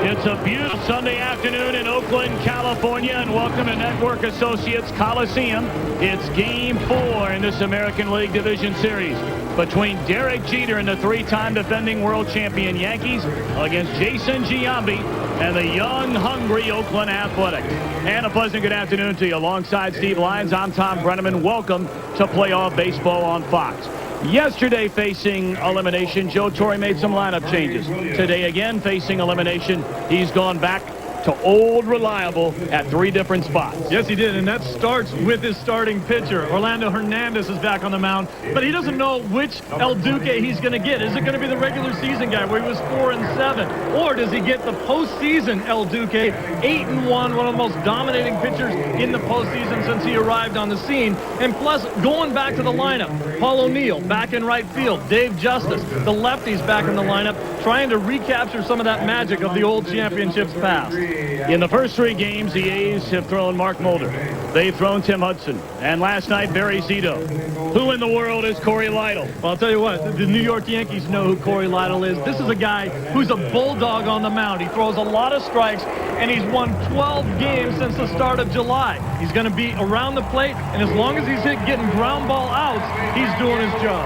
It's a beautiful Sunday afternoon in Oakland, California, and welcome to Network Associates Coliseum. It's Game 4 in this American League Division Series between Derek Jeter and the three-time defending world champion Yankees against Jason Giambi and the young, hungry Oakland Athletics. And a pleasant good afternoon to you. Alongside Steve Lyons, I'm Tom Brenneman. Welcome to Playoff Baseball on Fox. Yesterday, facing elimination, Joe Torre made some lineup changes. Today, again, facing elimination, he's gone back to old reliable at 3 different spots. Yes, he did, and that starts with his starting pitcher. Orlando Hernandez is back on the mound, but he doesn't know which El Duque he's going to get. Is it going to be the regular season guy where he was 4-7, or does he get the postseason El Duque, 8-1, one of the most dominating pitchers in the postseason since he arrived on the scene? And plus, going back to the lineup, Paul O'Neill back in right field, Dave Justice, the lefties back in the lineup, trying to recapture some of that magic of the old championships past. In the first 3 games, the A's have thrown Mark Mulder. They've thrown Tim Hudson. And last night, Barry Zito. Who in the world is Cory Lidle? Well, I'll tell you what, the New York Yankees know who Cory Lidle is. This is a guy who's a bulldog on the mound. He throws a lot of strikes, and he's won 12 games since the start of July. He's going to be around the plate, and as long as he's getting ground ball outs, he's doing his job.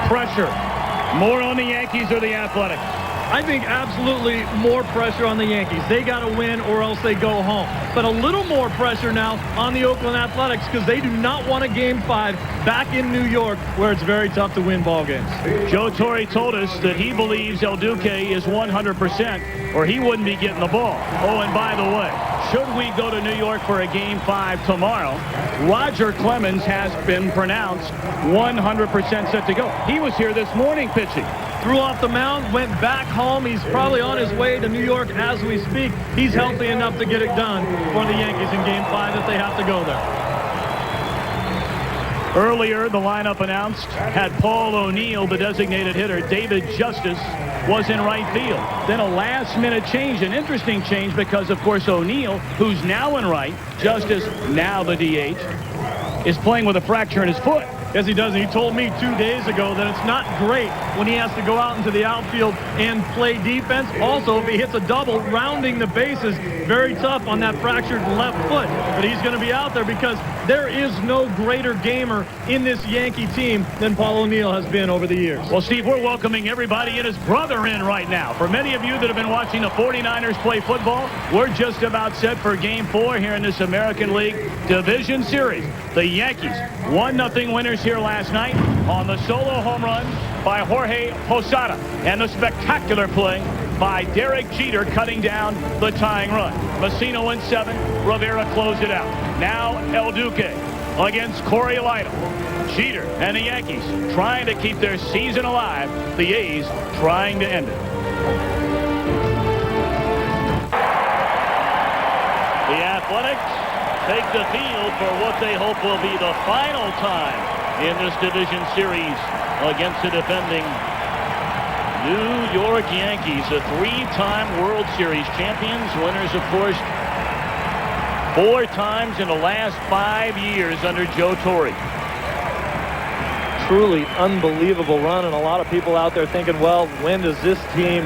Pressure. More on the Yankees or the Athletics? I think absolutely more pressure on the Yankees. They got to win or else they go home. But a little more pressure now on the Oakland Athletics because they do not want a Game 5 back in New York where it's very tough to win ball games. Joe Torre told us that he believes El Duque is 100% or he wouldn't be getting the ball. Oh, and by the way, should we go to New York for a Game 5 tomorrow, Roger Clemens has been pronounced 100% set to go. He was here this morning pitching. Threw off the mound, went back home. He's probably on his way to New York as we speak. He's healthy enough to get it done for the Yankees in Game 5 if they have to go there. Earlier, the lineup announced had Paul O'Neill, the designated hitter. David Justice was in right field. Then a last-minute change, an interesting change because, of course, O'Neill, who's now in right, Justice, now the DH, is playing with a fracture in his foot. Yes, he does. And he told me 2 days ago that it's not great when he has to go out into the outfield and play defense. Also, if he hits a double, rounding the bases, very tough on that fractured left foot. But he's going to be out there because there is no greater gamer in this Yankee team than Paul O'Neill has been over the years. Well, Steve, we're welcoming everybody and his brother in right now. For many of you that have been watching the 49ers play football, we're just about set for Game 4 here in this American League Division Series. The Yankees, 1-0 winners here last night on the solo home run by Jorge Posada and the spectacular play by Derek Jeter cutting down the tying run. Messina went 7. Rivera closed it out. Now El Duque against Cory Lidle. Jeter and the Yankees trying to keep their season alive. The A's trying to end it. The Athletics take the field for what they hope will be the final time in this division series against the defending New York Yankees, the 3-time World Series champions, winners, of course, 4 times in the last 5 years under Joe Torre. Truly unbelievable run, and a lot of people out there thinking, well, when does this team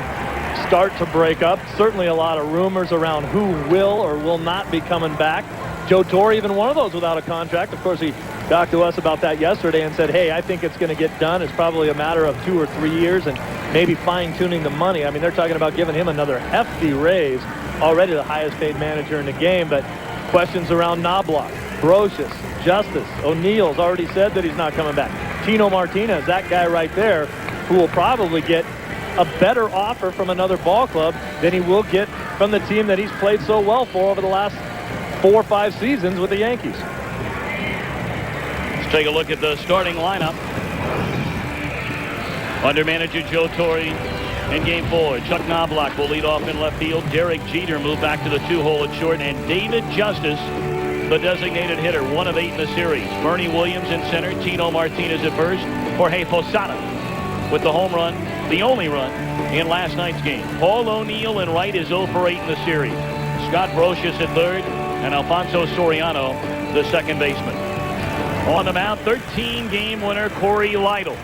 start to break up? Certainly a lot of rumors around who will or will not be coming back. Joe Torre, even one of those without a contract. Of course, he talked to us about that yesterday and said, hey, I think it's going to get done. It's probably a matter of 2 or 3 years and maybe fine-tuning the money. I mean, they're talking about giving him another hefty raise, already the highest-paid manager in the game. But questions around Knobloch, Brocious, Justice, O'Neill's already said that he's not coming back. Tino Martinez, that guy right there, who will probably get a better offer from another ball club than he will get from the team that he's played so well for over the last 4 or 5 seasons with the Yankees. Let's take a look at the starting lineup. Under manager Joe Torre in Game 4. Chuck Knobloch will lead off in left field. Derek Jeter moved back to the 2-hole at short. And David Justice, the designated hitter, 1 of 8 in the series. Bernie Williams in center. Tino Martinez at first. Jorge Posada with the home run, the only run in last night's game. Paul O'Neill in right is 0 for 8 in the series. Scott Brocious at third. And Alfonso Soriano, the second baseman. On the mound, 13-game winner Cory Lidle.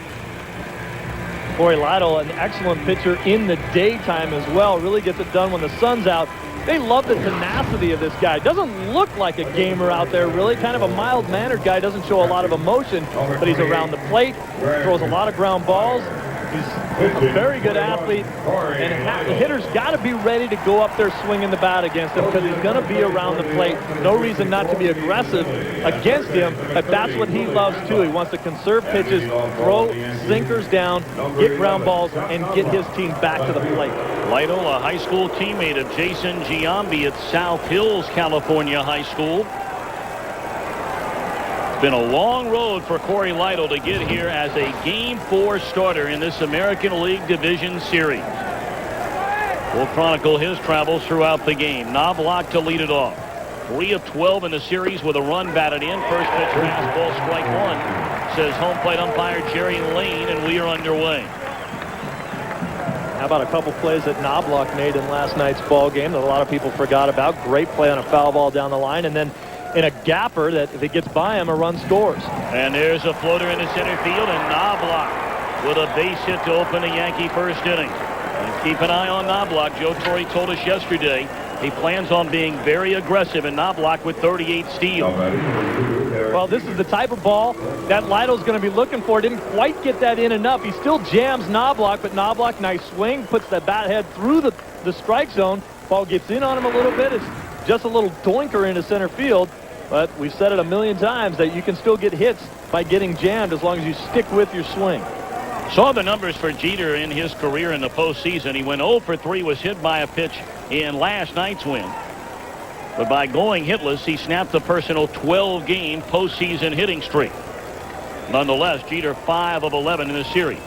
Cory Lidle, an excellent pitcher in the daytime as well. Really gets it done when the sun's out. They love the tenacity of this guy. Doesn't look like a gamer out there, really. Kind of a mild-mannered guy. Doesn't show a lot of emotion, but he's around the plate. Throws a lot of ground balls. He's a very good athlete, and the hitter's got to be ready to go up there swinging the bat against him because he's going to be around the plate. No reason not to be aggressive against him, but that's what he loves too. He wants to conserve pitches, throw sinkers down, get ground balls, and get his team back to the plate. Lidle, a high school teammate of Jason Giambi at South Hills, California High School. It's been a long road for Cory Lidle to get here as a Game 4 starter in this American League Division Series. We'll chronicle his travels throughout the game. Knobloch to lead it off. 3 of 12 in the series with a run batted in. First pitch fastball, strike one, says home plate umpire Jerry Lane, and we are underway. How about a couple plays that Knobloch made in last night's ball game that a lot of people forgot about? Great play on a foul ball down the line, and then in a gapper that if it gets by him, a run scores. And there's a floater in the center field, and Knobloch with a base hit to open the Yankee first inning. And keep an eye on Knobloch. Joe Torre told us yesterday he plans on being very aggressive, and Knobloch with 38 steals. Well, this is the type of ball that Lidle's going to be looking for. Didn't quite get that in enough. He still jams Knobloch, but Knobloch, nice swing, puts the bat head through the strike zone. Ball gets in on him a little bit. It's just a little doinker into center field. But we've said it a million times that you can still get hits by getting jammed as long as you stick with your swing. Saw the numbers for Jeter in his career in the postseason. He went 0 for 3, was hit by a pitch in last night's win. But by going hitless, he snapped the personal 12-game postseason hitting streak. Nonetheless, Jeter 5 of 11 in the series.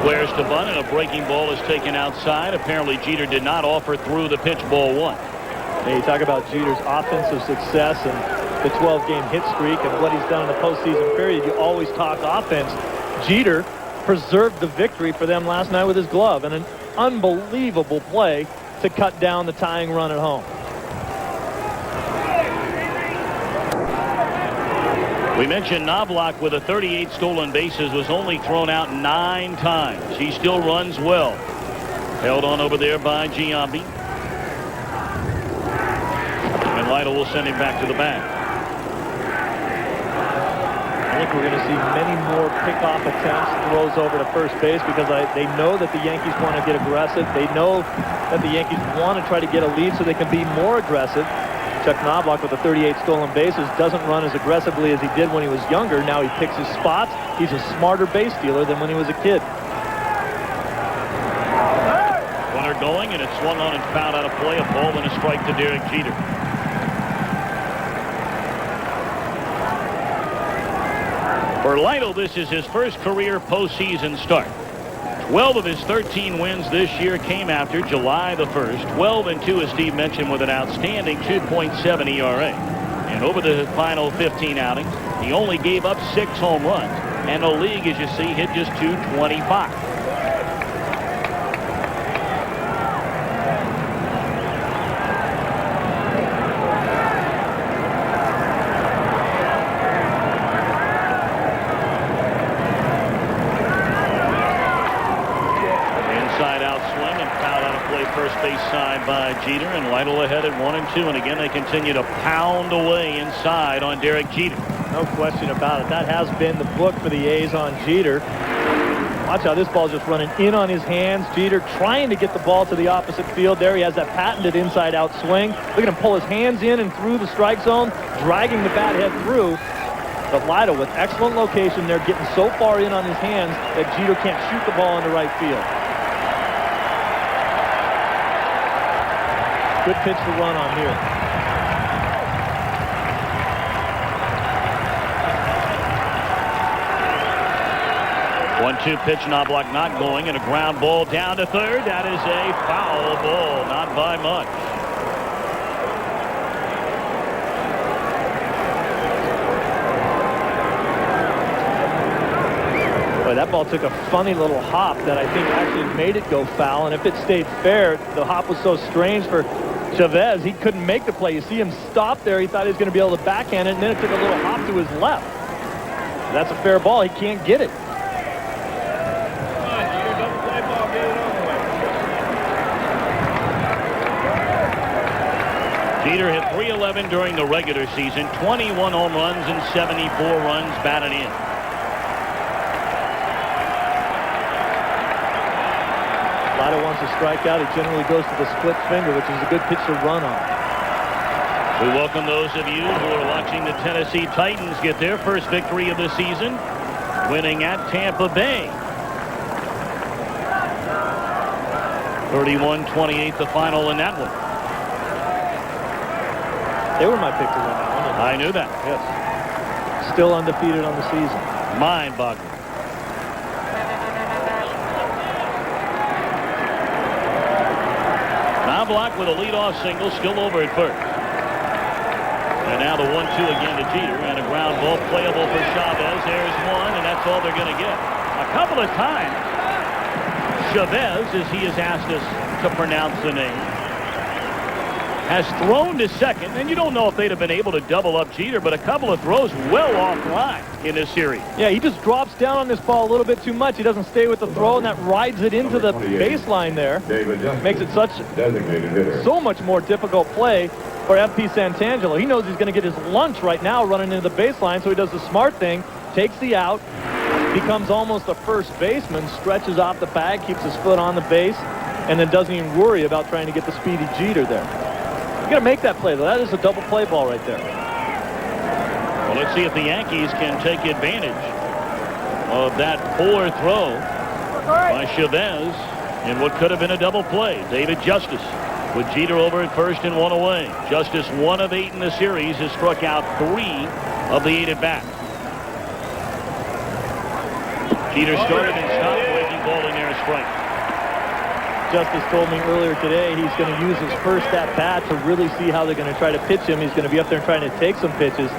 Squares to bunt, and a breaking ball is taken outside. Apparently Jeter did not offer through the pitch, ball one. And you talk about Jeter's offensive success and the 12-game hit streak and what he's done in the postseason period. You always talk offense. Jeter preserved the victory for them last night with his glove, and an unbelievable play to cut down the tying run at home. We mentioned Knobloch with a 38 stolen bases was only thrown out 9 times. He still runs well. Held on over there by Giambi. And Lidle will send him back to the bat. I think we're going to see many more pickoff attempts, throws over to first base, because they know that the Yankees want to get aggressive. They know that the Yankees want to try to get a lead so they can be more aggressive. Chuck Knobloch with the 38 stolen bases doesn't run as aggressively as he did when he was younger. Now he picks his spots. He's a smarter base stealer than when he was a kid. Runner going, and it's swung on and fouled out of play. A ball and a strike to Derek Jeter. For Lidle, this is his first career postseason start. 12 of his 13 wins this year came after July the 1st. 12-2, as Steve mentioned, with an outstanding 2.7 ERA. And over the final 15 outings, he only gave up 6 home runs. And the league, as you see, hit just 225. First base side by Jeter, and Lidle ahead at 1-2, and again they continue to pound away inside on Derek Jeter. No question about it. That has been the book for the A's on Jeter. Watch how this ball's just running in on his hands. Jeter trying to get the ball to the opposite field there. He has that patented inside-out swing. Look at him pull his hands in and through the strike zone, dragging the bat head through. But Lidle with excellent location there, getting so far in on his hands that Jeter can't shoot the ball into right field. Good pitch to run on here. One-two pitch, Knobloch not going, and a ground ball down to third. That is a foul ball, not by much. Boy, that ball took a funny little hop that I think actually made it go foul, and if it stayed fair, the hop was so strange for Chavez, he couldn't make the play. You see him stop there. He thought he was going to be able to backhand it, and then it took a little hop to his left. That's a fair ball. He can't get it. Jeter hit .311 during the regular season, 21 home runs and 74 runs batted in. Lidle wants to strike out. He generally goes to the split finger, which is a good pitch to run on. We welcome those of you who are watching the Tennessee Titans get their first victory of the season, winning at Tampa Bay. 31-28 the final in that one. They were my pick to win that one. I knew that. Yes. Still undefeated on the season. Mind-boggling. Knobloch with a leadoff single, still over at first. And now the 1-2 again to Jeter, and a ground ball playable for Chavez. There's one, and that's all they're going to get. A couple of times, Chavez, as he has asked us to pronounce the name, has thrown to second, and you don't know if they'd have been able to double up Jeter, but a couple of throws well offline in this series. Yeah, he just drops down on this ball a little bit too much. He doesn't stay with the throw, and that rides it into the baseline there. Makes it so much more difficult play for FP Santangelo. He knows he's going to get his lunch right now running into the baseline, so he does the smart thing, takes the out, becomes almost a first baseman, stretches off the bag, keeps his foot on the base, and then doesn't even worry about trying to get the speedy Jeter there. You got to make that play, though. That is a double play ball right there. Well, let's see if the Yankees can take advantage of that poor throw by Chavez in what could have been a double play. David Justice with Jeter over at first and one away. Justice 1 of 8 in the series, has struck out 3 of the 8 at bat. Jeter started and stopped, breaking ball in there, a strike. Justice told me earlier today he's going to use his first at-bat to really see how they're going to try to pitch him. He's going to be up there trying to take some pitches.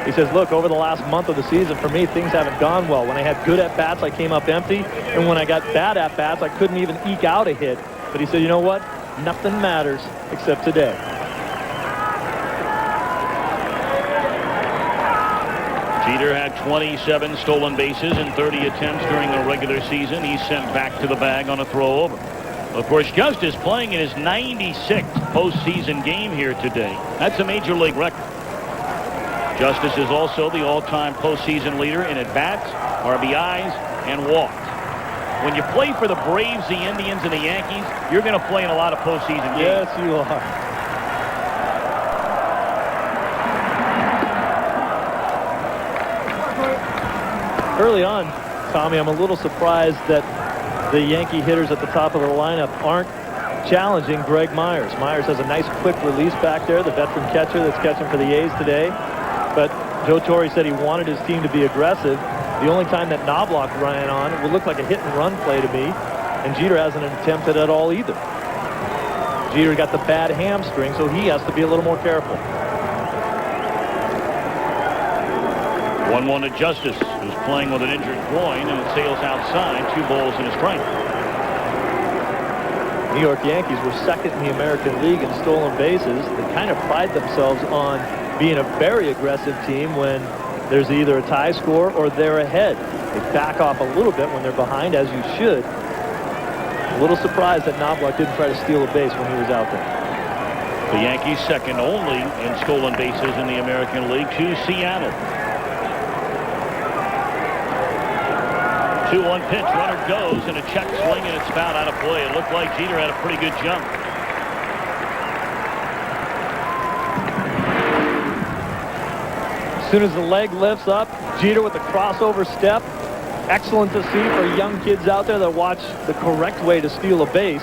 He says, look, over the last month of the season, for me, things haven't gone well. When I had good at-bats, I came up empty. And when I got bad at-bats, I couldn't even eke out a hit. But he said, you know what? Nothing matters except today. Jeter had 27 stolen bases in 30 attempts during the regular season. He's sent back to the bag on a throw over. Of course, Justice playing in his 96th postseason game here today. That's a major league record. Justice is also the all-time postseason leader in at-bats, RBIs, and walks. When you play for the Braves, the Indians, and the Yankees, you're going to play in a lot of postseason games. Yes, you are. Early on, Tommy, I'm a little surprised that the Yankee hitters at the top of the lineup aren't challenging Greg Myers. Myers has a nice quick release back there, the veteran catcher that's catching for the A's today. But Joe Torre said he wanted his team to be aggressive. The only time that Knobloch ran on, it would look like a hit-and-run play to me, and Jeter hasn't attempted at all either. Jeter got the bad hamstring, so he has to be a little more careful. 1-1 to Justice, who's playing with an injured groin, and it sails outside. 2 balls and a strike. New York Yankees were second in the American League in stolen bases. They kind of pride themselves on being a very aggressive team when there's either a tie score or they're ahead. They back off a little bit when they're behind, as you should. A little surprised that Knobloch didn't try to steal a base when he was out there. The Yankees second only in stolen bases in the American League to Seattle. 2-1 pitch, runner goes, and a check swing, and it's fouled out of play. It looked like Jeter had a pretty good jump. As soon as the leg lifts up, Jeter with the crossover step. Excellent to see for young kids out there that watch the correct way to steal a base.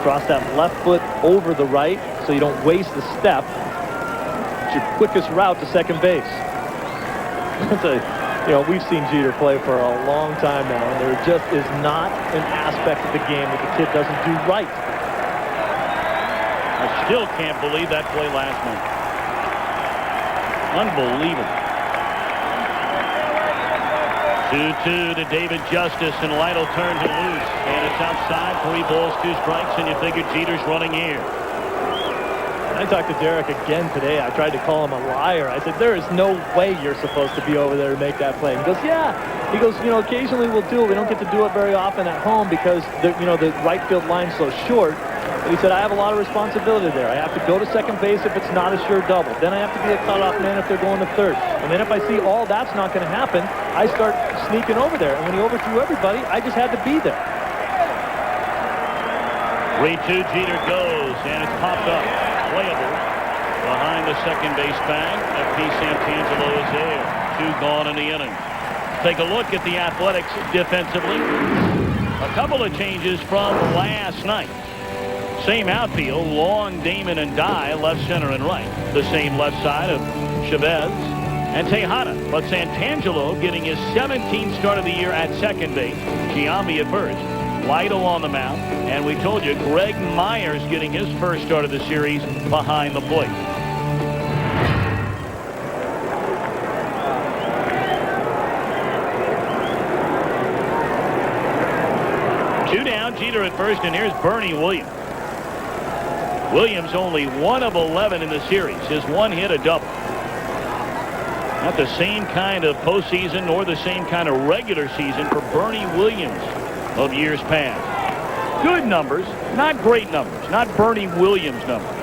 Cross that left foot over the right so you don't waste the step. It's your quickest route to second base. We've seen Jeter play for a long time now, and there just is not an aspect of the game that the kid doesn't do right. I still can't believe that play last night. Unbelievable. 2-2 to David Justice, and Lidle turns it loose, and it's outside. 3 balls, 2 strikes, and you figure Jeter's running here. I talked to Derek again today. I tried to call him a liar. I said, there is no way you're supposed to be over there to make that play. He goes, yeah. He goes, you know, occasionally we'll do it. We don't get to do it very often at home because, the right field line's so short. But he said, I have a lot of responsibility there. I have to go to second base if it's not a sure double. Then I have to be a cutoff man if they're going to third. And then if I see all that's not going to happen, I start sneaking over there. And when he overthrew everybody, I just had to be there. 3-2, Jeter goes, and it's popped up. Playable behind the second base bag. F.P. Santangelo is there. 2 gone in the inning. Take a look at the Athletics defensively. A couple of changes from last night. Same outfield, Long, Damon, and Dye, left, center, and right. The same left side of Chavez and Tejada. But Santangelo getting his 17th start of the year at second base. Giambi at first. Lidle on the mound. And we told you, Greg Myers getting his first start of the series behind the plate. Two down, Jeter at first, and here's Bernie Williams. Williams only 1 of 11 in the series. His one hit, a double. Not the same kind of postseason nor the same kind of regular season for Bernie Williams of years past. Good numbers, not great numbers, not Bernie Williams numbers.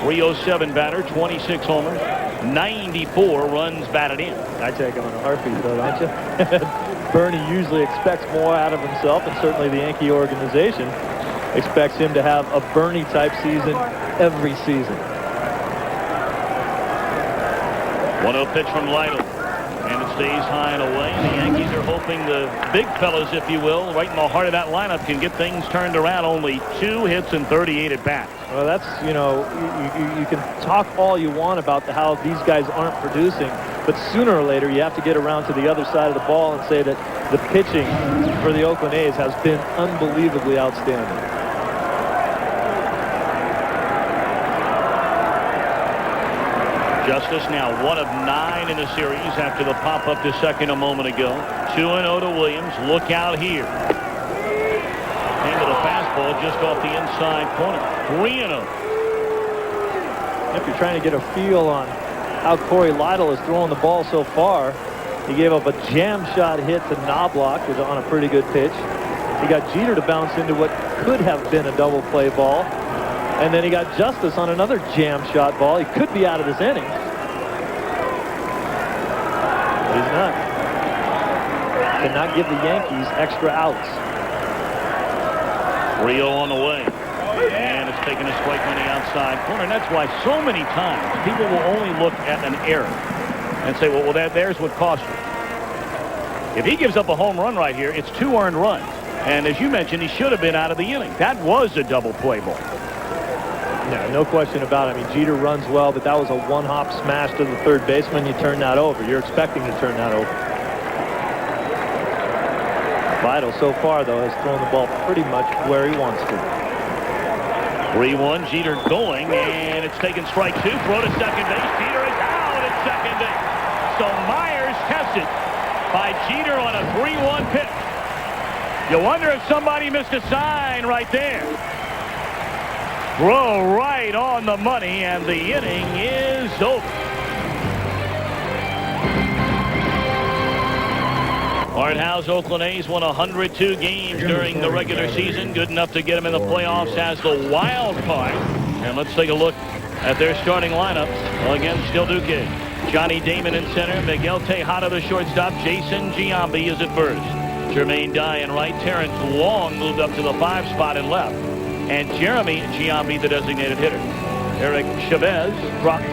307 batter, 26 homers, 94 runs batted in. I take him in a heartbeat, though, don't you? Bernie usually expects more out of himself, and certainly the Yankee organization expects him to have a Bernie-type season every season. 1-0 pitch from Lidle, and it stays high and away. The Yankees are hoping the big fellas, if you will, right in the heart of that lineup can get things turned around. Only 2 hits and 38 at bats. Well, that's, you can talk all you want about how these guys aren't producing, but sooner or later you have to get around to the other side of the ball and say that the pitching for the Oakland A's has been unbelievably outstanding. Justice now 1 of 9 in the series after the pop-up to second a moment ago. 2-0 to Williams. Look out here. Into the fastball just off the inside corner. 3-0. If you're trying to get a feel on how Cory Lidle is throwing the ball so far, he gave up a jam shot hit to Knobloch on a pretty good pitch. He got Jeter to bounce into what could have been a double play ball. And then he got Justice on another jam shot ball. He could be out of this inning. But he's not. Cannot give the Yankees extra outs. 3-0 on the way. And it's taking a strike on the outside corner. And that's why so many times people will only look at an error and say, well, there's what cost you. If he gives up a home run right here, it's 2 earned runs. And as you mentioned, he should have been out of the inning. That was a double play ball. Yeah, no question about it. I mean, Jeter runs well, but that was a one-hop smash to the third baseman. You turn that over. You're expecting to turn that over. Lidle so far, though, has thrown the ball pretty much where he wants to. 3-1, Jeter going, and it's taken strike 2. Throw to second base. Jeter is out at second base. So Myers tested by Jeter on a 3-1 pitch. You wonder if somebody missed a sign right there. Throw right on the money, and the inning is over. Art Howe's Oakland A's won 102 games during the regular season. Good enough to get them in the playoffs as the wild card. And let's take a look at their starting lineup against Del Duque. Johnny Damon in center. Miguel Tejada the shortstop. Jason Giambi is at first. Jermaine Dye in right. Terrence Long moved up to the 5 spot and left. And Jeremy Giambi, the designated hitter. Eric Chavez dropped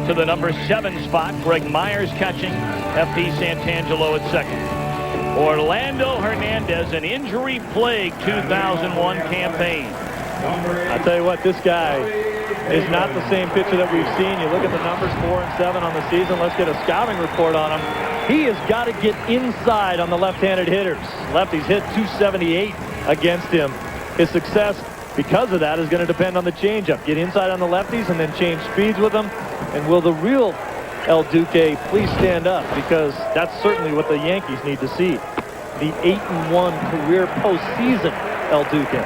to the number 7 spot. Greg Myers catching. F.P. Santangelo at second. Orlando Hernandez, an injury-plagued 2001 campaign. I tell you what, this guy is not the same pitcher that we've seen. You look at the numbers, 4 and 7 on the season. Let's get a scouting report on him. He has got to get inside on the left-handed hitters. Lefties hit 278 against him. His success because of that is going to depend on the changeup. Get inside on the lefties and then change speeds with them. And will the real El Duque please stand up? Because that's certainly what the Yankees need to see. The 8-1 career postseason El Duque.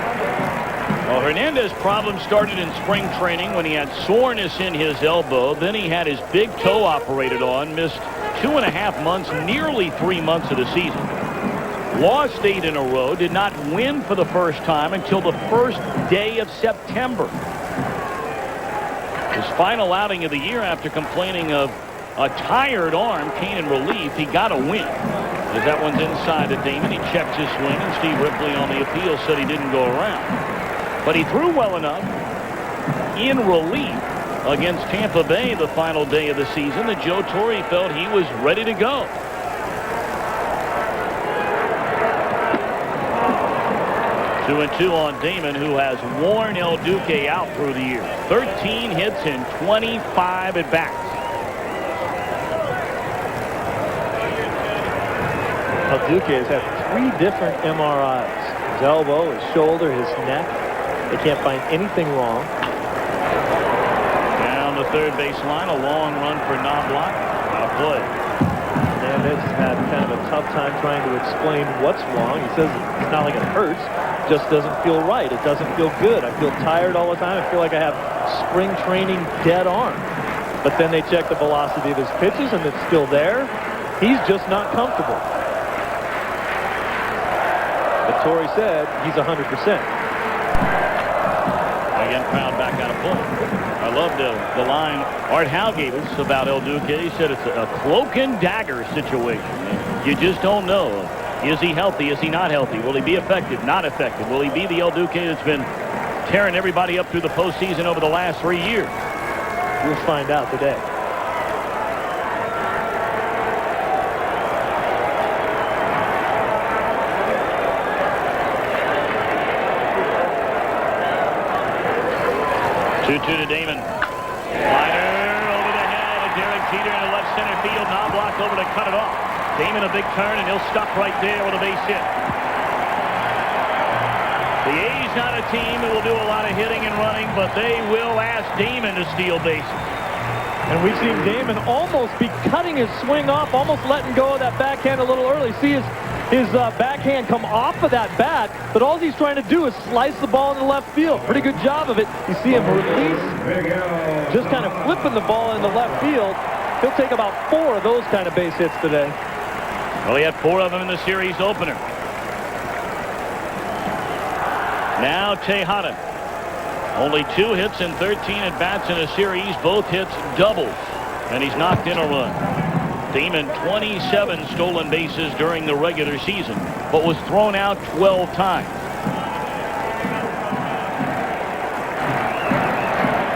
Oh, Hernandez's problem started in spring training when he had soreness in his elbow. Then he had his big toe operated on, missed 2.5 months, nearly 3 months of the season. Lost 8 in a row, did not win for the first time until the first day of September. His final outing of the year after complaining of a tired arm came in relief. He got a win. As that one's inside to Damon, he checked his swing, and Steve Ripley on the appeal said he didn't go around. But he threw well enough in relief against Tampa Bay the final day of the season that Joe Torre felt he was ready to go. Two and two on Damon, who has worn El Duque out through the year. 13 hits and 25 at-bats. El Duque has had 3 different MRIs. His elbow, his shoulder, his neck. They can't find anything wrong. Down the third baseline, a long run for Knobloch. Out play. Hernandez has had kind of a tough time trying to explain what's wrong. He says it's not like it hurts, it just doesn't feel right. It doesn't feel good. I feel tired all the time. I feel like I have spring training dead arm. But then they check the velocity of his pitches and it's still there. He's just not comfortable. But Torre said he's 100%. Again, crowd back out of play. I loved the line Art Howe gave us about El Duque. He said it's a cloak and dagger situation. You just don't know. Is he healthy? Is he not healthy? Will he be effective? Not effective? Will he be the El Duque that's been tearing everybody up through the postseason over the last 3 years? We'll find out today. Two to Damon. Liner over the head of Derek Jeter into left center field. Knobloch over to cut it off. Damon a big turn, and he'll stop right there with a base hit. The A's not a team that will do a lot of hitting and running, but they will ask Damon to steal bases. And we've seen Damon almost be cutting his swing off, almost letting go of that backhand a little early. See his backhand come off of that bat, but all he's trying to do is slice the ball into left field. Pretty good job of it. You see him release, just kind of flipping the ball into left field. He'll take about 4 of those kind of base hits today. Well, he had 4 of them in the series opener. Now Tejada. Only 2 hits and 13 at-bats in a series. Both hits doubles, and he's knocked in a run. Damon 27 stolen bases during the regular season, but was thrown out 12 times.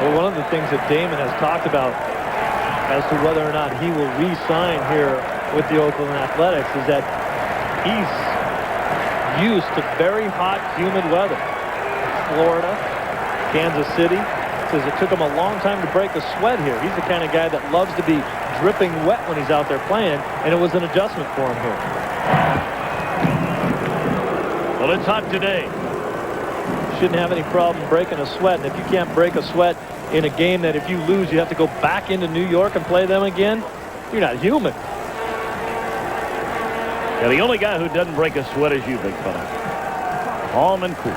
Well, one of the things that Damon has talked about as to whether or not he will re-sign here with the Oakland Athletics is that he's used to very hot, humid weather. Florida, Kansas City. Says it took him a long time to break a sweat here. He's the kind of guy that loves to be dripping wet when he's out there playing, and it was an adjustment for him here. Well, it's hot today. Shouldn't have any problem breaking a sweat, and if you can't break a sweat in a game that if you lose you have to go back into New York and play them again, you're not human. Yeah, the only guy who doesn't break a sweat is you, big fella. Calm and cool.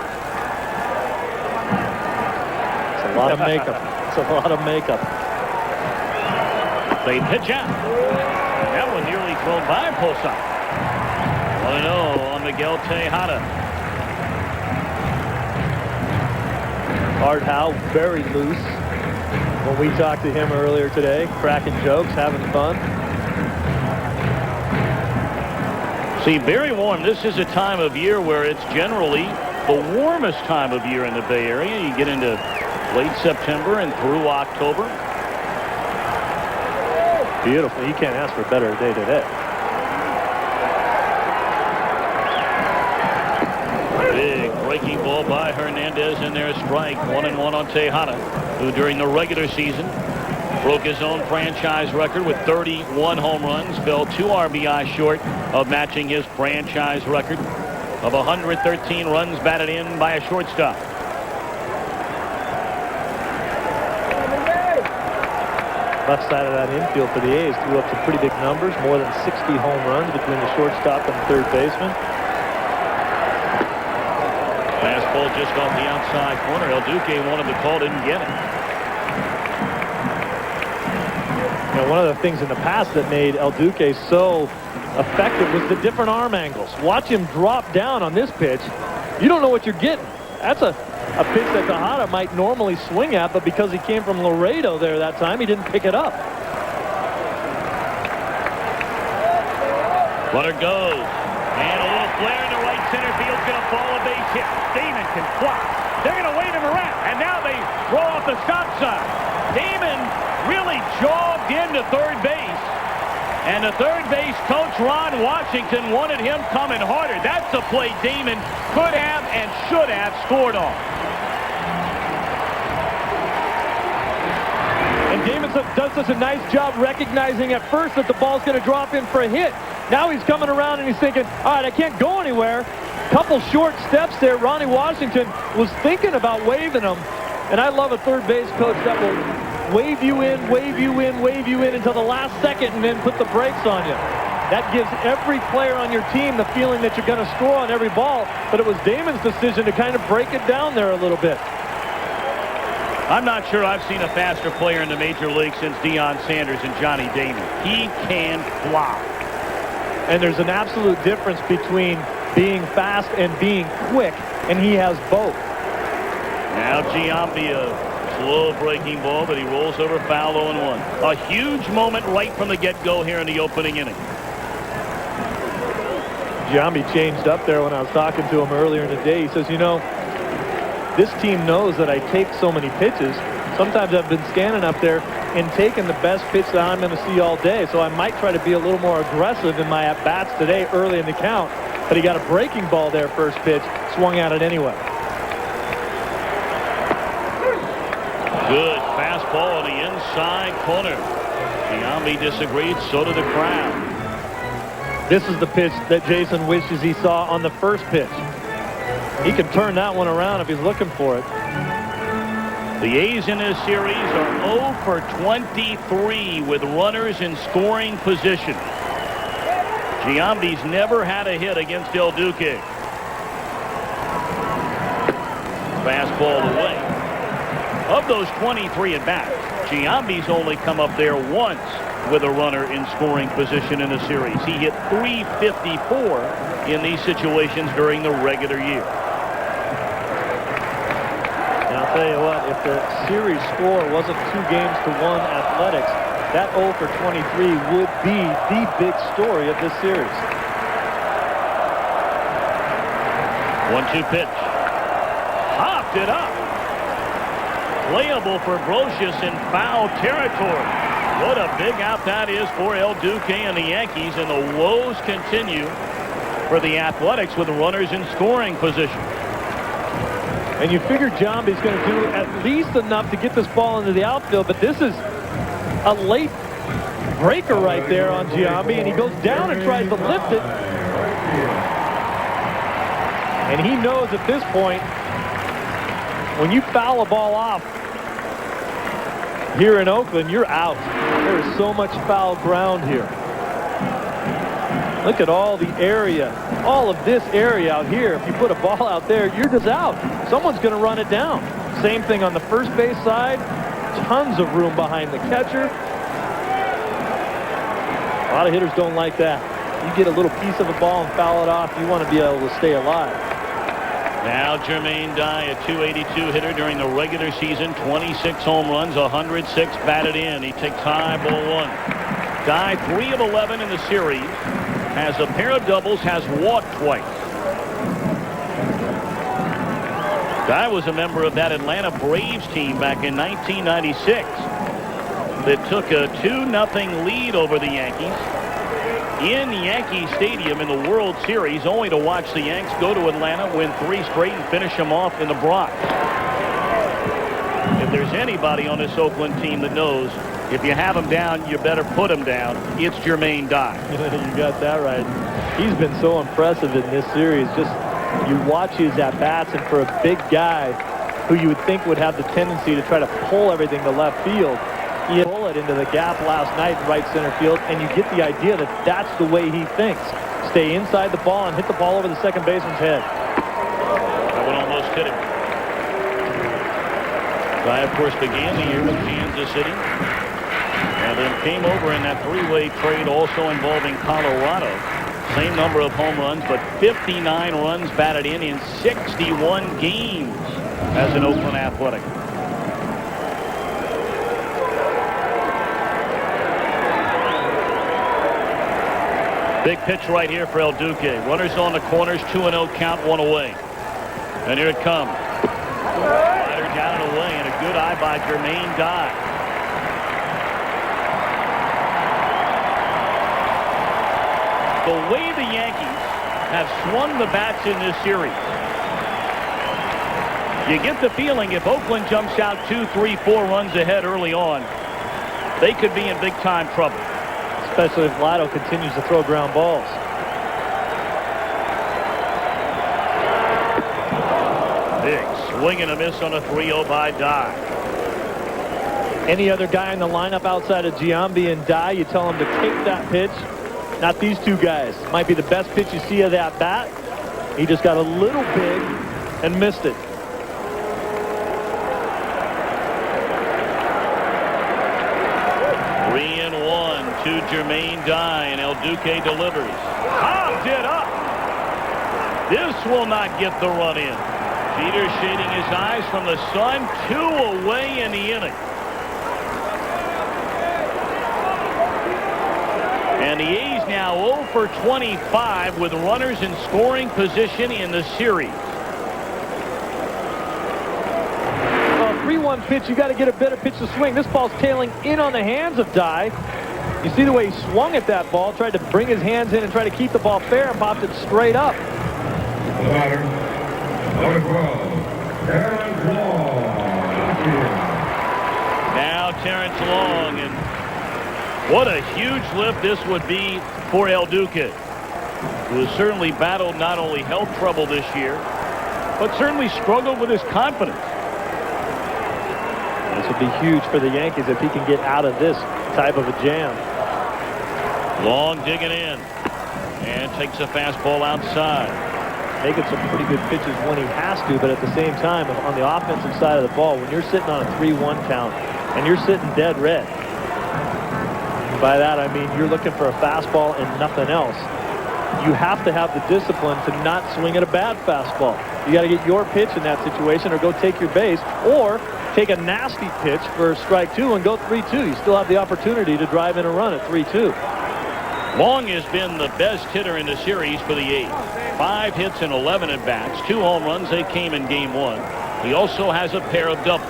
It's a lot of makeup. It's a lot of makeup. They pitch out. That one nearly thrown by Posada. 1-0 on Miguel Tejada. Art Howe very loose. When we talked to him earlier today, cracking jokes, having fun. See, very warm. This is a time of year where it's generally the warmest time of year in the Bay Area. You get into late September and through October. Beautiful. You can't ask for a better day today. Big breaking ball by Hernandez in there, strike. 1-1 on Tejada, who during the regular season broke his own franchise record with 31 home runs, fell 2 RBI short of matching his franchise record of 113 runs batted in by a shortstop. Left side of that infield for the A's threw up some pretty big numbers, more than 60 home runs between the shortstop and the third baseman. Fastball just off the outside corner. El Duque wanted the call, didn't get it. You know, one of the things in the past that made El Duque so effective was the different arm angles. Watch him drop down on this pitch. You don't know what you're getting. That's a pitch that Tejada might normally swing at, but because he came from Laredo there that time, he didn't pick it up. Runner goes. And a little flare into right center field's going to fall a base hit. Damon can fly. They're going to wave him around. And now they throw off the stop sign. Damon really jogged into third base. And the third base coach, Ron Washington, wanted him coming harder. That's the play Damon could have and should have scored on. And Damon does such a nice job recognizing at first that the ball's going to drop in for a hit. Now he's coming around and he's thinking, all right, I can't go anywhere. Couple short steps there. Ronnie Washington was thinking about waving him. And I love a third base coach that will wave you in, wave you in, wave you in until the last second and then put the brakes on you. That gives every player on your team the feeling that you're going to score on every ball. But it was Damon's decision to kind of break it down there a little bit. I'm not sure I've seen a faster player in the major league since Deion Sanders and Johnny Damon. He can fly. And there's an absolute difference between being fast and being quick, and he has both. Now Giambi, a slow breaking ball, but he rolls over foul 0-1. A huge moment right from the get-go here in the opening inning. Giambi changed up there when I was talking to him earlier in the day. He says, you know, this team knows that I take so many pitches. Sometimes I've been scanning up there and taking the best pitch that I'm going to see all day. So I might try to be a little more aggressive in my at-bats today early in the count. But he got a breaking ball there first pitch, swung at it anyway. Good fastball on the inside corner. Giambi disagreed, so did the crowd. This is the pitch that Jason wishes he saw on the first pitch. He can turn that one around if he's looking for it. The A's in this series are 0 for 23 with runners in scoring position. Giambi's never had a hit against El Duque. Fastball away. Of those 23 at-bats, Giambi's only come up there once with a runner in scoring position in a series. He hit .354 in these situations during the regular year. And I'll tell you what, if the series score wasn't 2-1 Athletics, that 0 for 23 would be the big story of this series. 1-2 pitch. Hopped it up. Playable for Brocious in foul territory. What a big out that is for El Duque and the Yankees, and the woes continue for the Athletics with runners in scoring position. And you figure Giambi's going to do at least enough to get this ball into the outfield, but this is a late breaker right there on Giambi, and he goes down and tries to lift it. And he knows at this point, when you foul a ball off here in Oakland, you're out. There is so much foul ground here. Look at all the area, all of this area out here. If you put a ball out there, you're just out. Someone's going to run it down. Same thing on the first base side. Tons of room behind the catcher. A lot of hitters don't like that. You get a little piece of a ball and foul it off, you want to be able to stay alive. Now Jermaine Dye, a .282 hitter during the regular season, 26 home runs, 106 batted in. He takes high, ball 1. Dye 3 of 11 in the series, has a pair of doubles, has walked twice. Dye was a member of that Atlanta Braves team back in 1996 that took a 2-0 lead over the Yankees in Yankee Stadium in the World Series, only to watch the Yanks go to Atlanta, win 3 straight, and finish them off in the Bronx. If there's anybody on this Oakland team that knows if you have them down, you better put them down, it's Jermaine Dye. You got that right. He's been so impressive in this series. Just you watch his at-bats, and for a big guy who you would think would have the tendency to try to pull everything to left field, he pulled it into the gap last night in right center field, and you get the idea that that's the way he thinks. Stay inside the ball and hit the ball over the second baseman's head. That one almost hitter. Guy, of course, began the year with Kansas City and then came over in that three-way trade also involving Colorado. Same number of home runs, but 59 runs batted in 61 games as an Oakland Athletic. Big pitch right here for El Duque. Runners on the corners, 2-0 count, one away. And here it comes. Slider down and away, and a good eye by Jermaine Dye. The way the Yankees have swung the bats in this series, you get the feeling if Oakland jumps out 2, 3, 4 runs ahead early on, they could be in big-time trouble. Especially if Lidle continues to throw ground balls. Big swing and a miss on a 3-0 by Dye. Any other guy in the lineup outside of Giambi and Dye, you tell him to take that pitch. Not these two guys. Might be the best pitch you see of that bat. He just got a little big and missed it. To Jermaine Dye, and El Duque delivers. Popped it up. This will not get the run in. Jeter shading his eyes from the sun. 2 away in the inning. And the A's now 0 for 25 with runners in scoring position in the series. 3-1 pitch, you got to get a better pitch to swing. This ball's tailing in on the hands of Dye. You see the way he swung at that ball, tried to bring his hands in and try to keep the ball fair, and popped it straight up. The batter, number 12, Terrence Long. Now Terrence Long, and what a huge lift this would be for El Duque, who has certainly battled not only health trouble this year, but certainly struggled with his confidence. This would be huge for the Yankees if he can get out of this type of a jam. Long digging in and takes a fastball outside. Making some pretty good pitches when he has to, but at the same time, on the offensive side of the ball, when you're sitting on a 3-1 count and you're sitting dead red, by that I mean you're looking for a fastball and nothing else. You have to have the discipline to not swing at a bad fastball. You got to get your pitch in that situation, or go take your base, or take a nasty pitch for strike 2 and go 3-2. You still have the opportunity to drive in a run at 3-2. Long has been the best hitter in the series for the A's. 5 hits and 11 at-bats, 2 home runs. They came in Game 1. He also has a pair of doubles.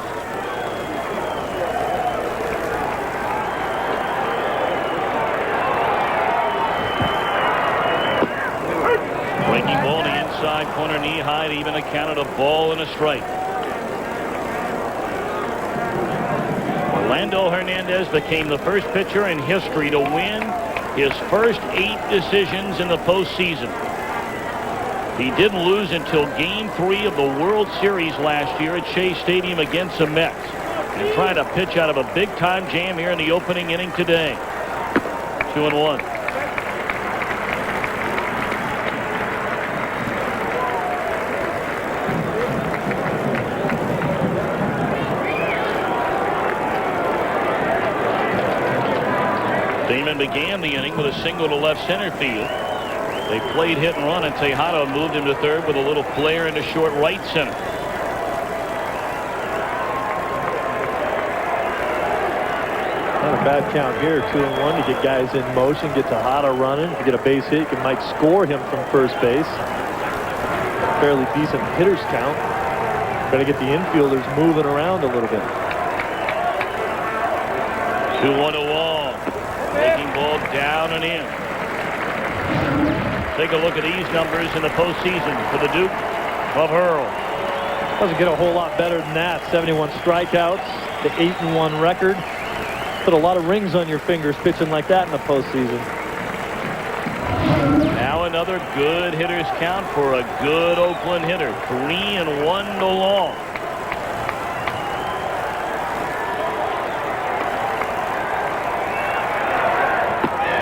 Breaking ball on the inside corner, knee high, to even a count at a ball and a strike. Orlando Hernandez became the first pitcher in history to win his first 8 decisions in the postseason. He didn't lose until Game 3 of the World Series last year at Shea Stadium against the Mets, and trying to pitch out of a big-time jam here in the opening inning today. 2-1. Damon began the inning with a single to left center field. They played hit and run, and Tejada moved him to third with a little flare into short right center. Not a bad count here, 2-1 to get guys in motion, get Tejada running. If you get a base hit, you might score him from first base. Fairly decent hitter's count. Got to get the infielders moving around a little bit. 2-1 to Wall. Taking ball down and in. Take a look at these numbers in the postseason for the Duke of Earl. Doesn't get a whole lot better than that. 71 strikeouts, the 8-1 record. Put a lot of rings on your fingers pitching like that in the postseason. Now another good hitter's count for a good Oakland hitter. 3-1 to Long.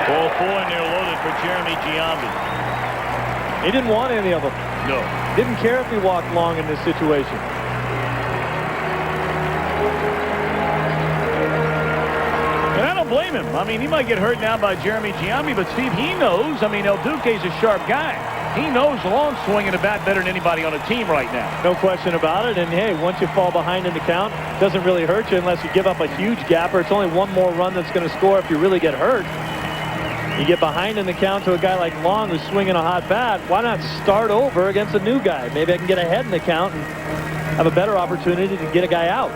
Ball 4, and they're loaded for Jeremy Giambi. He didn't want any of them. No. Didn't care if he walked long in this situation. And I don't blame him. I mean, he might get hurt now by Jeremy Giambi, but Steve, he knows. I mean, El Duque's a sharp guy. He knows long swinging a bat better than anybody on the team right now. No question about it. And, hey, once you fall behind in the count, it doesn't really hurt you unless you give up a huge gapper. It's only one more run that's going to score if you really get hurt. You get behind in the count to a guy like Long who's swinging a hot bat. Why not start over against a new guy? Maybe I can get ahead in the count and have a better opportunity to get a guy out.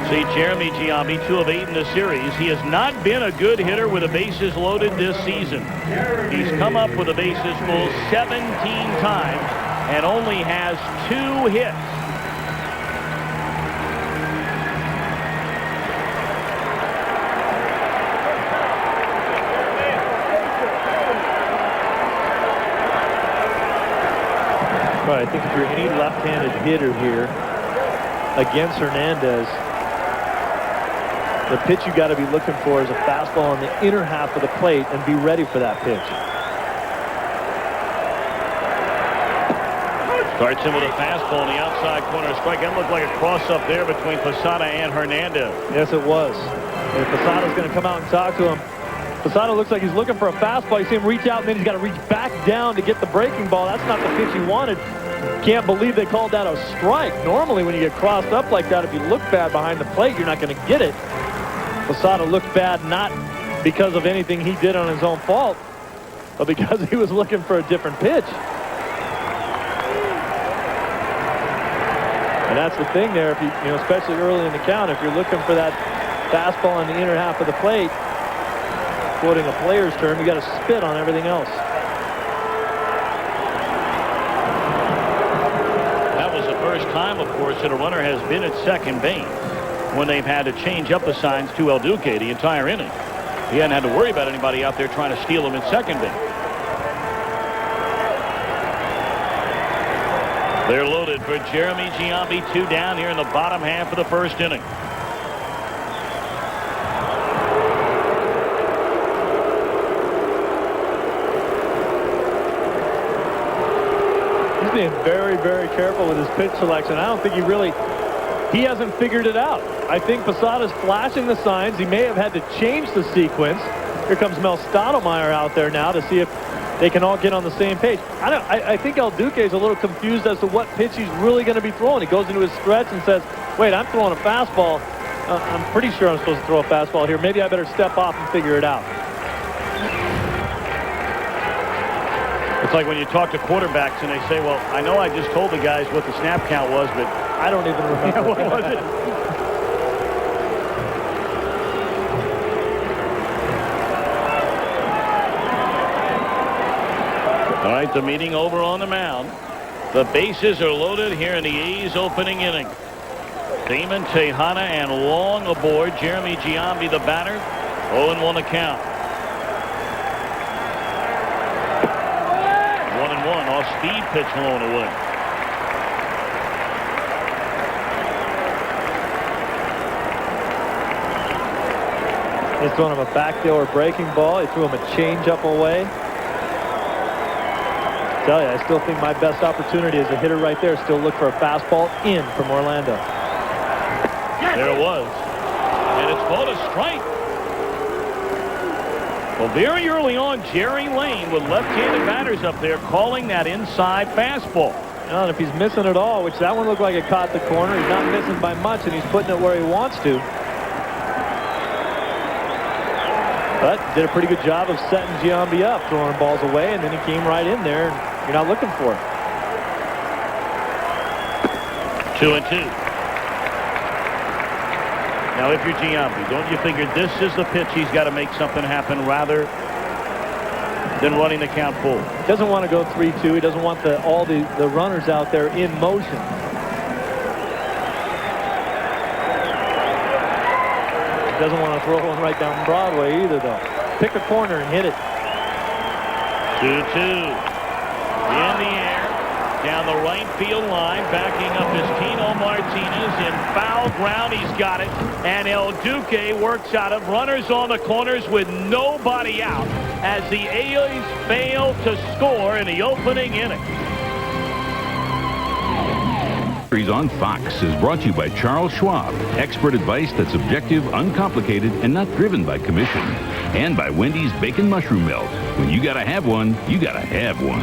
See, Jeremy Giambi, 2 of 8 in the series. He has not been a good hitter with the bases loaded this season. He's come up with the bases full 17 times and only has 2 hits. Right, I think if you're any left-handed hitter here against Hernandez, the pitch you got to be looking for is a fastball on the inner half of the plate and be ready for that pitch. Starts him with a fastball in the outside corner strike. That looked like a cross-up there between Posada and Hernandez. Yes, it was. And Posada's going to come out and talk to him. Posada looks like he's looking for a fastball. You see him reach out, and then he's got to reach back down to get the breaking ball. That's not the pitch he wanted. Can't believe they called that a strike. Normally, when you get crossed up like that, if you look bad behind the plate, you're not going to get it. Posada looked bad not because of anything he did on his own fault, but because he was looking for a different pitch. And that's the thing there, if you know, especially early in the count, if you're looking for that fastball in the inner half of the plate, quoting a player's term, you got to spit on everything else. That was the first time, of course, that a runner has been at second base when they've had to change up the signs to El Duque the entire inning. He hadn't had to worry about anybody out there trying to steal him at second base. They're loaded for Jeremy Giambi, 2 down here in the bottom half of the first inning. He's being very, very careful with his pitch selection. I don't think he hasn't figured it out. I think Posada's flashing the signs. He may have had to change the sequence. Here comes Mel Stottlemyre out there now to see if they can all get on the same page. I think El Duque is a little confused as to what pitch he's really going to be throwing. He goes into his stretch and says, wait, I'm throwing a fastball. I'm pretty sure I'm supposed to throw a fastball here. Maybe I better step off and figure it out. It's like when you talk to quarterbacks and they say, well, I know I just told the guys what the snap count was, but I don't even remember. what was it? All right, the meeting over on the mound. The bases are loaded here in the A's opening inning. Damon, Tejada, and Long aboard. Jeremy Giambi, the batter. 0-1 the count. 1-1. Off-speed pitch blown away. He's throwing him a backdoor breaking ball. He threw him a changeup away. I tell you, I still think my best opportunity as a hitter right there. Still look for a fastball in from Orlando. There it was. And it's called a strike. Well, very early on, Jerry Lane with left-handed batters up there calling that inside fastball. And if he's missing it all, which that one looked like it caught the corner, he's not missing by much, and he's putting it where he wants to. But did a pretty good job of setting Giambi up, throwing balls away, and then he came right in there, and you're not looking for it. 2-2. Now, if you're Giambi, don't you figure this is the pitch he's got to make something happen rather than running the count full? He doesn't want to go 3-2. He doesn't want all the runners out there in motion. He doesn't want to throw one right down Broadway either, though. Pick a corner and hit it. 2-2. In the air. Down the right field line. Backing up is Tino Martinez. In foul ground, he's got it. And El Duque works out of runners on the corners with nobody out as the A's fail to score in the opening inning. Series on Fox is brought to you by Charles Schwab. Expert advice that's objective, uncomplicated, and not driven by commission. And by Wendy's Bacon Mushroom Melt. When you gotta have one, you gotta have one.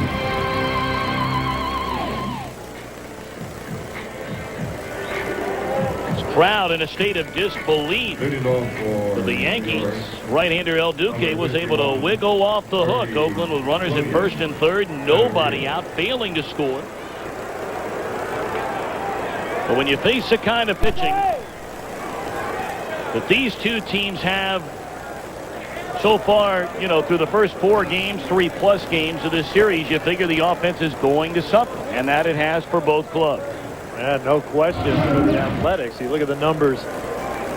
Crowd in a state of disbelief. The Yankees right-hander El Duque was able to wiggle off the hook. Oakland with runners at first and third, nobody out, failing to score. But when you face the kind of pitching that these two teams have so far, you know, through the first 4 games, 3+ games of this series, you figure the offense is going to suffer, and that it has for both clubs. Yeah, no question for the Athletics. You look at the numbers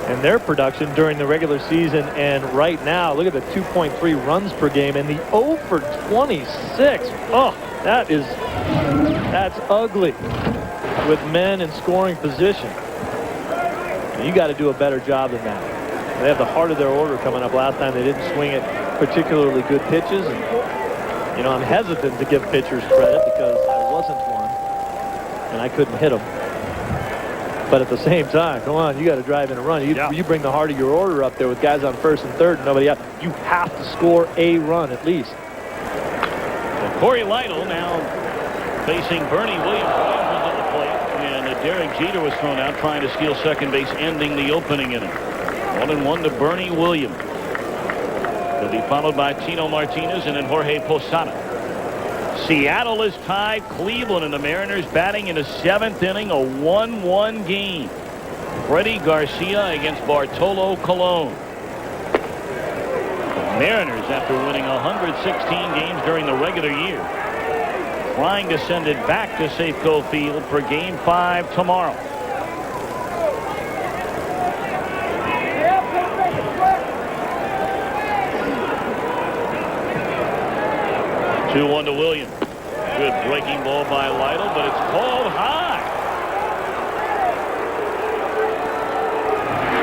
and their production during the regular season, and right now, look at the 2.3 runs per game and the 0 for 26. Oh, that's ugly with men in scoring position. You got to do a better job than that. They have the heart of their order coming up. Last time they didn't swing at particularly good pitches, and you know, I'm hesitant to give pitchers credit because I wasn't one and I couldn't hit them. But at the same time, come on, you got to drive in a run. You bring the heart of your order up there with guys on first and third and nobody out. You have to score a run at least. Well, Cory Lidle now facing Bernie Williams. Williams was at the plate, and Derek Jeter was thrown out trying to steal second base, ending the opening inning. 1-1 to Bernie Williams. He'll be followed by Tino Martinez and then Jorge Posada. Seattle is tied Cleveland, and the Mariners batting in the 7th inning, a 1-1 game. Freddie Garcia against Bartolo Colon. The Mariners, after winning 116 games during the regular year, trying to send it back to Safeco Field for Game 5 tomorrow. Two-1 to Williams. Good breaking ball by Lidle, but it's called high.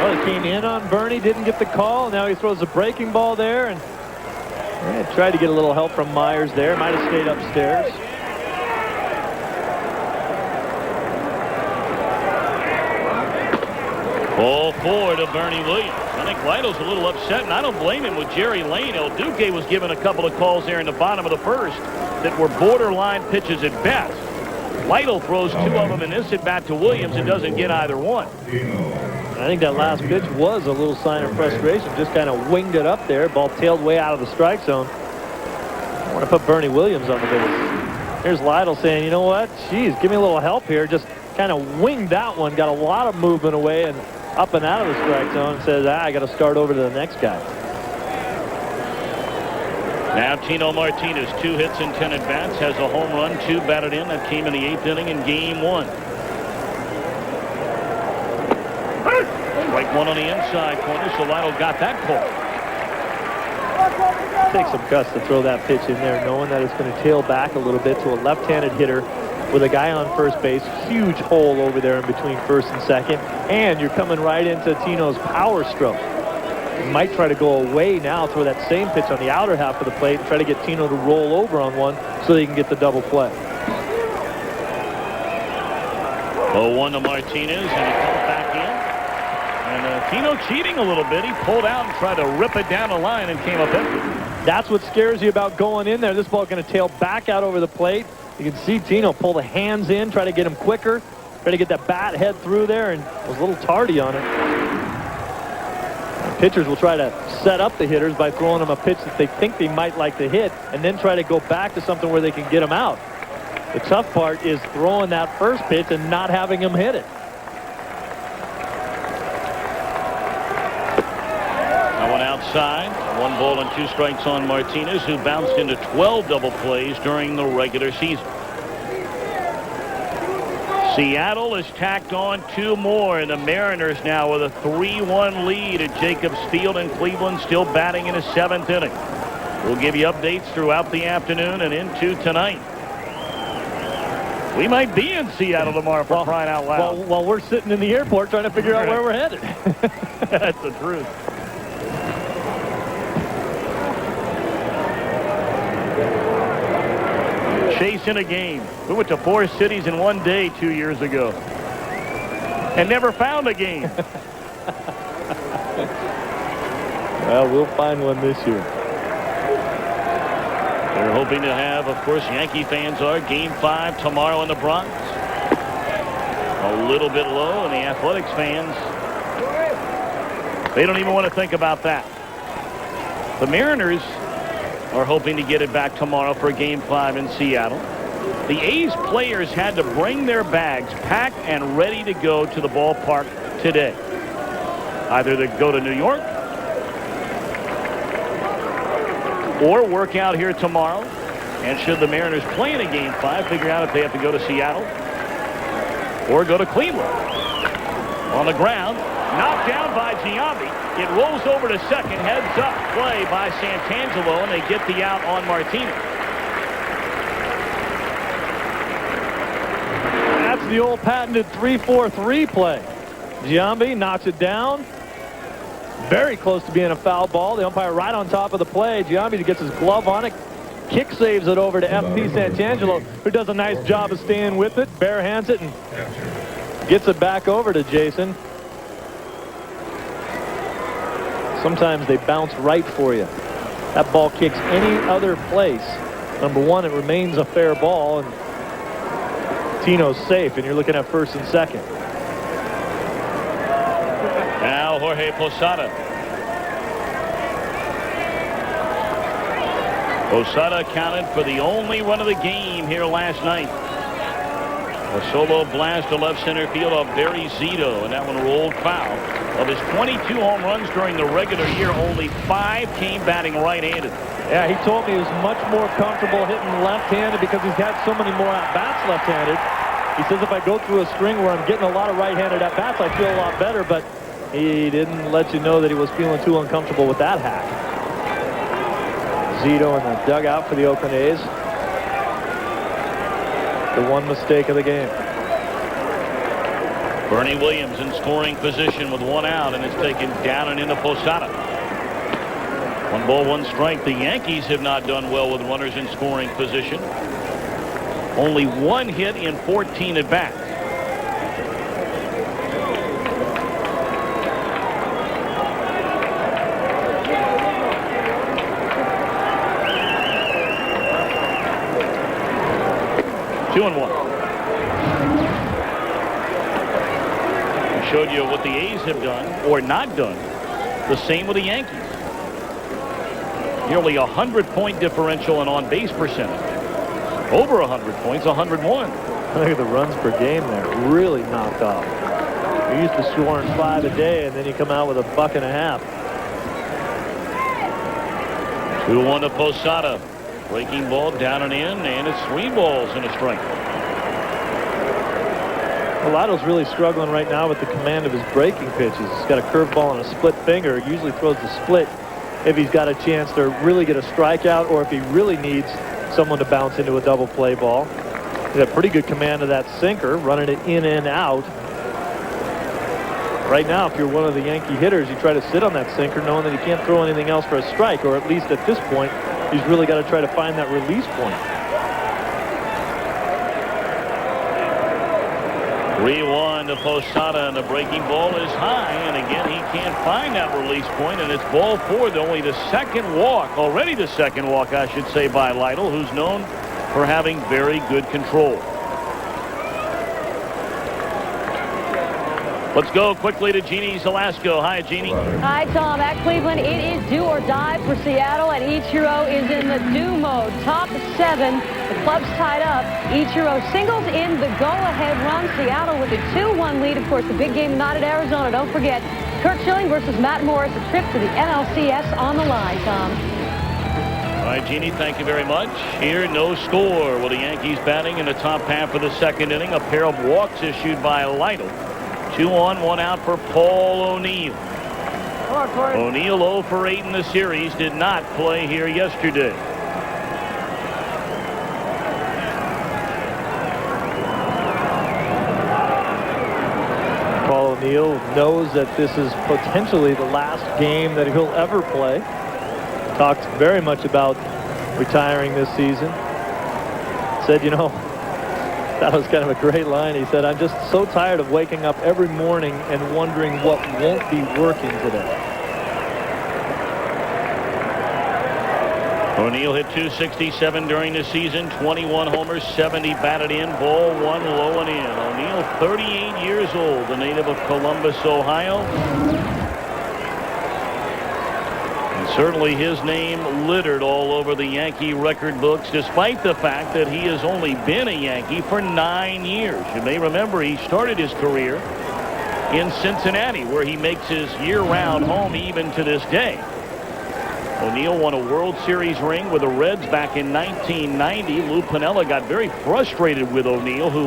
Well, he came in on Bernie, didn't get the call. Now he throws a breaking ball there, and tried to get a little help from Myers there. Might have stayed upstairs. Ball 4 to Bernie Williams. I think Lidle's a little upset, and I don't blame him with Jerry Lane. El Duque was given a couple of calls there in the bottom of the first that were borderline pitches at best. Lidle throws 2 of them in this at bat to Williams and doesn't get either one. I think that last pitch was a little sign of frustration. Just kind of winged it up there. Ball tailed way out of the strike zone. I want to put Bernie Williams on the base. Here's Lidle saying, you know what? Geez, give me a little help here. Just kind of winged that one. Got a lot of movement away and up and out of the strike zone, and says, I got to start over to the next guy. Now Tino Martinez, 2 hits in 10 at-bats, has a home run, 2 batted in. That came in the 8th inning in Game 1. Strike 1 on the inside corner, so Lidle got that call. Takes some guts to throw that pitch in there, knowing that it's going to tail back a little bit to a left-handed hitter with a guy on first base. Huge hole over there in between first and second, and you're coming right into Tino's power stroke. You might try to go away now, throw that same pitch on the outer half of the plate and try to get Tino to roll over on one so they can get the double play. 0-1 to Martinez, and he comes back in. And Tino cheating a little bit. He pulled out and tried to rip it down the line and came up empty. That's what scares you about going in there. This ball going to tail back out over the plate. You can see Tino pull the hands in, try to get him quicker, try to get that bat head through there, and was a little tardy on it. And pitchers will try to set up the hitters by throwing them a pitch that they think they might like to hit, and then try to go back to something where they can get them out. The tough part is throwing that first pitch and not having him hit it. That one outside. 1 ball and 2 strikes on Martinez, who bounced into 12 double plays during the regular season. Seattle has tacked on 2 more, and the Mariners now with a 3-1 lead at Jacobs Field, and Cleveland still batting in the 7th inning. We'll give you updates throughout the afternoon and into tonight. We might be in Seattle tomorrow, for crying out loud. While we're sitting in the airport trying to figure out where we're headed. That's the truth. Chasing a game. We went to 4 cities in one day 2 years ago. and never found a game. Well, we'll find one this year. They're hoping to have, of course, Yankee fans are, Game 5 tomorrow in the Bronx. A little bit low, and the Athletics fans, they don't even want to think about that. The Mariners are hoping to get it back tomorrow for Game 5 in Seattle. The A's players had to bring their bags packed and ready to go to the ballpark today. Either to go to New York or work out here tomorrow. And should the Mariners play in a Game 5, figure out if they have to go to Seattle or go to Cleveland. On the ground, knocked down by Giambi. It rolls over to second, heads up play by Santangelo, and they get the out on Martinez. That's the old patented 3-4-3 play. Giambi knocks it down. Very close to being a foul ball. The umpire right on top of the play. Giambi gets his glove on it. Kick saves it over to FP Santangelo, who does a nice job of staying with it. Bare hands it and gets it back over to Jason. Sometimes they bounce right for you. That ball kicks any other place. Number one, it remains a fair ball, and Tino's safe, and you're looking at first and second. Now Jorge Posada. Posada accounted for the only run of the game here last night. A solo blast to left center field of Barry Zito, and that one rolled foul. Of his 22 home runs during the regular year, only 5 came batting right-handed. Yeah, he told me he was much more comfortable hitting left-handed because he's had so many more at-bats left-handed. He says if I go through a string where I'm getting a lot of right-handed at-bats, I feel a lot better, but he didn't let you know that he was feeling too uncomfortable with that hack. Zito in the dugout for the Oakland A's. The one mistake of the game. Bernie Williams in scoring position with 1 out, and it's taken down and into Posada. 1 ball, 1 strike. The Yankees have not done well with runners in scoring position. Only 1 hit in 14 at bats. Two and 1. Showed you what the A's have done or not done. The same with the Yankees. Nearly 100-point differential and on-base percentage. Over 100 points, 101. Look at the runs per game there. Really knocked off. You're used to scoring 5 a day, and then you come out with a $1.50. 2-1 to Posada. Breaking ball down and in, and it's 3 balls and a strike. Lidle's really struggling right now with the command of his breaking pitches. He's got a curveball and a split finger. He usually throws the split if he's got a chance to really get a strikeout or if he really needs someone to bounce into a double play ball. He's got pretty good command of that sinker, running it in and out. Right now, if you're one of the Yankee hitters, you try to sit on that sinker knowing that he can't throw anything else for a strike, or at least at this point, he's really got to try to find that release point. 3-1 to Posada, and the breaking ball is high, and again he can't find that release point, and it's ball 4. Only the second walk, already the second walk I should say, by Lidle, who's known for having very good control. Let's go quickly to Jeannie Zelasco. Hi, Jeannie. Hi, Tom. At Cleveland, it is do or die for Seattle, and Ichiro is in the do mode. Top 7. The club's tied up. Ichiro singles in the go-ahead run. Seattle with a 2-1 lead. Of course, the big game tonight at Arizona. Don't forget, Kurt Schilling versus Matt Morris. A trip to the NLCS on the line, Tom. All right, Jeannie, thank you very much. Here, no score with the Yankees batting in the top half of the second inning. A pair of walks issued by Lidle. 2 on, 1 out for Paul O'Neill. O'Neill 0 for 8 in the series. Did not play here yesterday. Paul O'Neill knows that this is potentially the last game that he'll ever play. Talked very much about retiring this season. Said, you know, That was kind of a great line. He said, I'm just so tired of waking up every morning and wondering what won't be working today. O'Neill hit .267 during the season, 21 homers, 70 batted in, ball one low and in. O'Neill, 38 years old, the native of Columbus, Ohio. And certainly his name littered all over the Yankee record books, despite the fact that he has only been a Yankee for 9 years. You may remember he started his career in Cincinnati, where he makes his year-round home even to this day. O'Neill won a World Series ring with the Reds back in 1990. Lou Piniella got very frustrated with O'Neill, who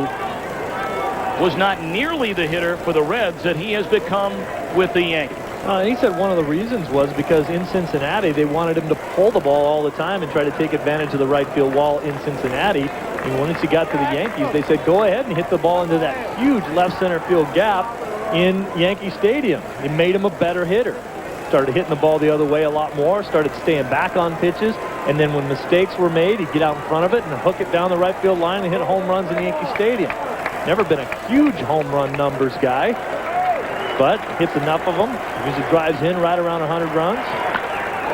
was not nearly the hitter for the Reds that he has become with the Yankees. He said one of the reasons was because in Cincinnati they wanted him to pull the ball all the time and try to take advantage of the right field wall in Cincinnati. And once he got to the Yankees, they said go ahead and hit the ball into that huge left center field gap in Yankee Stadium. It made him a better hitter. Started hitting the ball the other way a lot more, started staying back on pitches, and then when mistakes were made, he'd get out in front of it and hook it down the right field line and hit home runs in Yankee Stadium. Never been a huge home run numbers guy, but hits enough of them. Usually drives in right around 100 runs.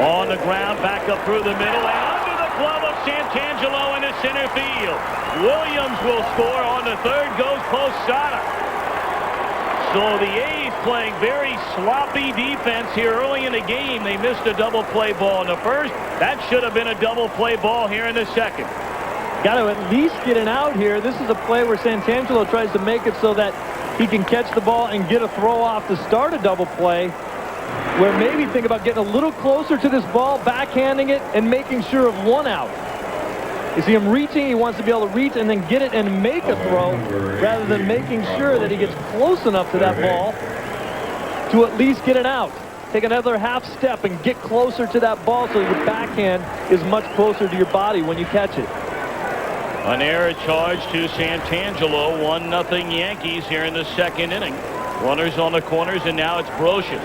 On the ground, back up through the middle, and under the glove of Santangelo in the center field. Williams will score. On the third goes Posada. So the A's playing very sloppy defense here early in the game. They missed a double play ball in the first. That should have been a double play ball here in the second. Got to at least get an out here. This is a play where Santangelo tries to make it so that he can catch the ball and get a throw off to start a double play, where maybe think about getting a little closer to this ball, backhanding it, and making sure of one out. You see him reaching, he wants to be able to reach and then get it and make a throw, rather than making sure that he gets close enough to that ball to at least get it out. Take another half step and get closer to that ball so your backhand is much closer to your body when you catch it. An error charge to Santangelo. 1-0 Yankees here in the second inning. Runners on the corners, and now it's Brocious.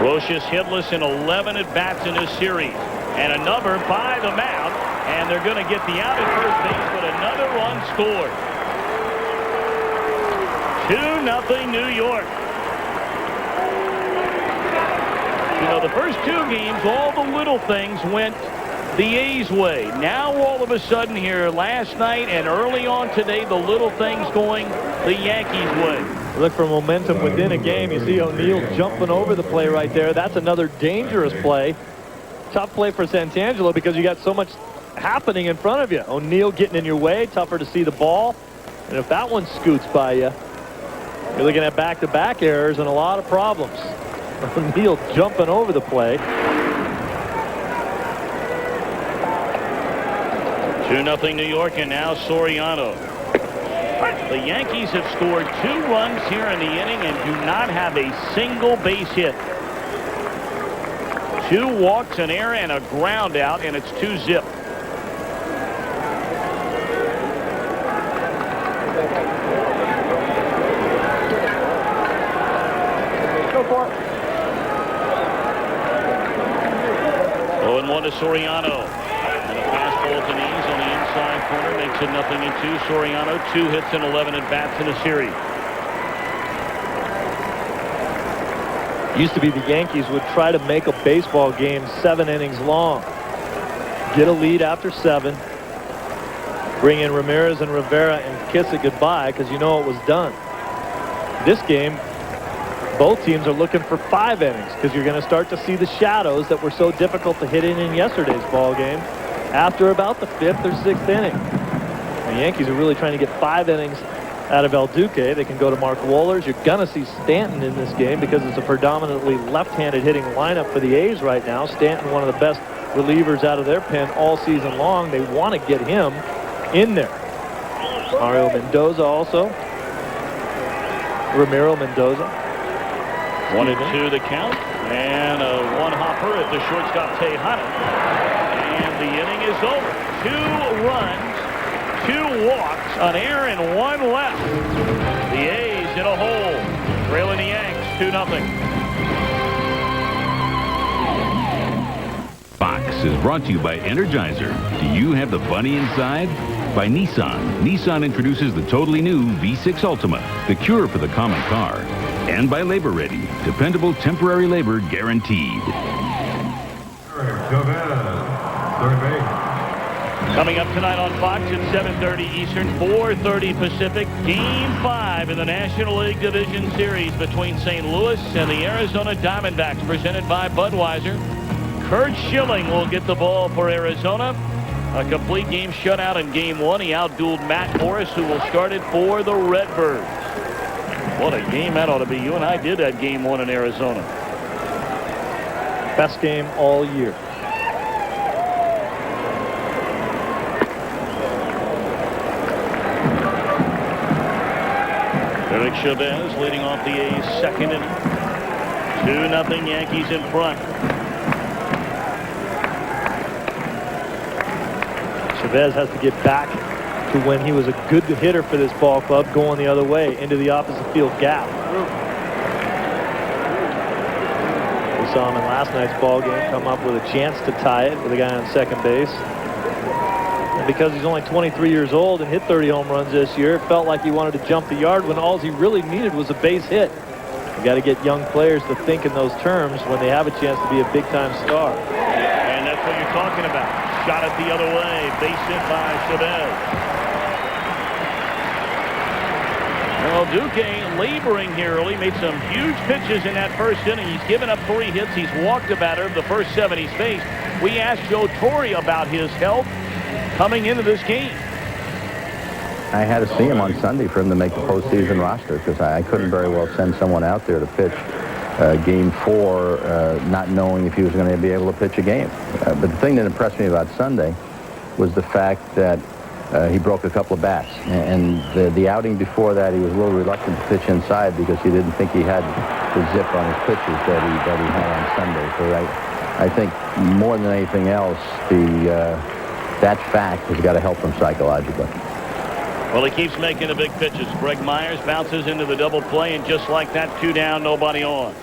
Brocious hitless in 11 at-bats in this series. And a number by the mound. And they're going to get the out at first base, but another run scored. 2-0 New York. You know, the first two games, all the little things went the A's way. Now all of a sudden here last night and early on today, the little things going the Yankees way. Look for momentum within a game. You see O'Neill jumping over the play right there. That's another dangerous play. Tough play for Santangelo because you got so much happening in front of you. O'Neill getting in your way, tougher to see the ball. And if that one scoots by you, you're looking at back-to-back errors and a lot of problems. O'Neill jumping over the play. 2-0 New York, and now Soriano. The Yankees have scored 2 runs here in the inning and do not have a single base hit. 2 walks, an error, and a ground out, and it's 2-0. Go for it. 0-1 to Soriano. And a fastball to knees on the inside corner makes it 0-2. Soriano, 2 hits and 11 at-bats in the series. Used to be the Yankees would try to make a baseball game 7 innings long. Get a lead after 7. Bring in Ramirez and Rivera and kiss it goodbye because you know it was done. This game, both teams are looking for 5 innings because you're going to start to see the shadows that were so difficult to hit in yesterday's ball game after about the 5th or 6th inning. The Yankees are really trying to get 5 innings out of El Duque. They can go to Mark Wohlers. You're going to see Stanton in this game because it's a predominantly left-handed hitting lineup for the A's right now. Stanton, one of the best relievers out of their pen all season long. They want to get him in there. Mario Mendoza also. Ramiro Mendoza. 1-2 the count, and a one-hopper at the shortstop Tejada. And the inning is over. 2 runs, 2 walks, an error, and 1 left. The A's in a hole, trailing the Yanks 2-0. Fox. is brought to you by Energizer. Do you have the bunny inside? By Nissan. Nissan introduces the totally new V6 Ultima, the cure for the common car. And by Labor Ready, dependable temporary labor guaranteed. Third base. Coming up tonight on Fox at 7:30 Eastern, 4:30 Pacific. Game 5 in the National League Division Series between St. Louis and the Arizona Diamondbacks, presented by Budweiser. Kurt Schilling will get the ball for Arizona. A complete game shutout in Game 1. He outdueled Matt Morris, who will start it for the Redbirds. What a game that ought to be. You and I did that Game 1 in Arizona. Best game all year. Eric Chavez leading off the A's second inning. 2-0 Yankees in front. Chavez has to get back to when he was a good hitter for this ball club, going the other way into the opposite field gap. We saw him in last night's ball game come up with a chance to tie it with a guy on second base. And because he's only 23 years old and hit 30 home runs this year, it felt like he wanted to jump the yard when all he really needed was a base hit. You got to get young players to think in those terms when they have a chance to be a big-time star. And that's what you're talking about. Shot it the other way. Base hit by Chavez. Well, Duque laboring here early. Made some huge pitches in that first inning. He's given up 3 hits. He's walked a batter of the first 7 he's faced. We asked Joe Torre about his health coming into this game. I had to see him on Sunday for him to make the postseason roster, because I couldn't very well send someone out there to pitch Game 4 not knowing if he was going to be able to pitch a game. But the thing that impressed me about Sunday was the fact that he broke a couple of bats. And the outing before that, he was a little reluctant to pitch inside because he didn't think he had the zip on his pitches that he had on Sunday. So I think more than anything else, that fact has got to help him psychologically. Well, he keeps making the big pitches. Greg Myers bounces into the double play, and just like that, 2 down, nobody on.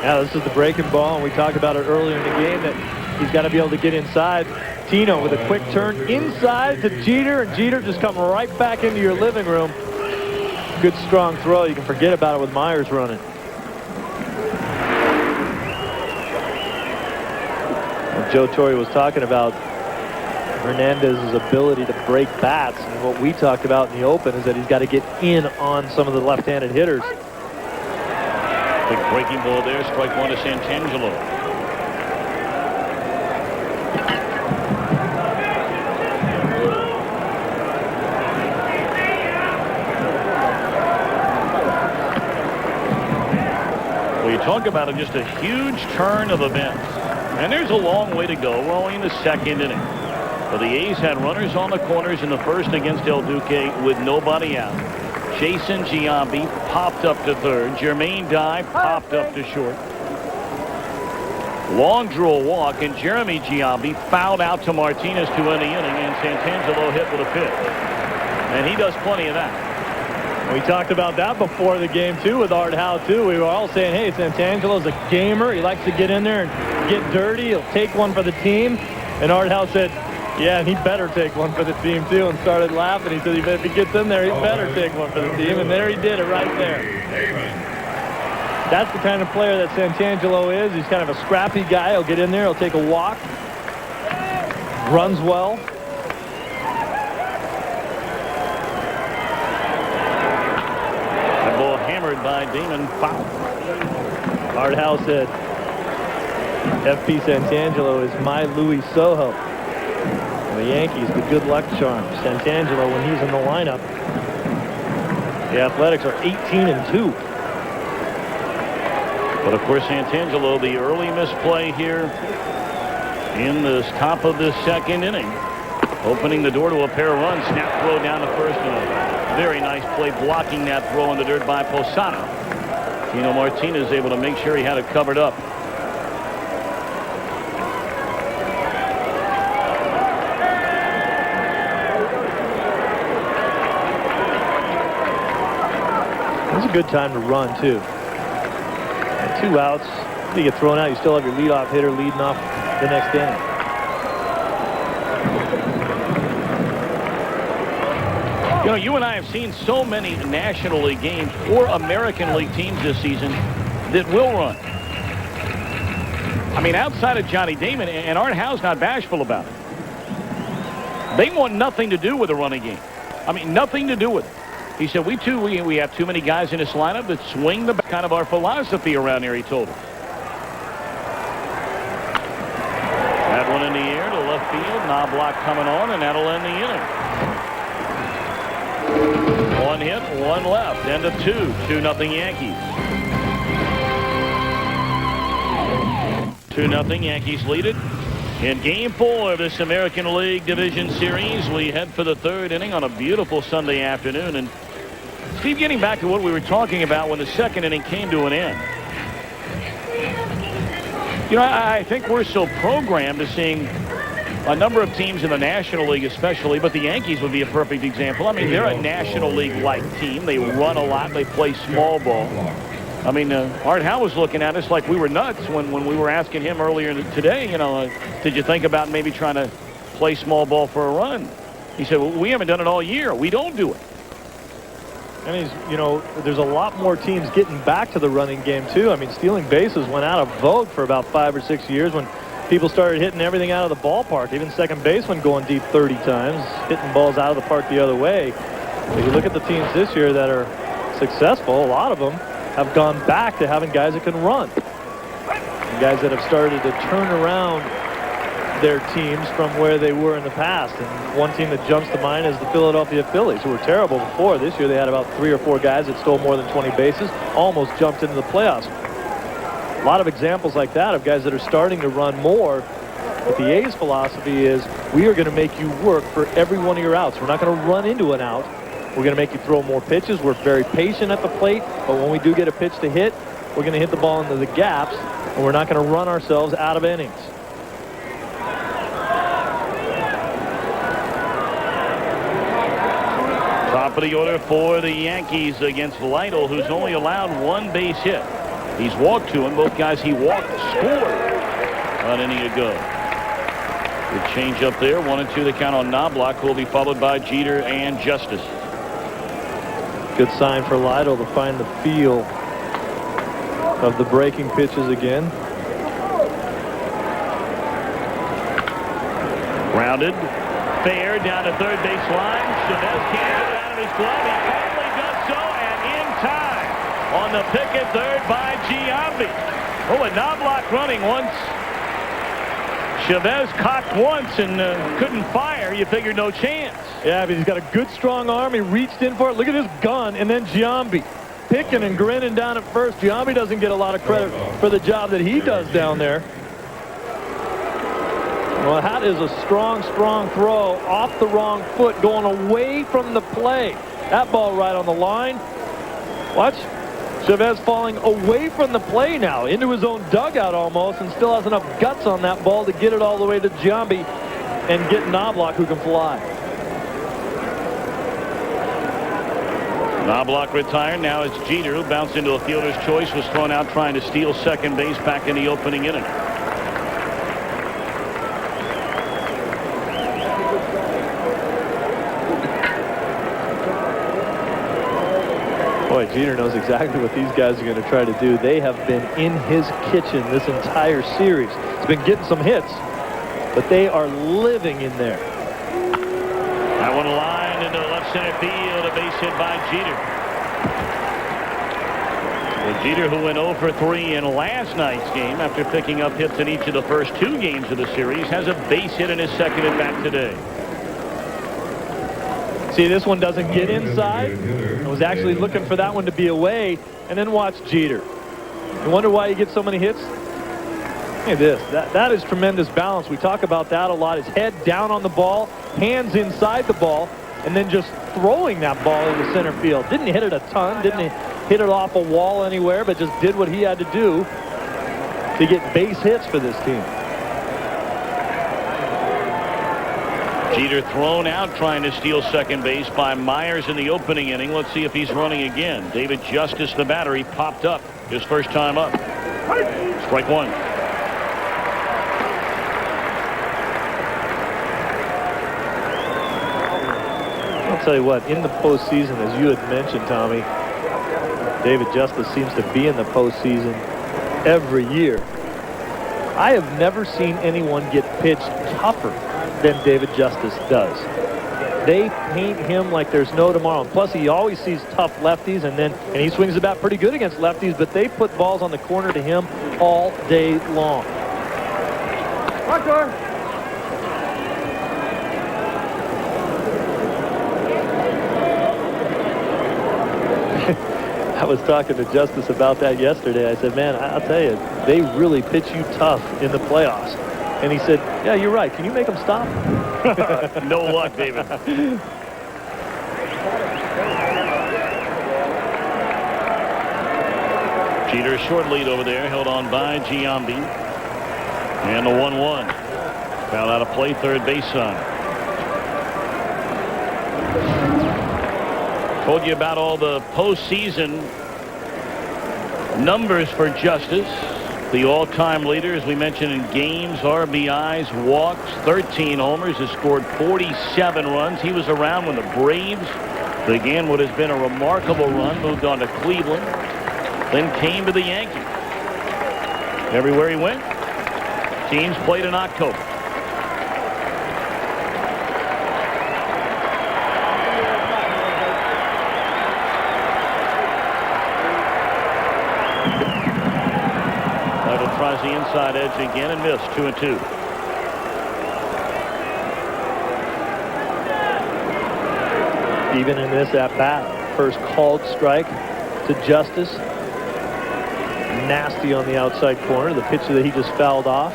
Yeah, this is the breaking ball, and we talked about it earlier in the game that he's got to be able to get inside. Tino with a quick turn inside to Jeter, and Jeter just come right back into your living room. Good strong throw. You can forget about it with Myers running. And Joe Torre was talking about Hernandez's ability to break bats, and what we talked about in the open is that he's got to get in on some of the left-handed hitters. Big breaking ball there. Strike 1 to Santangelo. We talk about it, just a huge turn of events. And there's a long way to go. We're only in the second inning. But the A's had runners on the corners in the first against El Duque with nobody out. Jason Giambi popped up to third. Jermaine Dye popped up to short. Long drew a walk, and Jeremy Giambi fouled out to Martinez to end the inning, and Santangelo hit with a pitch. And he does plenty of that. We talked about that before the game, too, with Art Howe, too. We were all saying, hey, Santangelo's a gamer. He likes to get in there and get dirty. He'll take one for the team. And Art Howe said, yeah, and he better take one for the team, too, and started laughing. He said, if he gets in there, he better take one for the team. And there he did it right there. That's the kind of player that Santangelo is. He's kind of a scrappy guy. He'll get in there. He'll take a walk. Runs well. That ball hammered by Damon, foul. Art Howe said, F.P. Santangelo is my Louis Soho. The Yankees, the good luck charm. Santangelo, when he's in the lineup, the Athletics are 18-2. But, of course, Santangelo, the early misplay here in the top of the second inning, opening the door to a pair of runs. Snap throw down the first, and a very nice play blocking that throw in the dirt by Posada. Tino Martinez able to make sure he had it covered up. It's a good time to run, too. And 2 outs. You get thrown out, you still have your leadoff hitter leading off the next inning. You know, you and I have seen so many National League games or American League teams this season that will run. I mean, outside of Johnny Damon, and Art Howe's not bashful about it. They want nothing to do with a running game. I mean, nothing to do with it. He said, we have too many guys in this lineup that swing the kind of our philosophy around here, he told him. That one in the air to left field. Knobloch coming on, and that'll end the inning. One hit, one left. End of 2-0 Yankees. 2-0 Yankees lead it. In Game 4 of this American League Division Series, we head for the third inning on a beautiful Sunday afternoon. And Steve, getting back to what we were talking about when the second inning came to an end. You know, I think we're so programmed to seeing a number of teams in the National League especially, but the Yankees would be a perfect example. I mean, they're a National League-like team. They run a lot. They play small ball. I mean, Art Howe was looking at us like we were nuts when we were asking him earlier today, you know, did you think about maybe trying to play small ball for a run? He said, well, we haven't done it all year. We don't do it. And you know, there's a lot more teams getting back to the running game, too. I mean, stealing bases went out of vogue for about 5 or 6 years when people started hitting everything out of the ballpark. Even second baseman going deep 30 times, hitting balls out of the park the other way. If you look at the teams this year that are successful, a lot of them have gone back to having guys that can run. And guys that have started to turn around their teams from where they were in the past. And one team that jumps to mind is the Philadelphia Phillies, who were terrible before. This year they had about 3 or 4 guys that stole more than 20 bases, almost jumped into the playoffs. A lot of examples like that of guys that are starting to run more. But the A's philosophy is, we are going to make you work for every one of your outs. We're not going to run into an out. We're going to make you throw more pitches. We're very patient at the plate, but when we do get a pitch to hit, we're going to hit the ball into the gaps, and we're not going to run ourselves out of innings. Top of the order for the Yankees against Lidle, who's only allowed 1 base hit. He's walked 2, and both guys he walked scored an inning ago. Good change up there. 1-2 the count on Knobloch, who will be followed by Jeter and Justice. Good sign for Lidle to find the feel of the breaking pitches again. Grounded. Fair down to third base line. Chavez can't get it out of his glove. He finally does so, and in time on the pick at third by Giambi. Oh, and Knobloch running once. Chavez cocked once and couldn't fire. You figured no chance. Yeah, but he's got a good, strong arm. He reached in for it. Look at his gun, and then Giambi picking and grinning down at first. Giambi doesn't get a lot of credit for the job that he does down there. Well, that is a strong, strong throw off the wrong foot, going away from the play. That ball right on the line. Watch. Chavez falling away from the play now, into his own dugout almost, and still has enough guts on that ball to get it all the way to Giambi and get Knobloch, who can fly. Knobloch retired. Now it's Jeter, who bounced into a fielder's choice, was thrown out trying to steal second base back in the opening inning. Boy, Jeter knows exactly what these guys are going to try to do. They have been in his kitchen this entire series. He's been getting some hits, but they are living in there. That one lined into left center field, a base hit by Jeter. And Jeter, who went 0 for 3 in last night's game after picking up hits in each of the first 2 games of the series, has a base hit in his second at bat today. See, this one doesn't get inside. I was actually looking for that one to be away, and then watch Jeter. You wonder why he gets so many hits? Look at this. That is tremendous balance. We talk about that a lot. His head down on the ball, hands inside the ball, and then just throwing that ball into center field. Didn't hit it a ton, didn't hit it off a wall anywhere, but just did what he had to do to get base hits for this team. Jeter thrown out trying to steal second base by Myers in the opening inning. Let's see if he's running again. David Justice, the batter, he popped up his first time up. Strike one. I'll tell you what, in the postseason, as you had mentioned, Tommy, David Justice seems to be in the postseason every year. I have never seen anyone get pitched tougher than David Justice does. They paint him like there's no tomorrow. And plus, he always sees tough lefties, and he swings the bat pretty good against lefties, but they put balls on the corner to him all day long. I was talking to Justice about that yesterday. I said, man, I'll tell you, they really pitch you tough in the playoffs. And he said, yeah, you're right. Can you make them stop? No luck, David. Jeter short lead over there, held on by Giambi. And the 1-1. Foul out of play, third base side. Told you about all the postseason numbers for Justice. The all-time leader, as we mentioned, in games, RBIs, walks, 13 homers, has scored 47 runs. He was around when the Braves began what has been a remarkable run, moved on to Cleveland, then came to the Yankees. Everywhere he went, teams played in October. Tries the inside edge again and missed. 2-2. Even in this at-bat, first called strike to Justice. Nasty on the outside corner. The pitcher that he just fouled off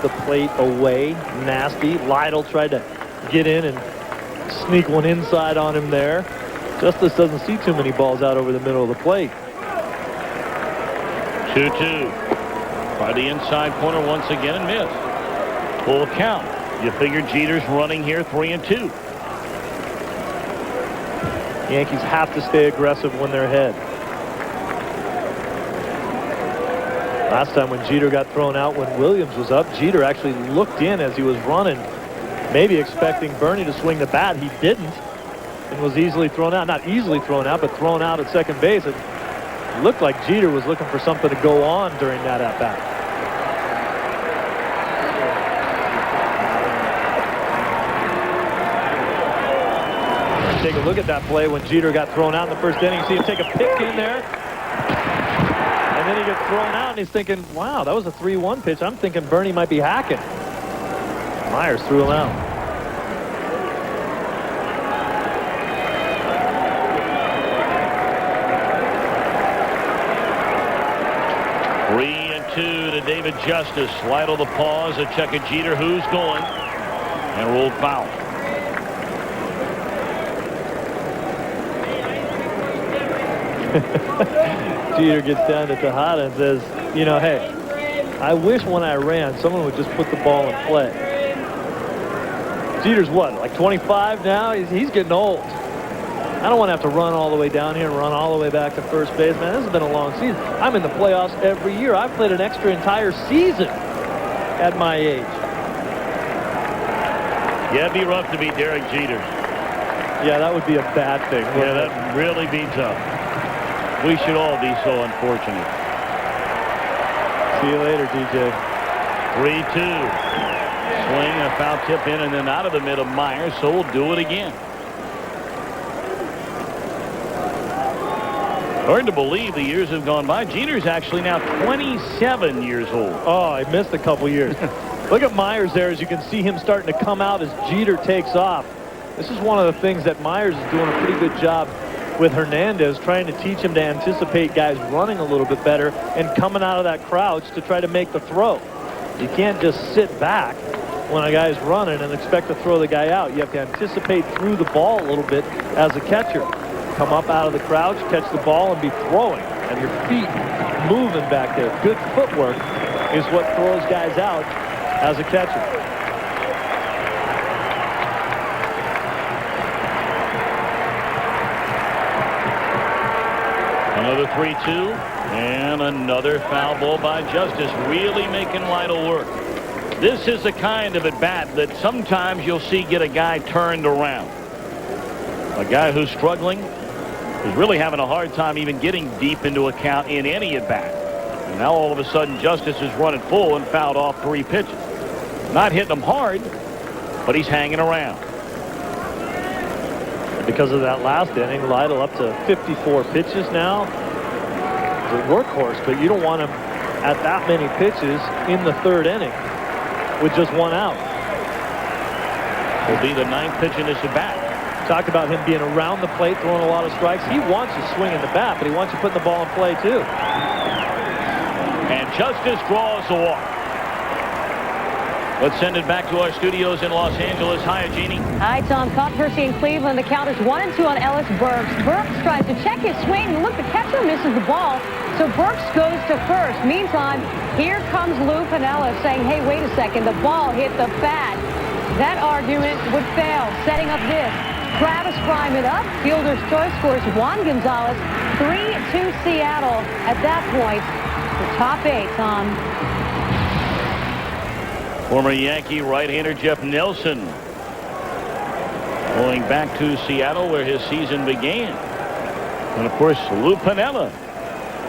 the plate away. Nasty. Lidle tried to get in and sneak one inside on him there. Justice doesn't see too many balls out over the middle of the plate. 2-2. By the inside corner once again and missed. Full count. You figure Jeter's running here 3-2. Yankees have to stay aggressive when they're ahead. Last time when Jeter got thrown out when Williams was up, Jeter actually looked in as he was running, maybe expecting Bernie to swing the bat. He didn't and was easily thrown out. Not easily thrown out, but thrown out at second base. It looked like Jeter was looking for something to go on during that at-bat. Take a look at that play when Jeter got thrown out in the first inning. You see him take a pick in there. And then he gets thrown out, and he's thinking, wow, that was a 3-1 pitch. I'm thinking Bernie might be hacking. Myers threw him out. 3-2 to David Justice. Lidle the pause, a check of Jeter, who's going, and ruled foul. Jeter gets down to Tejada and says, you know, hey, I wish when I ran, someone would just put the ball in play. Jeter's what, like 25 now? He's getting old. I don't want to have to run all the way down here and run all the way back to first base. Man, this has been a long season. I'm in the playoffs every year. I've played an extra entire season at my age. Yeah, it'd be rough to beat Derek Jeter. Yeah, that would be a bad thing. Yeah, that'd really be tough. We should all be so unfortunate. See you later, DJ. 3-2. Swing, a foul tip in, and then out of the mid of Myers, so we'll do it again. Hard to believe the years have gone by. Jeter's actually now 27 years old. Oh, I missed a couple years. Look at Myers there as you can see him starting to come out as Jeter takes off. This is one of the things that Myers is doing a pretty good job with Hernandez, trying to teach him to anticipate guys running a little bit better and coming out of that crouch to try to make the throw. You can't just sit back when a guy's running and expect to throw the guy out. You have to anticipate through the ball a little bit as a catcher. Come up out of the crouch, catch the ball, and be throwing. And your feet moving back there. Good footwork is what throws guys out as a catcher. Another 3-2, and another foul ball by Justice, really making Lidle work. This is the kind of at-bat that sometimes you'll see get a guy turned around. A guy who's struggling, who's really having a hard time even getting deep into a count in any at-bat. And now all of a sudden Justice is running full and fouled off 3 pitches. Not hitting them hard, but he's hanging around. Because of that last inning, Lidle up to 54 pitches now. He's a workhorse, but you don't want him at that many pitches in the 3rd inning with just 1 out. Will be the 9th pitch in this at-bat. Talked about him being around the plate, throwing a lot of strikes. He wants you swinging the bat, but he wants you putting the ball in play too. And Justice draws the walk. Let's send it back to our studios in Los Angeles. Hi, Jeannie. Hi, Tom. Controversy in Cleveland. The count is 1-2 on Ellis Burks. Burks tries to check his swing. And look, the catcher misses the ball. So Burks goes to first. Meantime, here comes Lou Piniella saying, hey, wait a second. The ball hit the bat. That argument would fail. Setting up this. Travis Fryman up. Fielder's choice scores Juan Gonzalez. 3-2 Seattle. At that point, the top 8, Tom. Former Yankee right-hander Jeff Nelson going back to Seattle where his season began. And, of course, Lou Piniella,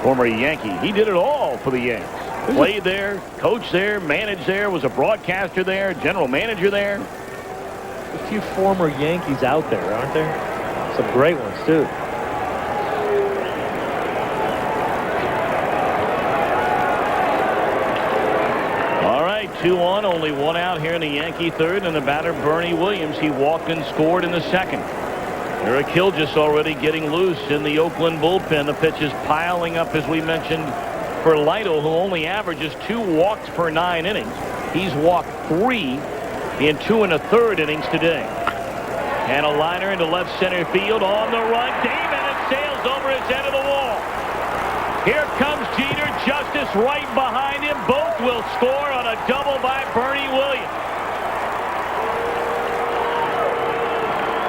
former Yankee. He did it all for the Yanks. Played there, coached there, managed there, was a broadcaster there, general manager there. A few former Yankees out there, aren't there? Some great ones, too. All right, 2-1, only 1 out here in the Yankee 3rd, and the batter Bernie Williams. He walked and scored in the 2nd. Eric Hill just already getting loose in the Oakland bullpen. The pitch is piling up, as we mentioned, for Lidle, who only averages 2 walks per 9 innings. He's walked 3 in 2 1/3 innings today. And a liner into left center field on the run. Damon, it sails over his head of the wall. Here comes Jeter. Justice right behind him. Both will score on a double by Bernie Williams.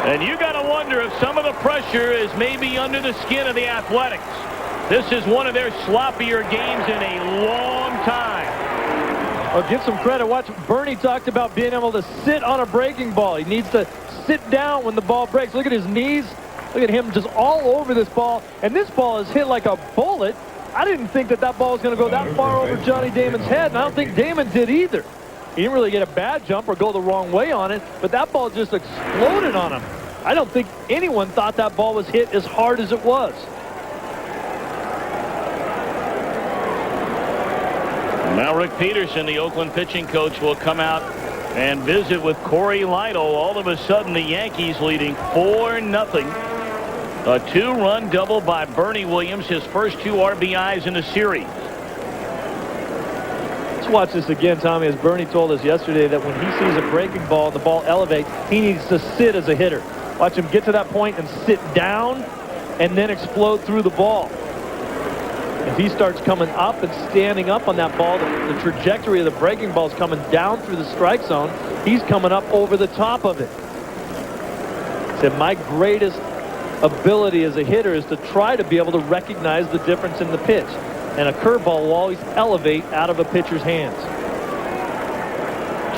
And you got to wonder if some of the pressure is maybe under the skin of the Athletics. This is one of their sloppier games in a long time. Well, give some credit. Watch, Bernie talked about being able to sit on a breaking ball. He needs to sit down when the ball breaks. Look at his knees. Look at him just all over this ball. And this ball is hit like a bullet. I didn't think that ball was going to go that far over Johnny Damon's head, and I don't think Damon did either. He didn't really get a bad jump or go the wrong way on it, but that ball just exploded on him. I don't think anyone thought that ball was hit as hard as it was. Now Rick Peterson, the Oakland pitching coach, will come out and visit with Cory Lidle. All of a sudden, the Yankees leading 4-0. A 2-run double by Bernie Williams, his first 2 RBIs in the series. Let's watch this again, Tommy. As Bernie told us yesterday that when he sees a breaking ball and the ball elevates, he needs to sit as a hitter. Watch him get to that point and sit down and then explode through the ball. If he starts coming up and standing up on that ball, the trajectory of the breaking ball is coming down through the strike zone. He's coming up over the top of it. He said, my greatest ability as a hitter is to try to be able to recognize the difference in the pitch. And a curveball will always elevate out of a pitcher's hands.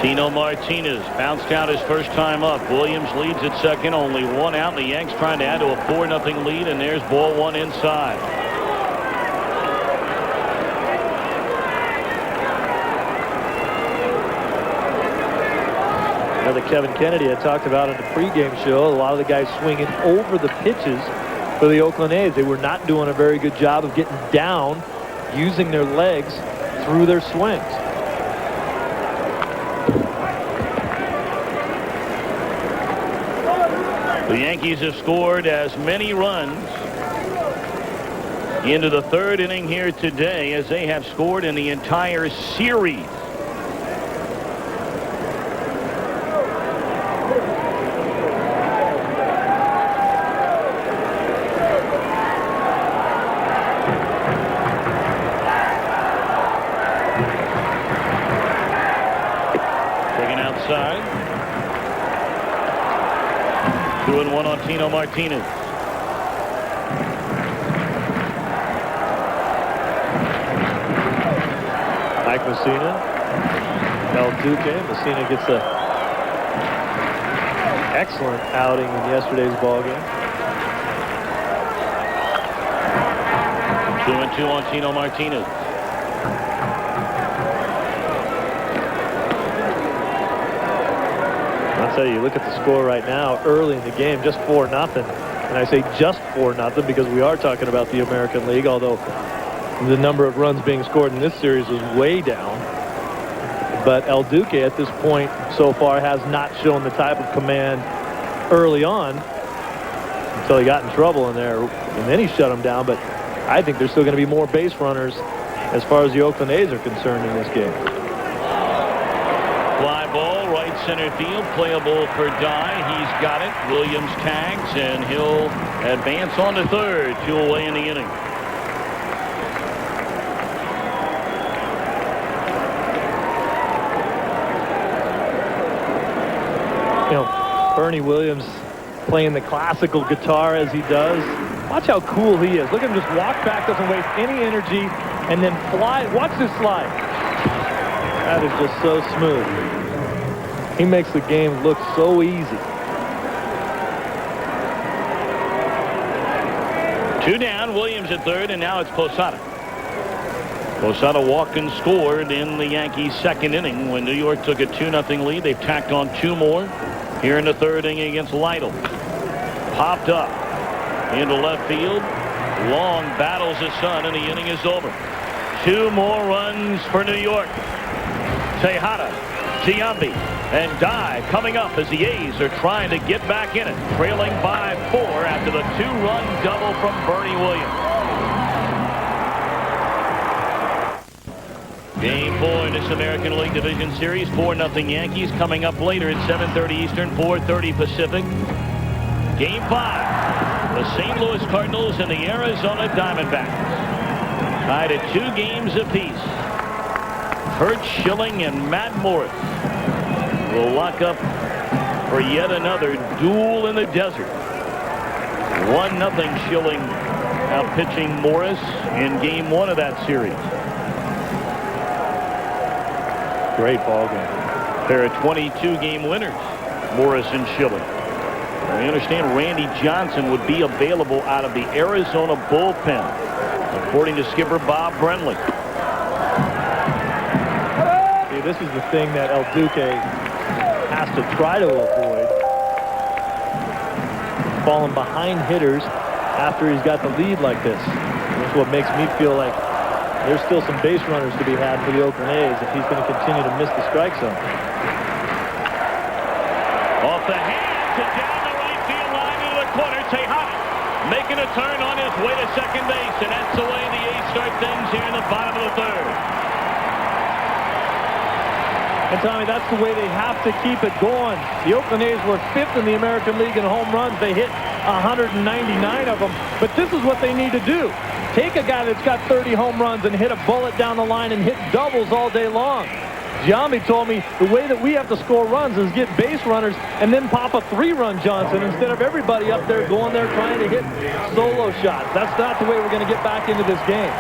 Tino Martinez bounced out his first time up. Williams leads at second, only 1 out. The Yanks trying to add to a 4-0 lead, and there's ball 1 inside. Another Kevin Kennedy had talked about in the pregame show. A lot of the guys swinging over the pitches for the Oakland A's. They were not doing a very good job of getting down, using their legs through their swings. The Yankees have scored as many runs into the 3rd inning here today as they have scored in the entire series. Taken outside. 2-1 on Tino Martinez. Mike Messina, El Duque. Messina gets a excellent outing in yesterday's ball game. 2-2 on Tino Martinez. I'll tell you, look at the score right now early in the game, just 4-0. And I say just 4-0 because we are talking about the American League, although the number of runs being scored in this series is way down. But El Duque at this point so far has not shown the type of command early on until he got in trouble in there, and then he shut him down. But I think there's still going to be more base runners as far as the Oakland A's are concerned in this game. Fly ball, right center field, playable for Dye. He's got it. Williams tags, and he'll advance on to third. 2 away in the inning. You know, Bernie Williams playing the classical guitar as he does. Watch how cool he is. Look at him just walk back, doesn't waste any energy, and then fly. Watch this slide. That is just so smooth. He makes the game look so easy. 2 down, Williams at third, and now it's Posada. Posada walked and scored in the Yankees' second inning when New York took a 2-0 lead. They've tacked on 2 more here in the third inning against Lidle. Popped up into left field. Long battles his son, and the inning is over. 2 more runs for New York. Tejada, Giambi, and Dye coming up as the A's are trying to get back in it, trailing by 4 after the 2-run double from Bernie Williams. Game 4 in this American League Division Series. 4-0 Yankees coming up later at 7:30 Eastern, 4:30 Pacific. Game 5. The St. Louis Cardinals and the Arizona Diamondbacks tied at 2 games apiece. Kurt Schilling and Matt Morris will lock up for yet another duel in the desert. 1-0 Schilling out pitching Morris in game 1 of that series. Great ball game. Pair of 22-game winners, Morris and Schilling. I understand Randy Johnson would be available out of the Arizona bullpen, according to skipper Bob Brenly. See, this is the thing that El Duque has to try to avoid. Falling behind hitters after he's got the lead like this. That's what makes me feel like there's still some base runners to be had for the Oakland A's if he's going to continue to miss the strike zone. Off the hands and down the right field line into the corner. Tejada making a turn on his way to second base, and that's the way the A's start things here in the bottom of the third. And Tommy, that's the way they have to keep it going. The Oakland A's were 5th in the American League in home runs. They hit 199 of them. But this is what they need to do. Take a guy that's got 30 home runs and hit a bullet down the line and hit doubles all day long. Giambi told me the way that we have to score runs is get base runners and then pop a 3-run Johnson instead of everybody up there going there trying to hit solo shots. That's not the way we're going to get back into this game.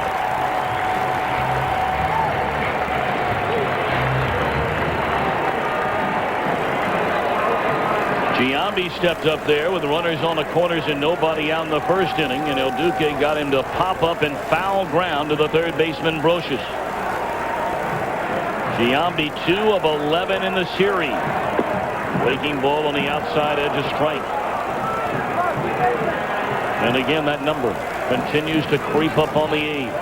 Giambi stepped up there with runners on the corners and nobody out in the first inning, and El Duque got him to pop up and foul ground to the third baseman Brocious. Giambi 2 of 11 in the series. Waking ball on the outside edge of strike. And again, that number continues to creep up on the A's.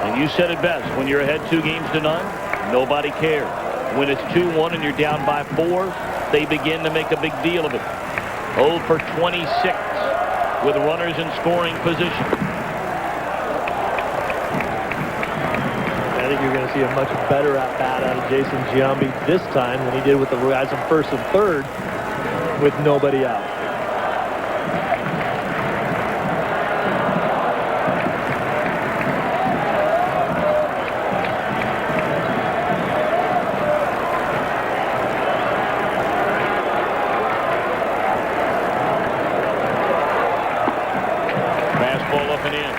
And you said it best, when you're ahead 2-0, nobody cares. When it's 2-1 and you're down by 4, they begin to make a big deal of it. 0 for 26 with runners in scoring position. I think you're going to see a much better at-bat out of Jason Giambi this time than he did with the guys in first and third with nobody out. Fastball up and in.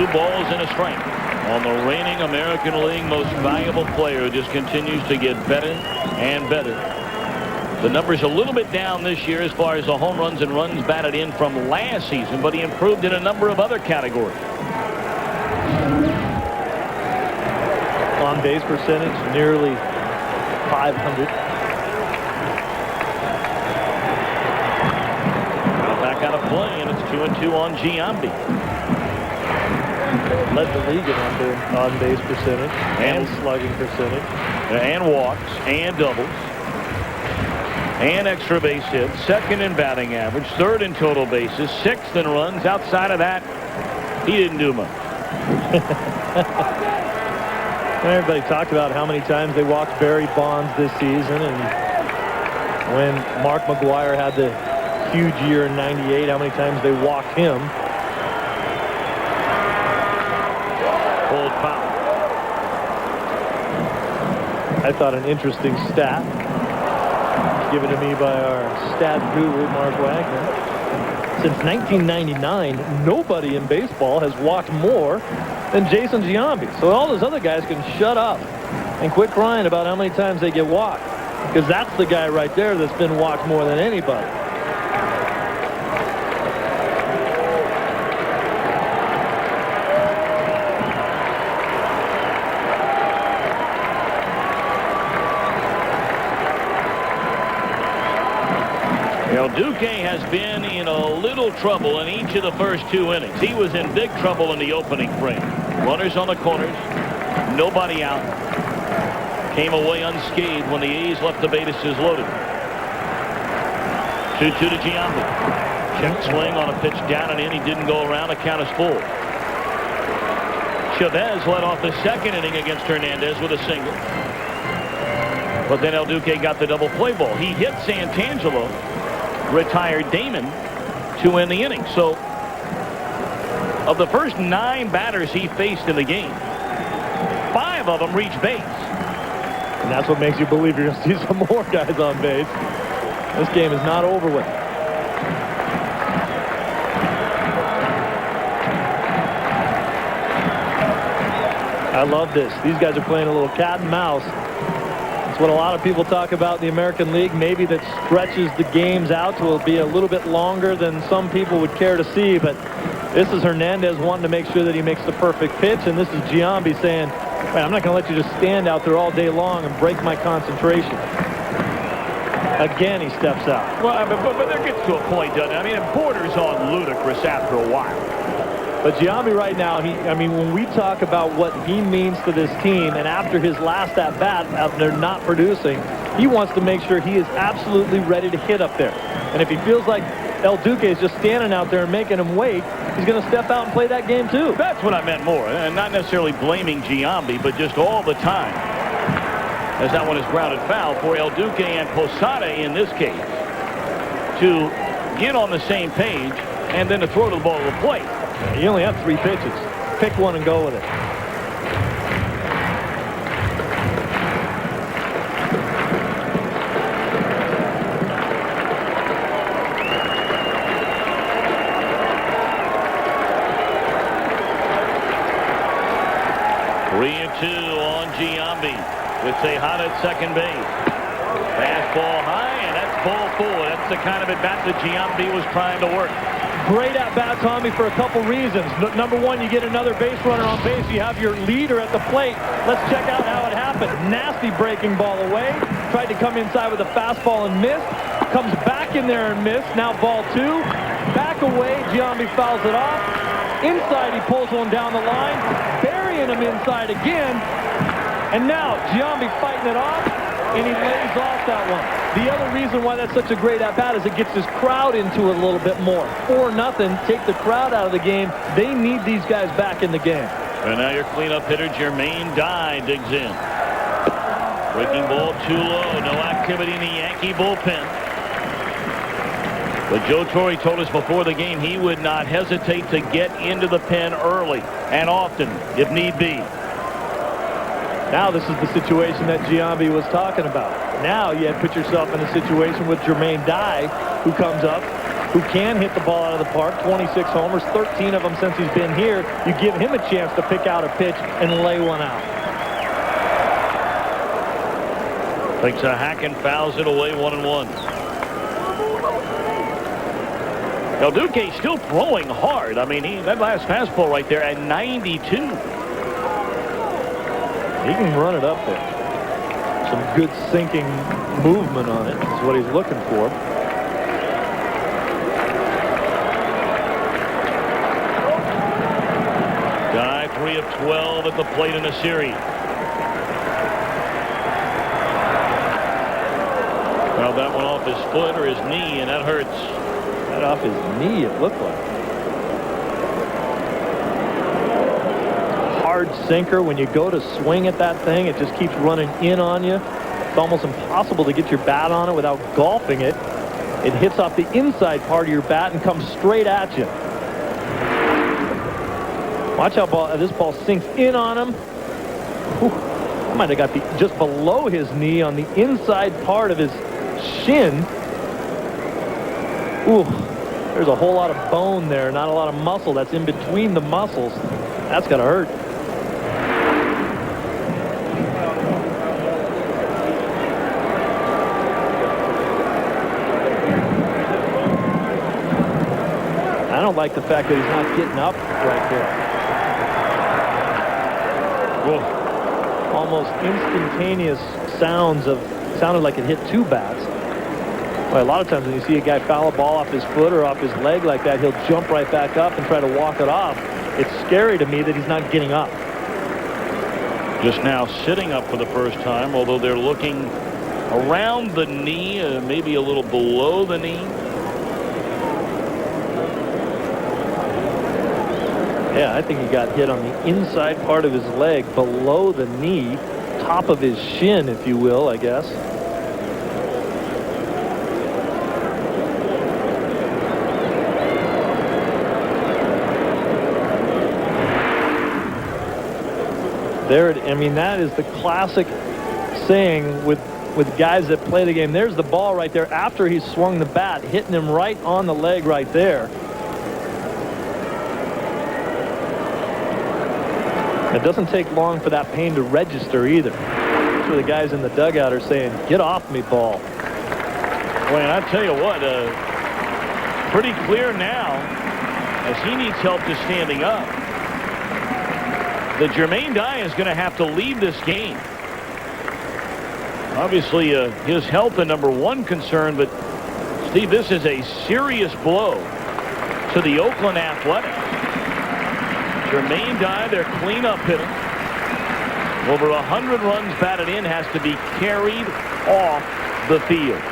2 balls and a strike on the reigning American League most valuable player, who just continues to get better and better. The number's a little bit down this year as far as the home runs and runs batted in from last season, but he improved in a number of other categories. On base percentage, nearly 500. Now back out of play, and it's 2-2 on Giambi. Led the league in on base percentage and slugging percentage. And walks and doubles. And extra base hits, second in batting average, third in total bases, sixth in runs. Outside of that, he didn't do much. Everybody talked about how many times they walked Barry Bonds this season, and when Mark McGwire had the huge year in '98, how many times they walked him. Pulled foul. I thought an interesting stat given to me by our stat guru, Mark Wagner. Since 1999, nobody in baseball has walked more than Jason Giambi. So all those other guys can shut up and quit crying about how many times they get walked, because that's the guy right there that's been walked more than anybody. El Duque has been in a little trouble in each of the first 2 innings. He was in big trouble in the opening frame. Runners on the corners, nobody out. Came away unscathed when the A's left the bases loaded. 2-2 to Giambi. Check swing on a pitch down and in. He didn't go around. The count is full. Chavez led off the second inning against Hernandez with a single. But then El Duque got the double play ball. He hit Santangelo, retired Damon to end the inning. So of the first 9 batters he faced in the game, 5 of them reached base. And that's what makes you believe you're going to see some more guys on base. This game is not over with. I love this. These guys are playing a little cat and mouse. It's what a lot of people talk about in the American League. Maybe that stretches the games out to be a little bit longer than some people would care to see. But this is Hernandez wanting to make sure that he makes the perfect pitch. And this is Giambi saying, "Man, I'm not going to let you just stand out there all day long and break my concentration." Again, he steps out. Well, but there gets to a point, doesn't it? I mean, it borders on ludicrous after a while. But Giambi right now, when we talk about what he means to this team, and after his last at-bat, after not producing, he wants to make sure he is absolutely ready to hit up there. And if he feels like El Duque is just standing out there and making him wait, he's going to step out and play that game too. That's what I meant more. And not necessarily blaming Giambi, but just all the time. As that one is grounded foul for El Duque and Posada in this case to get on the same page and then to throw the ball to the plate. You only have 3 pitches. Pick one and go with it. Three and 2 on Giambi with Tejada at second base. Fastball high, and that's ball 4. That's the kind of at-bat that Giambi was trying to work. Great at-bat, Tommy, for a couple reasons. Number one, you get another base runner on base. You have your leader at the plate. Let's check out how it happened. Nasty breaking ball away. Tried to come inside with a fastball and missed. Comes back in there and missed. Now ball 2. Back away. Giambi fouls it off. Inside, he pulls one down the line. Burying him inside again. And now Giambi fighting it off. And he lays off that one. The other reason why that's such a great at-bat is it gets his crowd into it a little bit more. 4-0, take the crowd out of the game. They need these guys back in the game. And now your cleanup hitter, Jermaine Dye, digs in. Breaking ball too low. No activity in the Yankee bullpen. But Joe Torre told us before the game he would not hesitate to get into the pen early and often if need be. Now this is the situation that Giambi was talking about. Now you had put yourself in a situation with Jermaine Dye, who comes up, who can hit the ball out of the park. 26 homers, 13 of them since he's been here. You give him a chance to pick out a pitch and lay one out. Takes a hack and fouls it away 1-1. El Duque still throwing hard. I mean, that last fastball right there at 92. He can run it up there. Some good sinking movement on it is what he's looking for. Guy 3 of 12 at the plate in a series. Well, that one off his foot or his knee, and that hurts. Right off his knee, it looked like. Hard sinker. When you go to swing at that thing, it just keeps running in on you. It's almost impossible to get your bat on it without golfing it. It hits off the inside part of your bat and comes straight at you. Watch how this ball sinks in on him. Whew. I might have got just below his knee on the inside part of his shin. Ooh, there's a whole lot of bone there, not a lot of muscle. That's in between the muscles. That's gotta hurt. I don't like the fact that he's not getting up right there. Whoa. Almost instantaneous sounded like it hit two bats. Well, a lot of times when you see a guy foul a ball off his foot or off his leg like that, he'll jump right back up and try to walk it off. It's scary to me that he's not getting up. Just now sitting up for the first time, although they're looking around the knee, maybe a little below the knee. Yeah, I think he got hit on the inside part of his leg, below the knee, top of his shin, if you will, I guess. I mean, that is the classic saying with guys that play the game. There's the ball right there after he swung the bat, hitting him right on the leg right there. It doesn't take long for that pain to register either. That's where the guys in the dugout are saying, "Get off me, ball." Well, and I tell you what, pretty clear now, as he needs help just standing up, that Jermaine Dye is going to have to lead this game. Obviously, his health the number one concern, but Steve, this is a serious blow to the Oakland Athletics. Jermaine Dye, their cleanup hitter, over 100 runs batted in, has to be carried off the field.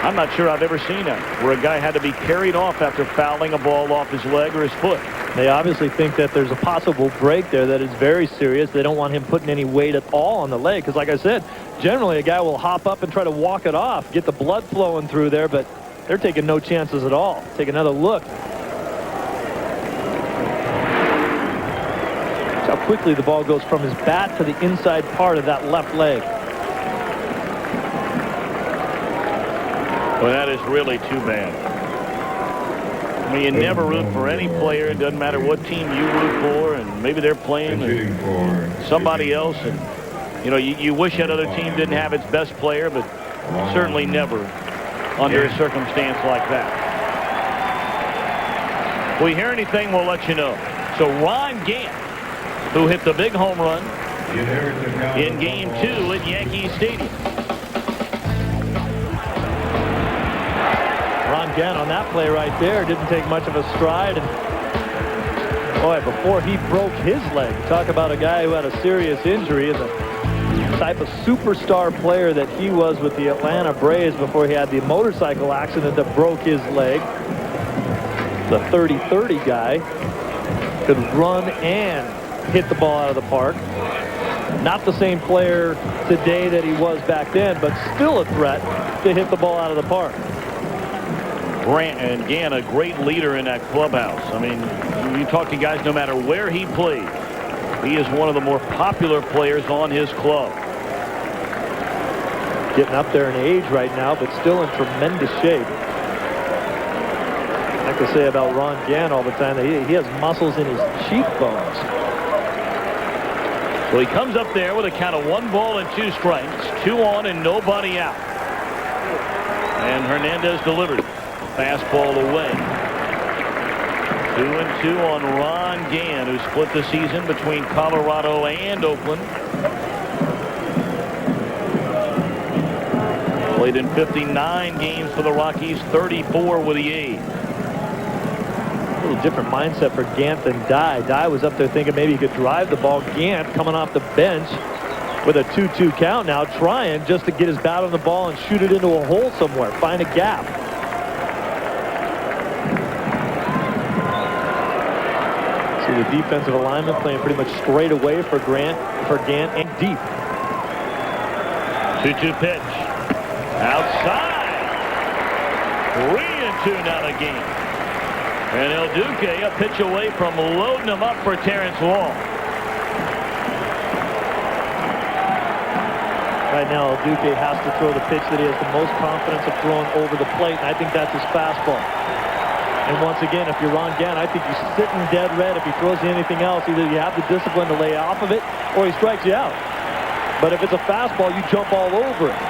I'm not sure I've ever seen that, where a guy had to be carried off after fouling a ball off his leg or his foot. They obviously think that there's a possible break there that is very serious. They don't want him putting any weight at all on the leg, because like I said, generally a guy will hop up and try to walk it off, get the blood flowing through there, but they're taking no chances at all. Take another look. How quickly the ball goes from his bat to the inside part of that left leg. Well, that is really too bad. I mean, you never root for any player. It doesn't matter what team you root for, and maybe they're playing somebody else. And, you know, you wish that other team didn't have its best player, but certainly never under a circumstance like that. If we hear anything, we'll let you know. So Ron Gant, who hit the big home run in Game 2 at Yankee Stadium. Ron Gant on that play right there didn't take much of a stride, and boy, before he broke his leg, talk about a guy who had a serious injury, and the type of superstar player that he was with the Atlanta Braves before he had the motorcycle accident that broke his leg. The 30-30 guy could run and hit the ball out of the park. Not the same player today that he was back then, but still a threat to hit the ball out of the park. And Gant, a great leader in that clubhouse. I mean, you talk to guys no matter where he plays, he is one of the more popular players on his club. Getting up there in age right now, but still in tremendous shape. I like to say about Ron Gant all the time that he has muscles in his cheekbones. So he comes up there with a count of 1 ball and 2 strikes, 2 on and nobody out. And Hernandez delivered. Fastball away. 2-2 on Ron Gann, who split the season between Colorado and Oakland. Played in 59 games for the Rockies, 34 with the A's. A little different mindset for Gant than Dye. Dye was up there thinking maybe he could drive the ball. Gant coming off the bench with a 2-2 count now, trying just to get his bat on the ball and shoot it into a hole somewhere, find a gap. See the defensive alignment playing pretty much straight away for Gant and deep. 2-2 pitch. Outside. 3-2 now the game. And El Duque a pitch away from loading him up for Terrence Long. Right now, El Duque has to throw the pitch that he has the most confidence of throwing over the plate, and I think that's his fastball. And once again, if you're Ron Gann, I think he's sitting dead red. If he throws you anything else, either you have the discipline to lay off of it, or he strikes you out. But if it's a fastball, you jump all over it.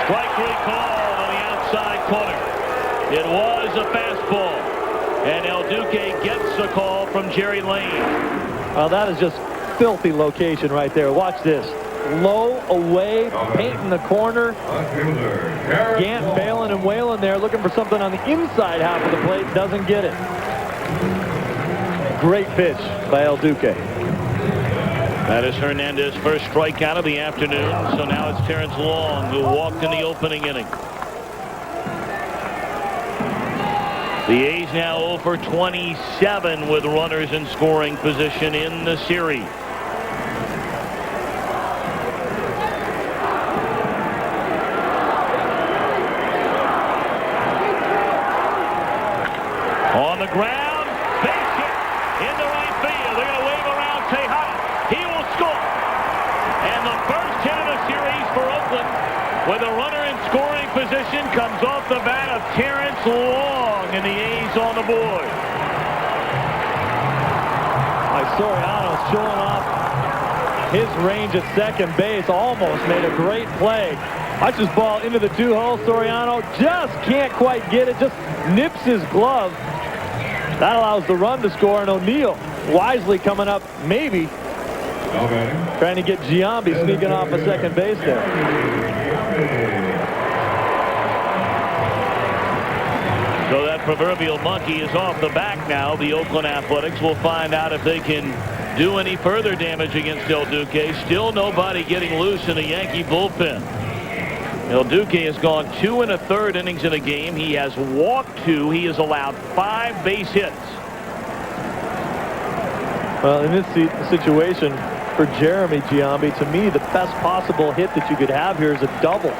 Strike 3 call on the outside corner. It was a fastball. And El Duque gets a call from Jerry Lane. Well, that is just filthy location right there. Watch this. Low, away, painting the corner. Gant bailing and wailing there, looking for something on the inside half of the plate. Doesn't get it. Great pitch by El Duque. That is Hernandez's first strikeout of the afternoon. So now it's Terrence Long, who walked in the opening inning. The A's now 0 for 27 with runners in scoring position in the series. On the ground, base hit into right field. They're going to wave around Tejada. He will score. And the first hit of the series for Oakland with a runner in scoring position comes off the bat of Terrence Long, and the A's on the board. Soriano's showing off his range at second base. Almost made a great play. Watch this ball into the 2-hole. Soriano just can't quite get it. Just nips his glove. That allows the run to score, and O'Neill wisely coming up, maybe trying to get Giambi sneaking off a second base there. So that proverbial monkey is off the back now. The Oakland Athletics will find out if they can do any further damage against El Duque. Still nobody getting loose in the Yankee bullpen. El Duque has gone 2 1/3 innings in a game. He has walked 2. He has allowed 5 base hits. Well, in this situation for Jeremy Giambi, to me, the best possible hit that you could have here is a double.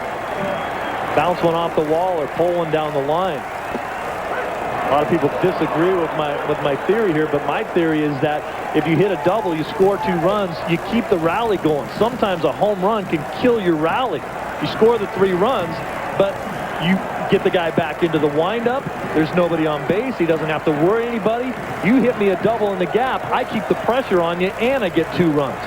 Bounce one off the wall or pull one down the line. A lot of people disagree with my theory here, but my theory is that if you hit a double, you score 2 runs, you keep the rally going. Sometimes a home run can kill your rally. You score the 3 runs, but you get the guy back into the windup. There's nobody on base. He doesn't have to worry anybody. You hit me a double in the gap, I keep the pressure on you, and I get 2 runs.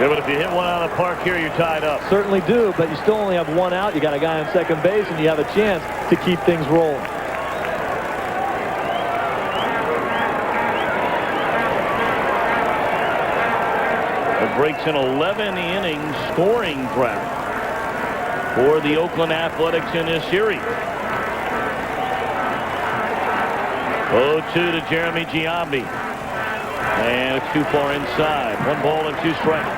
Yeah, but if you hit one out of the park here, you're tied up. Certainly do, but you still only have 1 out. You got a guy on second base, and you have a chance to keep things rolling. It breaks an 11-inning scoring drought for the Oakland Athletics in this series. 0-2 to Jeremy Giambi. And it's too far inside. 1 ball and 2 strikes.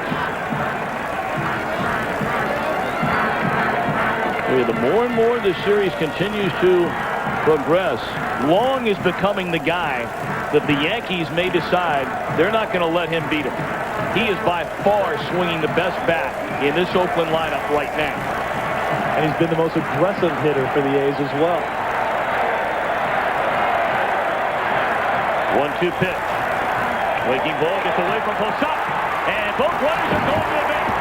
The more and more the series continues to progress, Long is becoming the guy that the Yankees may decide they're not going to let him beat him. He is by far swinging the best bat in this Oakland lineup right now. And he's been the most aggressive hitter for the A's as well. 1-2 pitch. Waking ball gets away from Posada. And both runners are going to the base.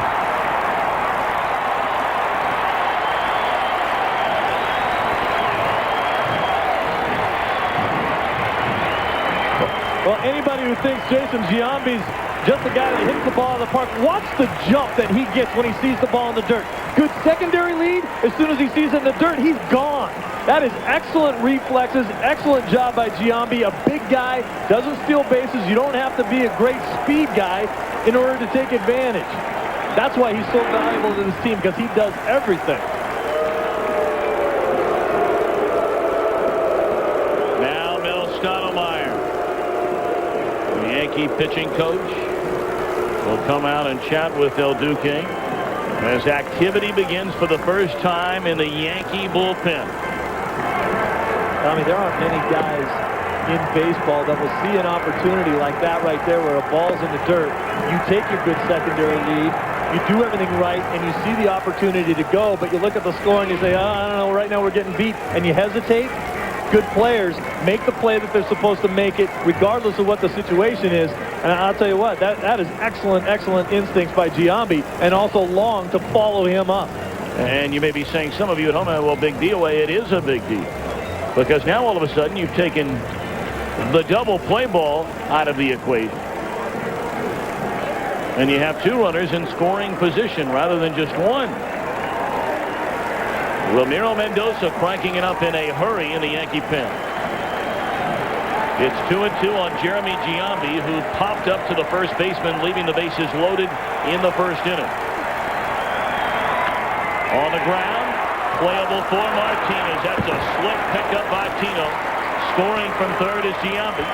Well, anybody who thinks Jason Giambi's just a guy that hits the ball in the park, watch the jump that he gets when he sees the ball in the dirt. Good secondary lead. As soon as he sees it in the dirt, he's gone. That is excellent reflexes, excellent job by Giambi. A big guy, doesn't steal bases. You don't have to be a great speed guy in order to take advantage. That's why he's so valuable to this team, because he does everything. Now Mel Stottlemyre, the Yankee pitching coach, will come out and chat with El Duque as activity begins for the first time in the Yankee bullpen. I mean, there aren't many guys in baseball that will see an opportunity like that right there where a ball's in the dirt. You take your good secondary lead, you do everything right, and you see the opportunity to go, but you look at the score and you say, oh, I don't know, right now we're getting beat, and you hesitate. Good players make the play that they're supposed to make it, regardless of what the situation is. And I'll tell you what, that is excellent, excellent instincts by Giambi, and also Long to follow him up. And you may be saying, some of you at home, well, big deal. Well, it is a big deal. Because now all of a sudden you've taken the double play ball out of the equation. And you have two runners in scoring position rather than just one. Ramiro Mendoza cranking it up in a hurry in the Yankee pen. It's 2-2 on Jeremy Giambi, who popped up to the first baseman, leaving the bases loaded in the first inning. On the ground, playable for Martinez. That's a slick pickup by Tino. Scoring from third is Giambi.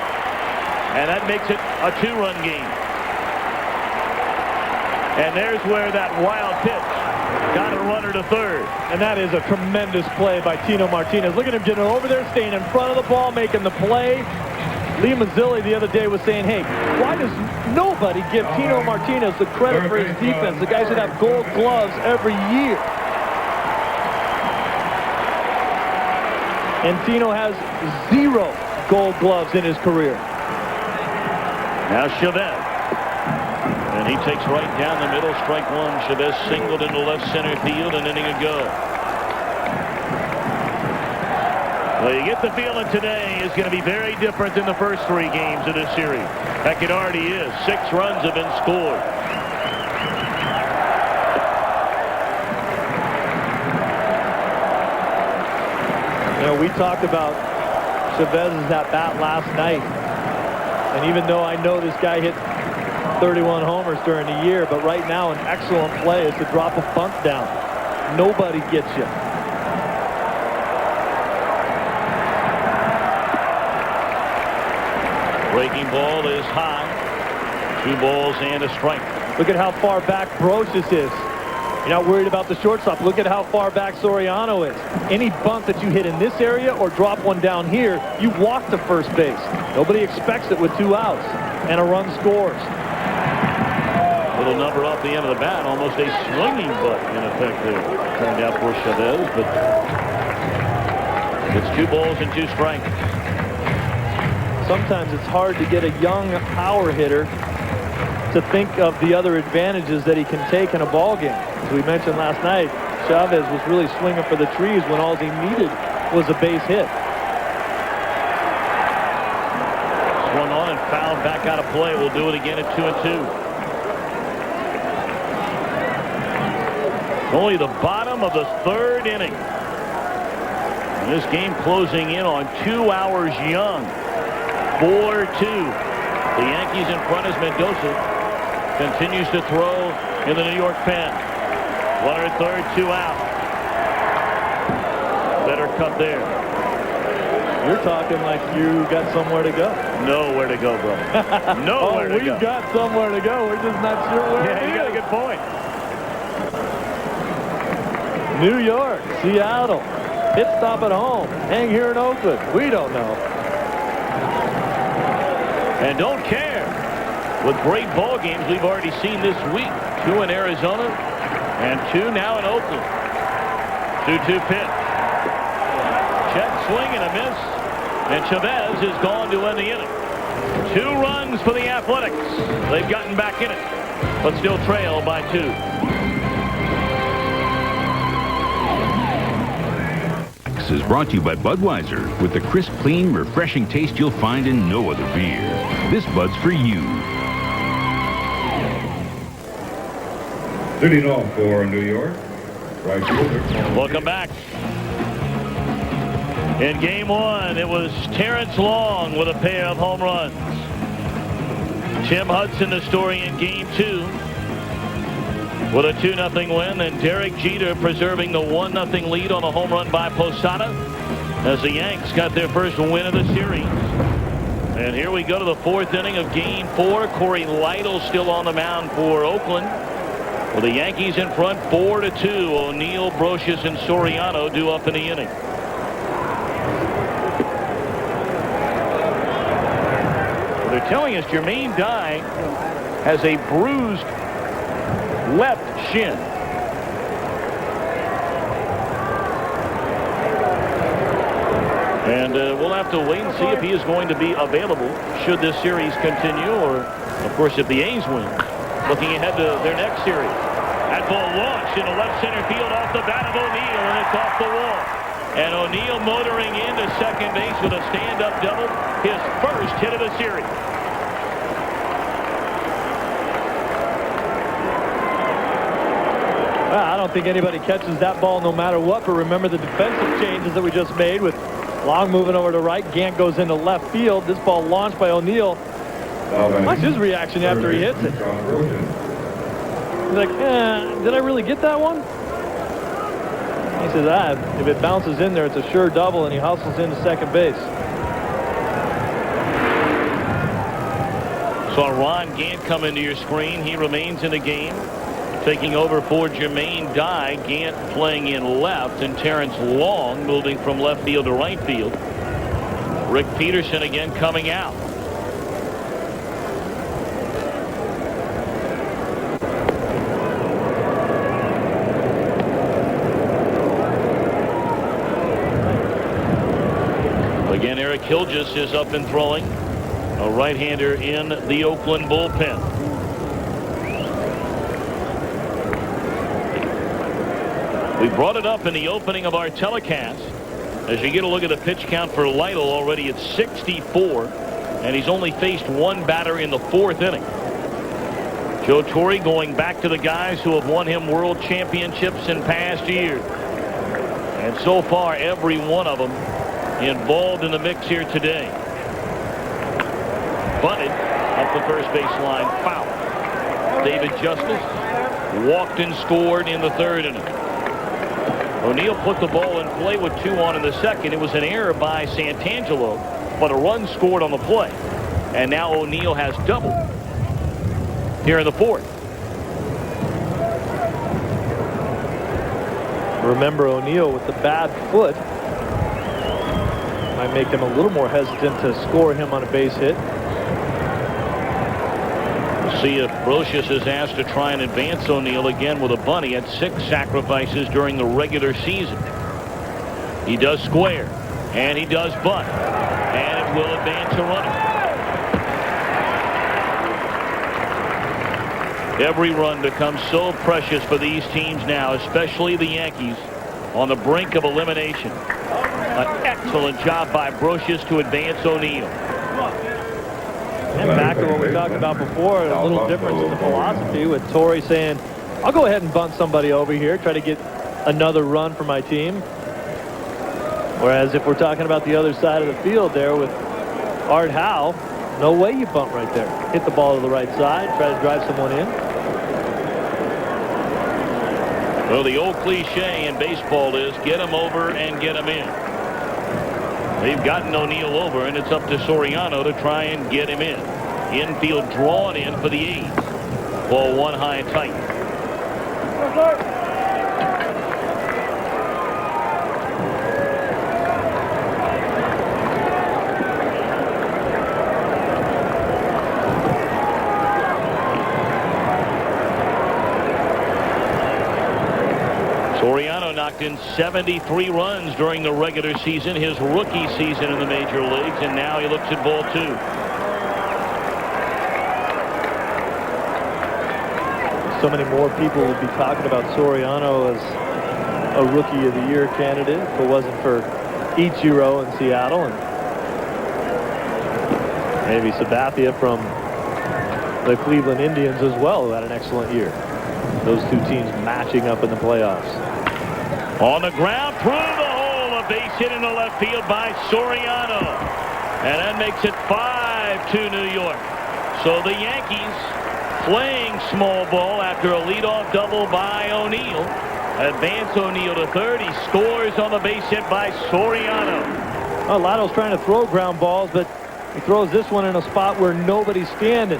And that makes it a two-run game. And there's where that wild pitch got a runner to third. And that is a tremendous play by Tino Martinez. Look at him getting over there, staying in front of the ball, making the play. Lee Mazzilli the other day was saying, hey, why does nobody give Tino Martinez the credit for his defense? The guys that have gold gloves every year. And Tino has 0 gold gloves in his career. Now Chavez. And he takes right down the middle, strike one. Chavez singled into left center field, an inning ago. Well, you get the feeling today is going to be very different than the first 3 games of this series. Heck, it already is. 6 runs have been scored. You know, we talked about Chavez's at-bat last night. And even though I know this guy hit 31 homers during the year, but right now an excellent play is to drop a bunt down. Nobody gets you. Breaking ball is high. 2 balls and a strike. Look at how far back Brocious is. You're not worried about the shortstop. Look at how far back Soriano is. Any bunt that you hit in this area or drop one down here, you walk to first base. Nobody expects it with 2 outs. And a run scores. Little number off the end of the bat, almost a swinging butt in effect there. Turned out for Chavez, but it's 2 balls and 2 strikes. Sometimes it's hard to get a young power hitter to think of the other advantages that he can take in a ball game. As we mentioned last night, Chavez was really swinging for the trees when all he needed was a base hit. Swung on and fouled back out of play. We'll do it again at 2-2. Only the bottom of the 3rd inning. And this game closing in on 2 hours young. 4-2. The Yankees in front as Mendoza continues to throw in the New York pen. Runner at third, 2 out. Better cut there. You're talking like you got somewhere to go. Nowhere to go, brother. Nowhere to go. We've got somewhere to go. We're just not sure where it is. You got a good point. New York, Seattle, pit stop at home, hang here in Oakland. We don't know. And don't care. With great ball games we've already seen this week. 2 in Arizona and 2 now in Oakland. 2-2 pitch. Check swing and a miss. And Chavez is gone to end the inning. 2 runs for the Athletics. They've gotten back in it, but still trail by 2. Is brought to you by Budweiser, with the crisp, clean, refreshing taste you'll find in no other beer. This Bud's for you. Leading off for New York, right fielder. Welcome back. In game one, it was Terrence Long with a pair of home runs. Tim Hudson, the story in game two, with a 2-0 win, and Derek Jeter preserving the 1-0 lead on a home run by Posada as the Yanks got their first win of the series. And here we go to the fourth inning of game four. Cory Lidle still on the mound for Oakland, with the Yankees in front 4-2. O'Neill, Brocious, and Soriano due up in the inning. They're telling us Jermaine Dye has a bruised left shin. And we'll have to wait and see if he is going to be available should this series continue, or, of course, if the A's win. Looking ahead to their next series. That ball launched into left center field off the bat of O'Neill, and it's off the wall. And O'Neill motoring into second base with a stand-up double, his first hit of the series. I don't think anybody catches that ball no matter what, but remember the defensive changes that we just made with Long moving over to right. Gant goes into left field. This ball launched by O'Neill. Watch his reaction after he hits it. He's like, did I really get that one? He says, if it bounces in there, it's a sure double, and he hustles into second base. Saw Ron Gant come into your screen. He remains in the game, taking over for Jermaine Dye. Gant playing in left, and Terrence Long moving from left field to right field. Rick Peterson again coming out. Again, Eric Hilgis is up and throwing, a right-hander in the Oakland bullpen. We brought it up in the opening of our telecast. As you get a look at the pitch count for Lidle, already at 64, and he's only faced one batter in the fourth inning. Joe Torre going back to the guys who have won him world championships in past years. And so far, every one of them involved in the mix here today. Bunted up the first baseline, foul. David Justice walked and scored in the third inning. O'Neill put the ball in play with 2 on in the second. It was an error by Santangelo, but a run scored on the play. And now O'Neill has doubled here in the fourth. Remember, O'Neill with the bad foot might make them a little more hesitant to score him on a base hit. See if Brocious is asked to try and advance O'Neill again with a bunt. He had 6 sacrifices during the regular season. He does square, and he does bunt, and it will advance a runner. Every run becomes so precious for these teams now, especially the Yankees, on the brink of elimination. An excellent job by Brocious to advance O'Neill. And back to what we talked about before, a little difference in the philosophy with Torre saying, I'll go ahead and bunt somebody over here, try to get another run for my team. Whereas if we're talking about the other side of the field there with Art Howe, no way you bunt right there. Hit the ball to the right side, try to drive someone in. Well, the old cliche in baseball is get him over and get him in. They've gotten O'Neill over, and it's up to Soriano to try and get him in. Infield drawn in for the A's. Ball one high and tight. Soriano knocked in 73 runs during the regular season, his rookie season in the major leagues, and now he looks at ball 2. So many more people would be talking about Soriano as a Rookie of the Year candidate if it wasn't for Ichiro in Seattle. Maybe Sabathia from the Cleveland Indians as well, who had an excellent year. Those two teams matching up in the playoffs. On the ground, through the hole, a base hit in the left field by Soriano. And that makes it 5-2 New York. So the Yankees playing small ball after a leadoff double by O'Neill. Advance O'Neill to third. He scores on the base hit by Soriano. Well, Lidle's trying to throw ground balls, but he throws this one in a spot where nobody's standing.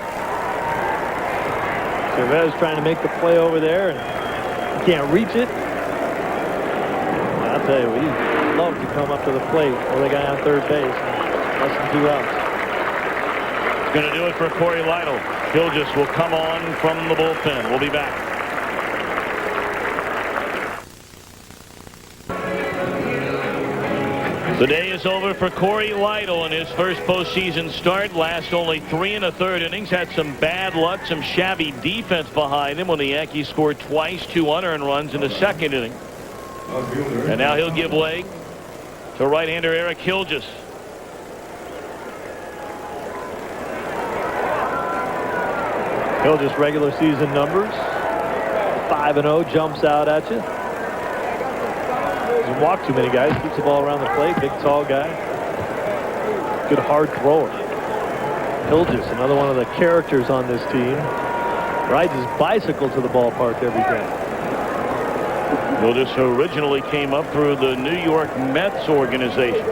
Cervez trying to make the play over there, and he can't reach it. I'll tell you, he'd love to come up to the plate with a guy on third base. Less than 2 outs. It's going to do it for Cory Lidle. Gilgis will come on from the bullpen. We'll be back. The day is over for Cory Lidle in his first postseason start. Last only 3 1/3 innings. Had some bad luck, some shabby defense behind him when the Yankees scored twice, 2 unearned runs in the second inning. And now he'll give way to right-hander Eric Gilgis. Gilgis regular season numbers. 5-0 jumps out at you. Doesn't walk too many guys. Keeps the ball around the plate. Big, tall guy. Good hard thrower. Gilgis, another one of the characters on this team. Rides his bicycle to the ballpark every day. Gilgis originally came up through the New York Mets organization.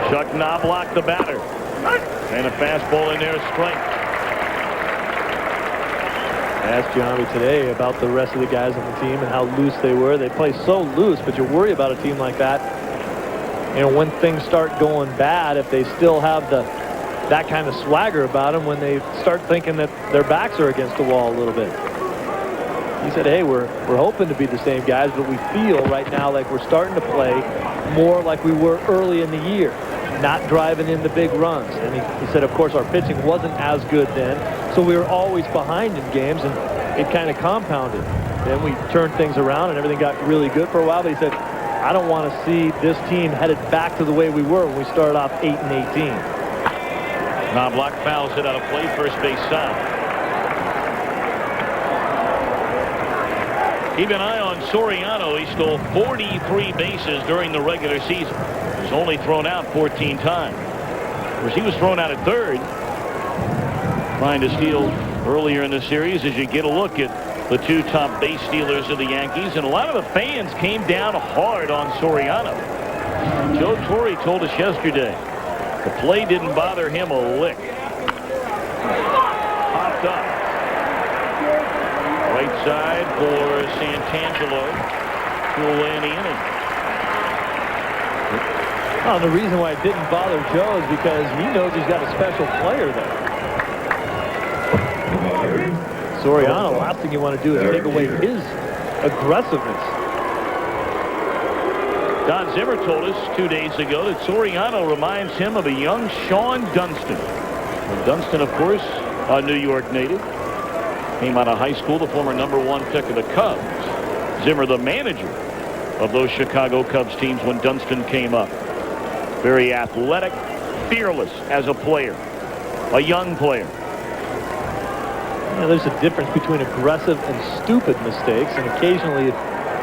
Chuck Knobloch, the batter. And a fastball in there, strike. I asked Giambi today about the rest of the guys on the team and how loose they were. They play so loose, but you worry about a team like that. You know, when things start going bad, if they still have that kind of swagger about them, when they start thinking that their backs are against the wall a little bit. He said, hey, we're hoping to be the same guys, but we feel right now like we're starting to play more like we were early in the year, not driving in the big runs. And he said, of course, our pitching wasn't as good then, so we were always behind in games, and it kind of compounded. Then we turned things around, and everything got really good for a while. But he said, I don't want to see this team headed back to the way we were when we started off 8-18. Knobloch fouls it out of play, first base side. Keep an eye on Soriano. He stole 43 bases during the regular season. He's only thrown out 14 times. Of course, he was thrown out at third, trying to steal earlier in the series. As you get a look at the 2 top base stealers of the Yankees, and a lot of the fans came down hard on Soriano. Joe Torre told us yesterday the play didn't bother him a lick. Popped up. Right side for Santangelo to away in the inning. Well, the reason why it didn't bother Joe is because he knows he's got a special player there. Soriano, last thing you want to do is take away his aggressiveness. Don Zimmer told us 2 days ago that Soriano reminds him of a young Sean Dunston. Well, Dunston, of course, a New York native. Came out of high school, the former #1 pick of the Cubs. Zimmer, the manager of those Chicago Cubs teams when Dunston came up. Very athletic, fearless as a player, a young player. You know, there's a difference between aggressive and stupid mistakes, and occasionally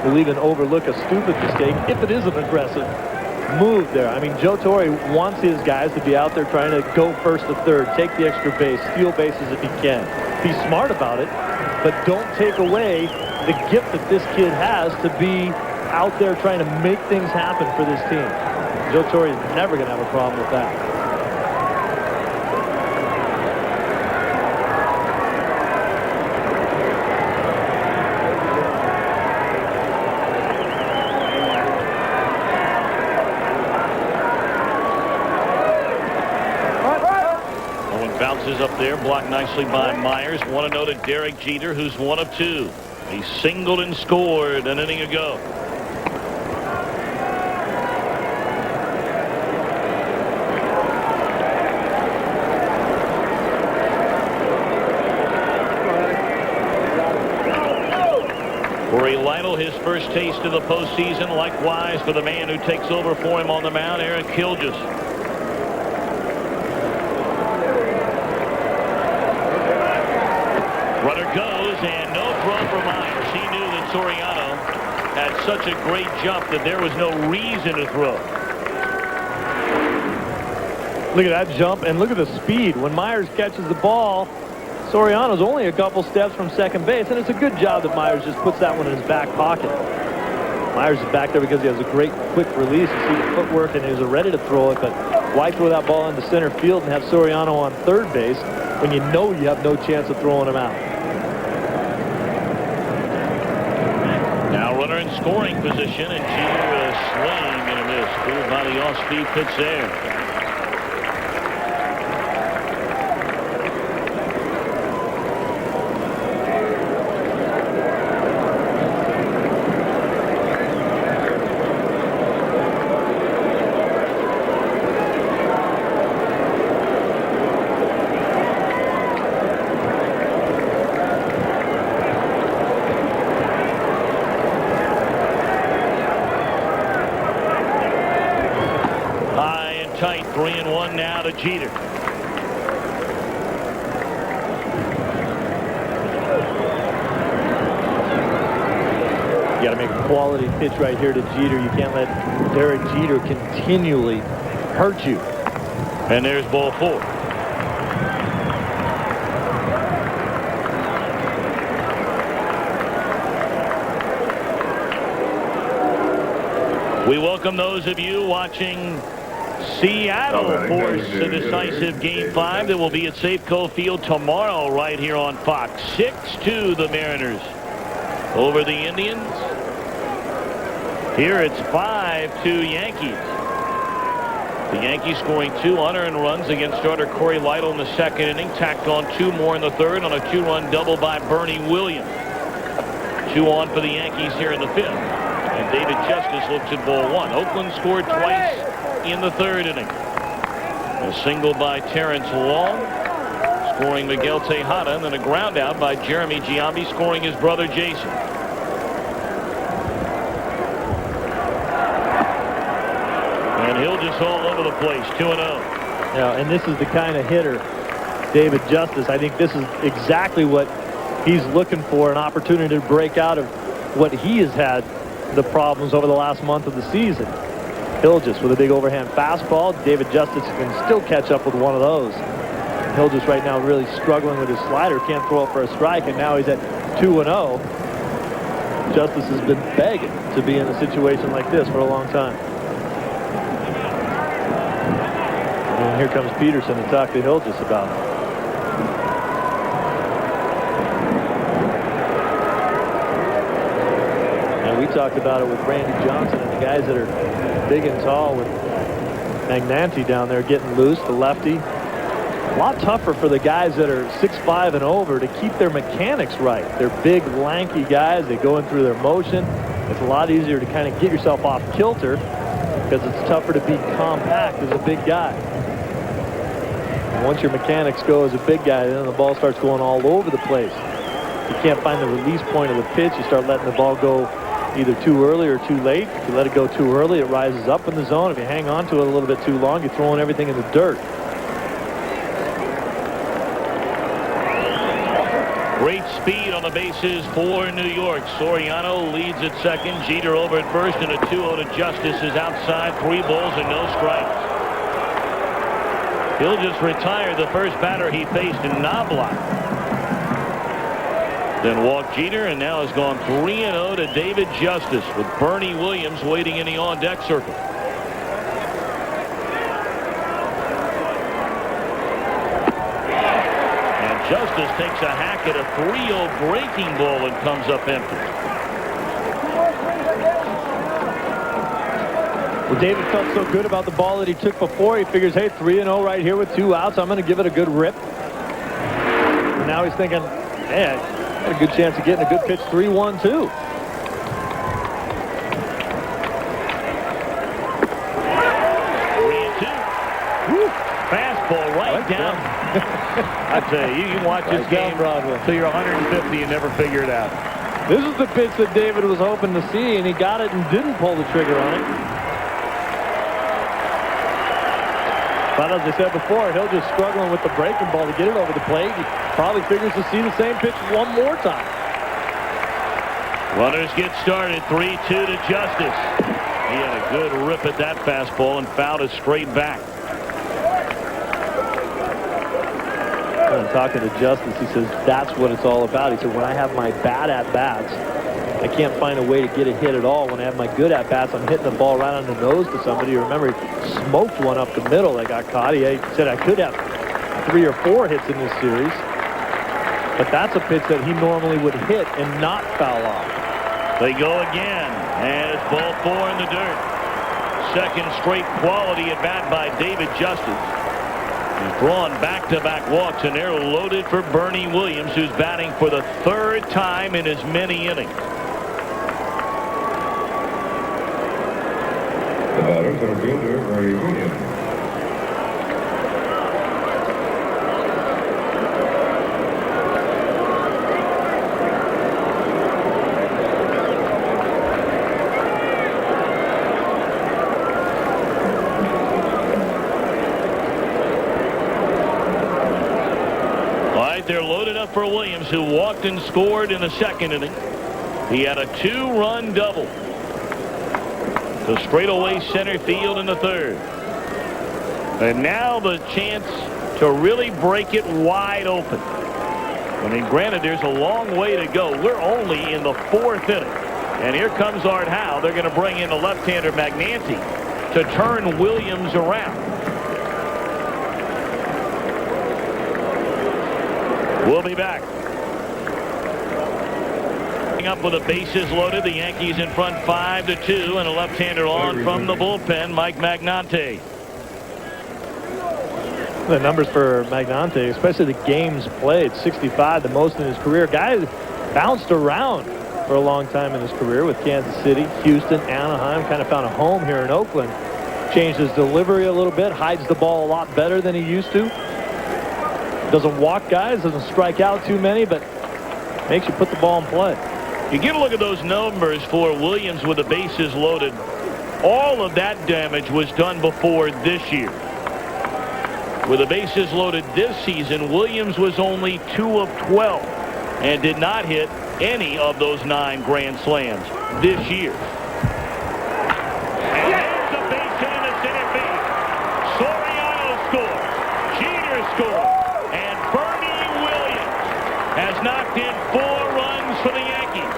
we'll even overlook a stupid mistake if it is an aggressive move there. I mean, Joe Torre wants his guys to be out there trying to go first to third, take the extra base, steal bases if he can. Be smart about it, but don't take away the gift that this kid has to be out there trying to make things happen for this team. Joe Torre is never going to have a problem with that. Bounces up there, blocked nicely by Myers. 1-0 to Derek Jeter, who's 1 of 2. He singled and scored an inning ago. Cory Lidle, his first taste of the postseason. Likewise for the man who takes over for him on the mound, Eric Hildreth. Runner goes, and no throw for Myers. He knew that Soriano had such a great jump that there was no reason to throw. Look at that jump, and look at the speed. When Myers catches the ball, Soriano's only a couple steps from second base, and it's a good job that Myers just puts that one in his back pocket. Myers is back there because he has a great quick release. You see the footwork, and he was ready to throw it, but why throw that ball into center field and have Soriano on third base when you know you have no chance of throwing him out? Now runner in scoring position, and Jeter a swing and a miss. Pulled by the off-speed pitch there. Tight, 3-1 now to Jeter. You got to make a quality pitch right here to Jeter. You can't let Derek Jeter continually hurt you. And there's ball 4. We welcome those of you watching Seattle force a decisive Game 5 that will be at Safeco Field tomorrow right here on Fox. 6-2 the Mariners over the Indians. Here it's 5-2 Yankees. The Yankees scoring 2 unearned runs against starter Cory Lidle in the second inning. Tacked on 2 more in the third on a 2-run double by Bernie Williams. 2 on for the Yankees here in the 5th. And David Justice looks at ball 1. Oakland scored twice in the third inning. A single by Terrence Long, scoring Miguel Tejada, and then a ground out by Jeremy Giambi, scoring his brother Jason. And he'll just all over the place, 2-0. Yeah, and this is the kind of hitter, David Justice. I think this is exactly what he's looking for, an opportunity to break out of what he has had the problems over the last month of the season. Hildreth with a big overhand fastball. David Justice can still catch up with one of those. Hildreth right now really struggling with his slider. Can't throw it for a strike, and now he's at 2-0. Justice has been begging to be in a situation like this for a long time. And here comes Peterson to talk to Hildreth about it. And we talked about it with Randy Johnson and the guys that are big and tall, with Magnanti down there getting loose, the lefty. A lot tougher for the guys that are 6'5" and over to keep their mechanics right. They're big, lanky guys. They go in through their motion. It's a lot easier to kind of get yourself off kilter because it's tougher to be compact as a big guy. And once your mechanics go as a big guy, then the ball starts going all over the place. You can't find the release point of the pitch. You start letting the ball go either too early or too late. If you let it go too early, it rises up in the zone. If you hang on to it a little bit too long, you're throwing everything in the dirt. Great speed on the bases for New York. Soriano leads at second. Jeter over at first, and a 2-0 to Justice is outside. 3 balls and no strikes. He'll just retire the first batter he faced in Knobloch. Then walked Jeter, and now has gone 3-0 to David Justice, with Bernie Williams waiting in the on-deck circle. And Justice takes a hack at a 3-0 breaking ball and comes up empty. Well, David felt so good about the ball that he took before. He figures, hey, 3-0 right here with 2 outs. I'm going to give it a good rip. And now he's thinking, man, a good chance of getting a good pitch. 3-1 too. Fastball right down. I tell you, you can watch this game till you're 150 and never figure it out. This is the pitch that David was hoping to see, and he got it and didn't pull the trigger on it. But as I said before, he'll just struggling with the breaking ball to get it over the plate. He probably figures to see the same pitch one more time. Runners get started. 3-2 to Justice. He had a good rip at that fastball and fouled it straight back. I'm talking to Justice. He says that's what it's all about. He said when I have my bad at-bats, I can't find a way to get a hit at all. When I have my good at-bats, I'm hitting the ball right on the nose to somebody. You remember he smoked one up the middle that got caught. He said I could have 3 or 4 hits in this series. But that's a pitch that he normally would hit and not foul off. They go again, and it's ball 4 in the dirt. Second straight quality at bat by David Justice. He's drawn back-to-back walks, and they're loaded for Bernie Williams, who's batting for the 3rd time in as many innings. The batter, center fielder, Bernie Williams. They're loaded up for Williams, who walked and scored in the 2nd inning. He had a 2-run double to straightaway center field in the 3rd. And now the chance to really break it wide open. I mean, granted, there's a long way to go. We're only in the 4th inning. And here comes Art Howe. They're going to bring in the left-hander Magnanti to turn Williams around. We'll be back. Up with the bases loaded, the Yankees in front 5-2, and a left-hander on from the bullpen, Mike Magnanti. The numbers for Magnanti, especially the games played, 65, the most in his career. Guy bounced around for a long time in his career with Kansas City, Houston, Anaheim, kind of found a home here in Oakland. Changed his delivery a little bit, hides the ball a lot better than he used to. Doesn't walk guys, doesn't strike out too many, but makes you put the ball in play. You get a look at those numbers for Williams with the bases loaded. All of that damage was done before this year. With the bases loaded this season, Williams was only 2 of 12 and did not hit any of those 9 grand slams this year. And there's a base hit in the center field. Soriano scores. Jeter scores. And Bernie Williams has knocked in 4 runs for the Yankees.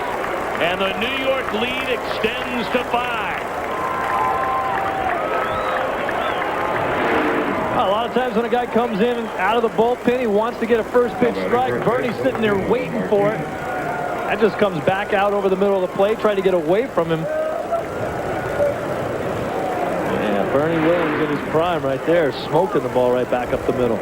And the New York lead extends to 5. A lot of times when a guy comes in out of the bullpen, he wants to get a first pitch strike. Bernie's sitting there waiting for it. That just comes back out over the middle of the plate, trying to get away from him. Yeah, Bernie Williams in his prime right there, smoking the ball right back up the middle.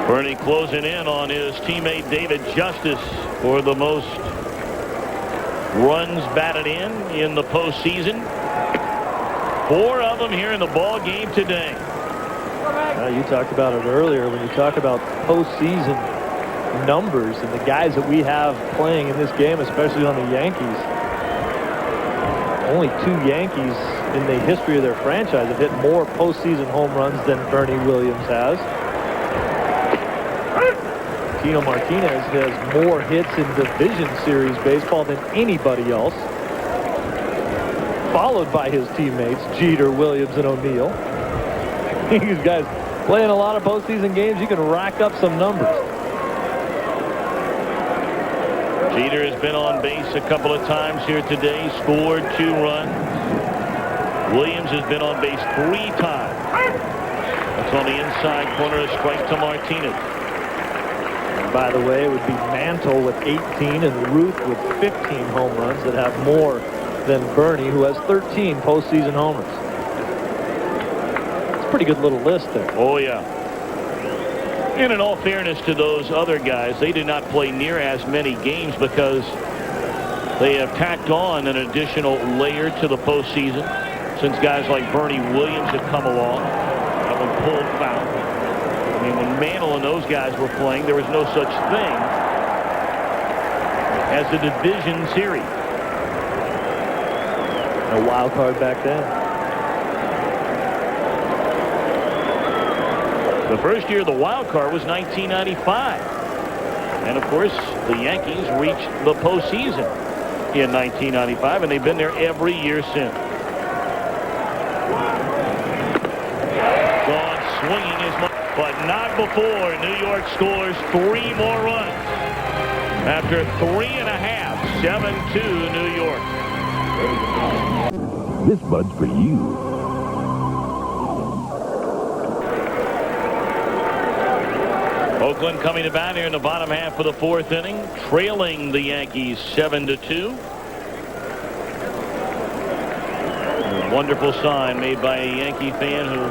Bernie closing in on his teammate David Justice for the most runs batted in the postseason. 4 of them here in the ball game today. You talked about it earlier when you talk about postseason numbers and the guys that we have playing in this game, especially on the Yankees. Only 2 Yankees in the history of their franchise have hit more postseason home runs than Bernie Williams has. Tino Martinez has more hits in Division Series baseball than anybody else, followed by his teammates Jeter, Williams, and O'Neill. These guys playing a lot of postseason games, you can rack up some numbers. Jeter has been on base a couple of times here today, scored 2 runs. Williams has been on base 3 times. That's on the inside corner, a strike to Martinez. By the way, it would be Mantle with 18 and Ruth with 15 home runs that have more than Bernie, who has 13 postseason homers. It's a pretty good little list there. Oh, yeah. And in all fairness to those other guys, they did not play near as many games because they have tacked on an additional layer to the postseason since guys like Bernie Williams have come along. That one pulled foul. I mean, when Mantle and those guys were playing, there was no such thing as the division series. A wild card back then. The first year of the wild card was 1995. And, of course, the Yankees reached the postseason in 1995, and they've been there every year since. Gone swinging his money, but not before New York scores 3 more runs. After 3.5, 7-2 New York. This bud's for you. Oakland coming to bat here in the bottom half of the 4th inning, trailing the Yankees 7-2. A wonderful sign made by a Yankee fan who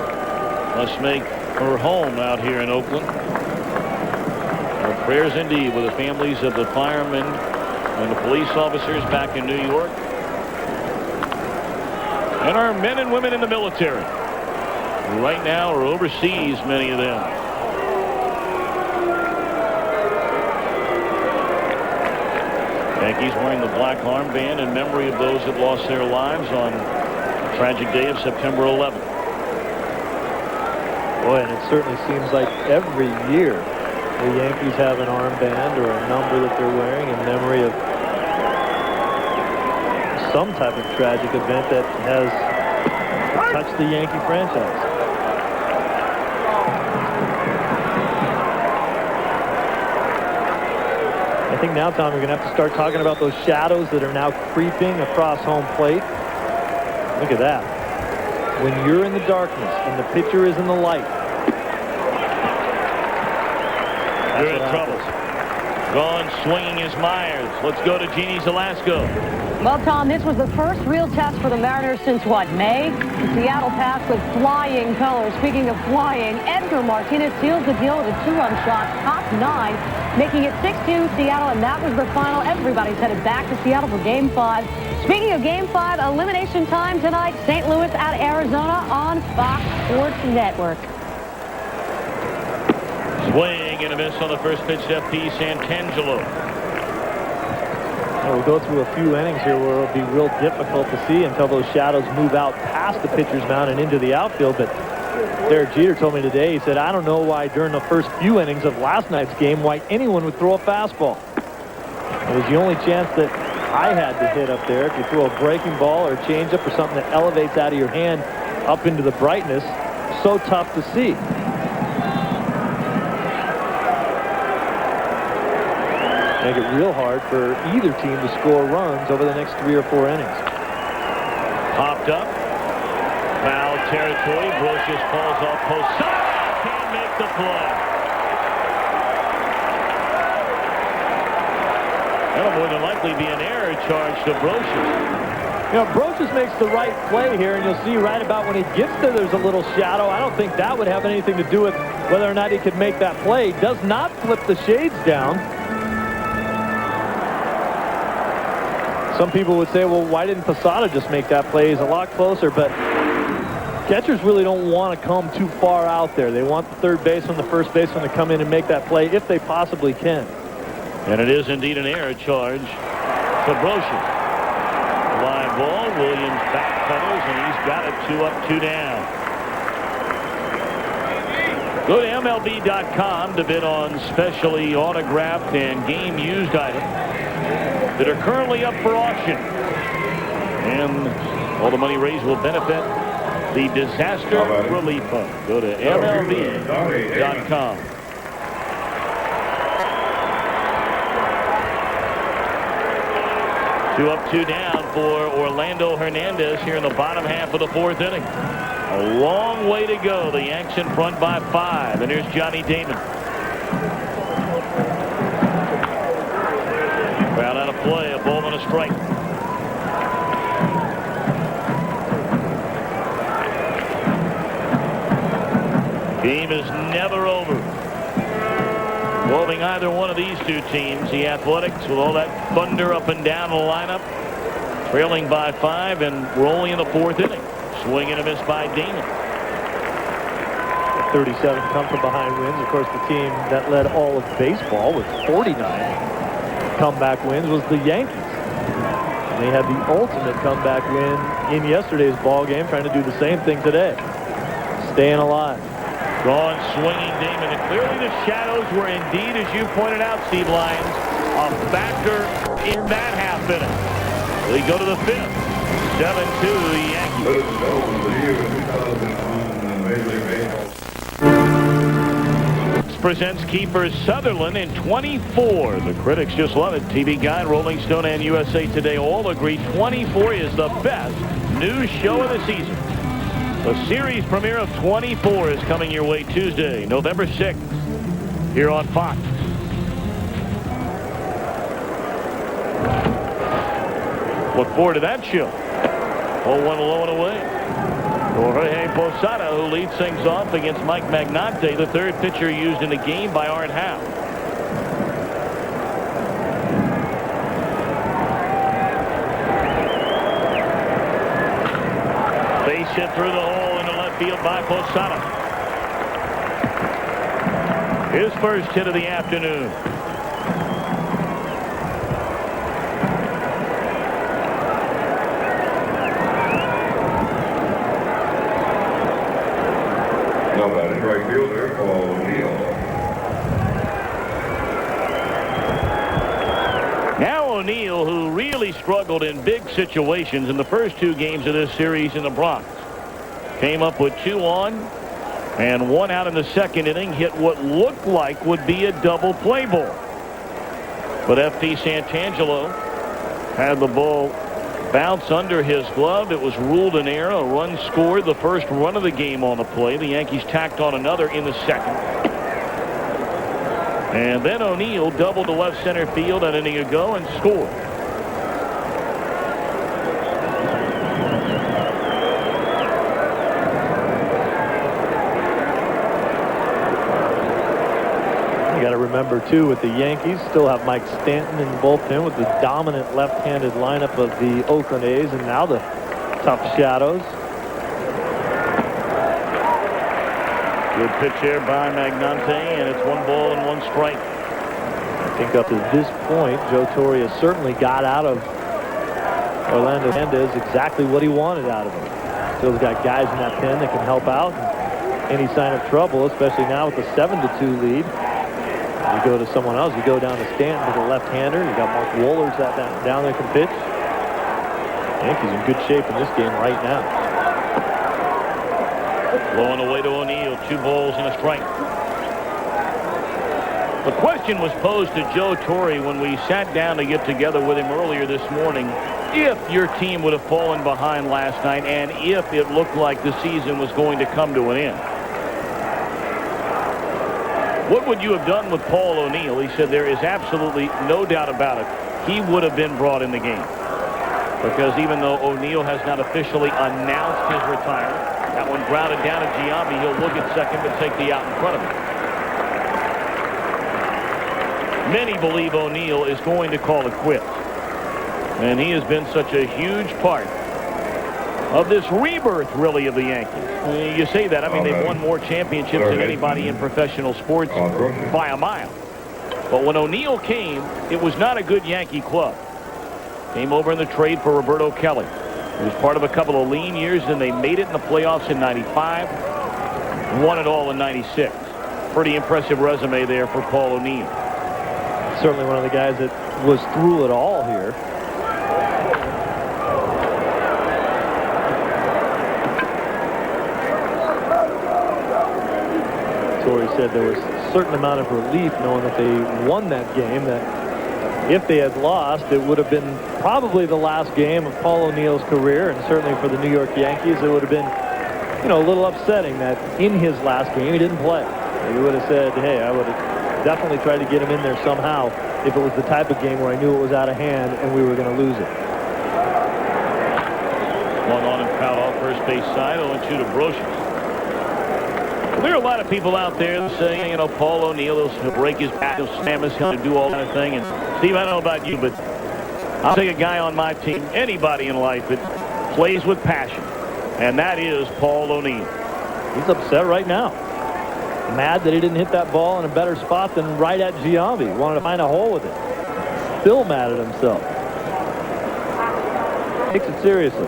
must make her home out here in Oakland. Our prayers indeed with the families of the firemen and the police officers back in New York, and our men and women in the military who right now are overseas, many of them. Yankees wearing the black armband in memory of those that lost their lives on the tragic day of September 11th. Boy, and it certainly seems like every year the Yankees have an armband or a number that they're wearing in memory of some type of tragic event that has touched the Yankee franchise. I think now, Tom, you're going to have to start talking about those shadows that are now creeping across home plate. Look at that. When you're in the darkness and the pitcher is in the light. You're in trouble. Gone swinging is Myers. Let's go to Jeannie Zalasko. Well, Tom, this was the first real test for the Mariners since, what, May? The Seattle passed with flying colors. Speaking of flying, Edgar Martinez seals the deal with a 2-run shot, top 9, making it 6-2 Seattle, and that was the final. Everybody's headed back to Seattle for Game 5. Speaking of Game 5, elimination time tonight, St. Louis at Arizona on Fox Sports Network. Swing and a miss on the first pitch to F.P. Santangelo. We'll go through a few innings here where it'll be real difficult to see until those shadows move out past the pitcher's mound and into the outfield. But Derek Jeter told me today, he said, I don't know why during the first few innings of last night's game why anyone would throw a fastball. It was the only chance that I had to hit up there. If you throw a breaking ball or a changeup or something that elevates out of your hand up into the brightness, so tough to see. Make it real hard for either team to score runs over the next 3 or 4 innings. Popped up. Foul territory. Brocious falls off post. Can't make the play. That'll more than likely be an error charge to Brocious. You know, Brocious makes the right play here, and you'll see right about when he gets there, there's a little shadow. I don't think that would have anything to do with whether or not he could make that play. He does not flip the shades down. Some people would say, well, why didn't Posada just make that play? He's a lot closer, but catchers really don't want to come too far out there. They want the third baseman, the first baseman to come in and make that play if they possibly can. And it is indeed an error charge to Brocious. Line ball, Williams back pedals, and he's got it 2 up, 2 down. Go to MLB.com to bid on specially autographed and game-used items that are currently up for auction. And all the money raised will benefit the Disaster Relief Fund. Go to MLB.com. Two up, 2 down for Orlando Hernandez here in the bottom half of the 4th inning. A long way to go. The Yanks in front by 5. And here's Johnny Damon. Crowd out of play. A ball and a strike. Game is never over. Involving either one of these two teams, the Athletics with all that thunder up and down the lineup, trailing by 5, and we're only in the 4th inning. Swing and a miss by Damon. 37 come from behind wins. Of course, the team that led all of baseball with 49 comeback wins was the Yankees. And they had the ultimate comeback win in yesterday's ball game, trying to do the same thing today. Staying alive. Gone swinging Damon. And clearly the shadows were indeed, as you pointed out, Steve Lyons, a factor in that half inning. We go to the fifth. 7-2 the Yankees. Let us know the year 2001 Major League Baseball. This presents Keeper Sutherland in 24. The critics just love it. TV Guide, Rolling Stone, and USA Today all agree 24 is the best news show of the season. The series premiere of 24 is coming your way Tuesday, November 6th, here on Fox. Look forward to that show. 0-1 low and away. Jorge Posada, who leads things off against Mike Magnante, the third pitcher used in the game by Art Howe. Base hit through the hole into left field by Posada. His first hit of the afternoon. Now batting right fielder, O'Neill. Now O'Neill, who really struggled in big situations in the first two games of this series in the Bronx, came up with 2 on and 1 out in the second inning, hit what looked like would be a double play ball. But F.P. Santangelo had the ball bounce under his glove. It was ruled an error. A run scored, the first run of the game on the play. The Yankees tacked on another in the second. And then O'Neill doubled to left center field an inning ago and scored. You got to remember, too, with the Yankees, still have Mike Stanton in the bullpen with the dominant left-handed lineup of the Oakland A's, and now the tough shadows. Good pitch here by Magnante, and it's 1 ball and 1 strike. I think up to this point, Joe Torre has certainly got out of Orlando Hernandez exactly what he wanted out of him. Still got guys in that pen that can help out. Any sign of trouble, especially now with the 7-2 lead. You go to someone else. You go down to Stanton, to the left-hander. You got Mark Wohlers that down there can pitch. Yankees in good shape in this game right now. Blowing away to O'Neill. 2 balls and a strike. The question was posed to Joe Torre when we sat down to get together with him earlier this morning. If your team would have fallen behind last night and if it looked like the season was going to come to an end, what would you have done with Paul O'Neill? He said there is absolutely no doubt about it. He would have been brought in the game. Because even though O'Neill has not officially announced his retirement, that one grounded down to Giambi. He'll look at second but take the out in front of him. Many believe O'Neill is going to call it quits. And he has been such a huge part of this rebirth, really, of the Yankees. You say that. I mean, they've won more championships than anybody in professional sports by a mile. But when O'Neill came, it was not a good Yankee club. Came over in the trade for Roberto Kelly. He was part of a couple of lean years, and they made it in the playoffs in '95. Won it all in '96. Pretty impressive resume there for Paul O'Neill. Certainly one of the guys that was through it all here. Torre said there was a certain amount of relief knowing that they won that game, that if they had lost, it would have been probably the last game of Paul O'Neill's career, and certainly for the New York Yankees, it would have been, you know, a little upsetting that in his last game he didn't play. He would have said, hey, I would have definitely tried to get him in there somehow if it was the type of game where I knew it was out of hand and we were going to lose it. One on and foul off first base side, 0-2 to Brocious. There are a lot of people out there that say, you know, Paul O'Neill, he'll break his back, he'll slam his head, do all that kind of thing. And Steve, I don't know about you, but I'll take a guy on my team, anybody in life that plays with passion, and that is Paul O'Neill. He's upset right now. Mad that he didn't hit that ball in a better spot than right at Giambi. Wanted to find a hole with it. Still mad at himself. Takes it seriously.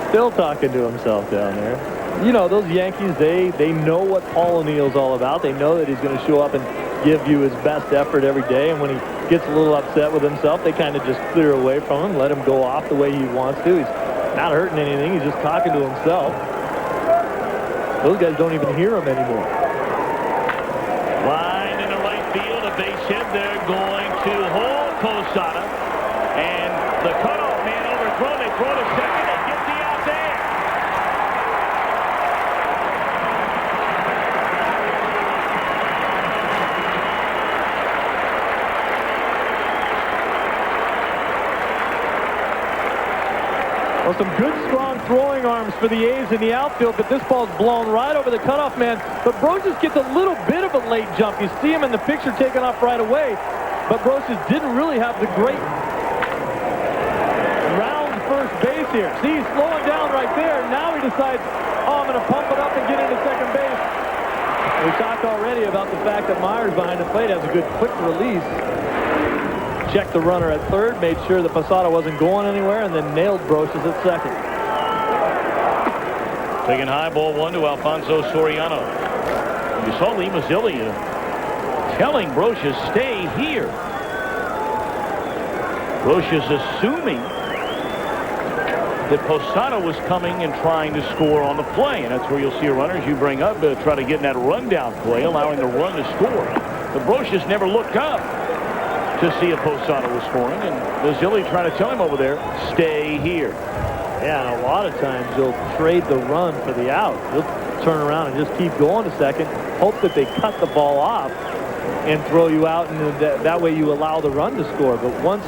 Still talking to himself down there. You know, those Yankees, they know what Paul O'Neill's all about. They know that he's going to show up and give you his best effort every day. And when he gets a little upset with himself, they kind of just clear away from him, let him go off the way he wants to. He's not hurting anything. He's just talking to himself. Those guys don't even hear him anymore. Line in the right field, a base hit. They're going to hold Posada. And the cutoff man overthrown. They throw to second and get the out there. Well, some good, strong throwing arms for the A's in the outfield, but this ball's blown right over the cutoff man. But Brosius gets a little bit of a late jump. You see him in the picture taken off right away, but Brosius didn't really have the great round first base here. See, he's slowing down right there. Now he decides, oh, I'm going to pump it up and get into second base. We talked already about the fact that Myers behind the plate has a good quick release. Checked the runner at third, made sure that Posada wasn't going anywhere, and then nailed Brosius at second. Taking high, ball one to Alfonso Soriano. You saw Lee Mazzilli telling Brosius, stay here. Brosius assuming that Posada was coming and trying to score on the play, and that's where you'll see a runner, as you bring up, try to get in that rundown play, allowing the run to score. But Brosius never looked up to see if Posada was scoring, and Mazzilli trying to tell him over there, stay here. Yeah, and a lot of times you'll trade the run for the out. You'll turn around and just keep going a second, hope that they cut the ball off and throw you out, and that way you allow the run to score. But once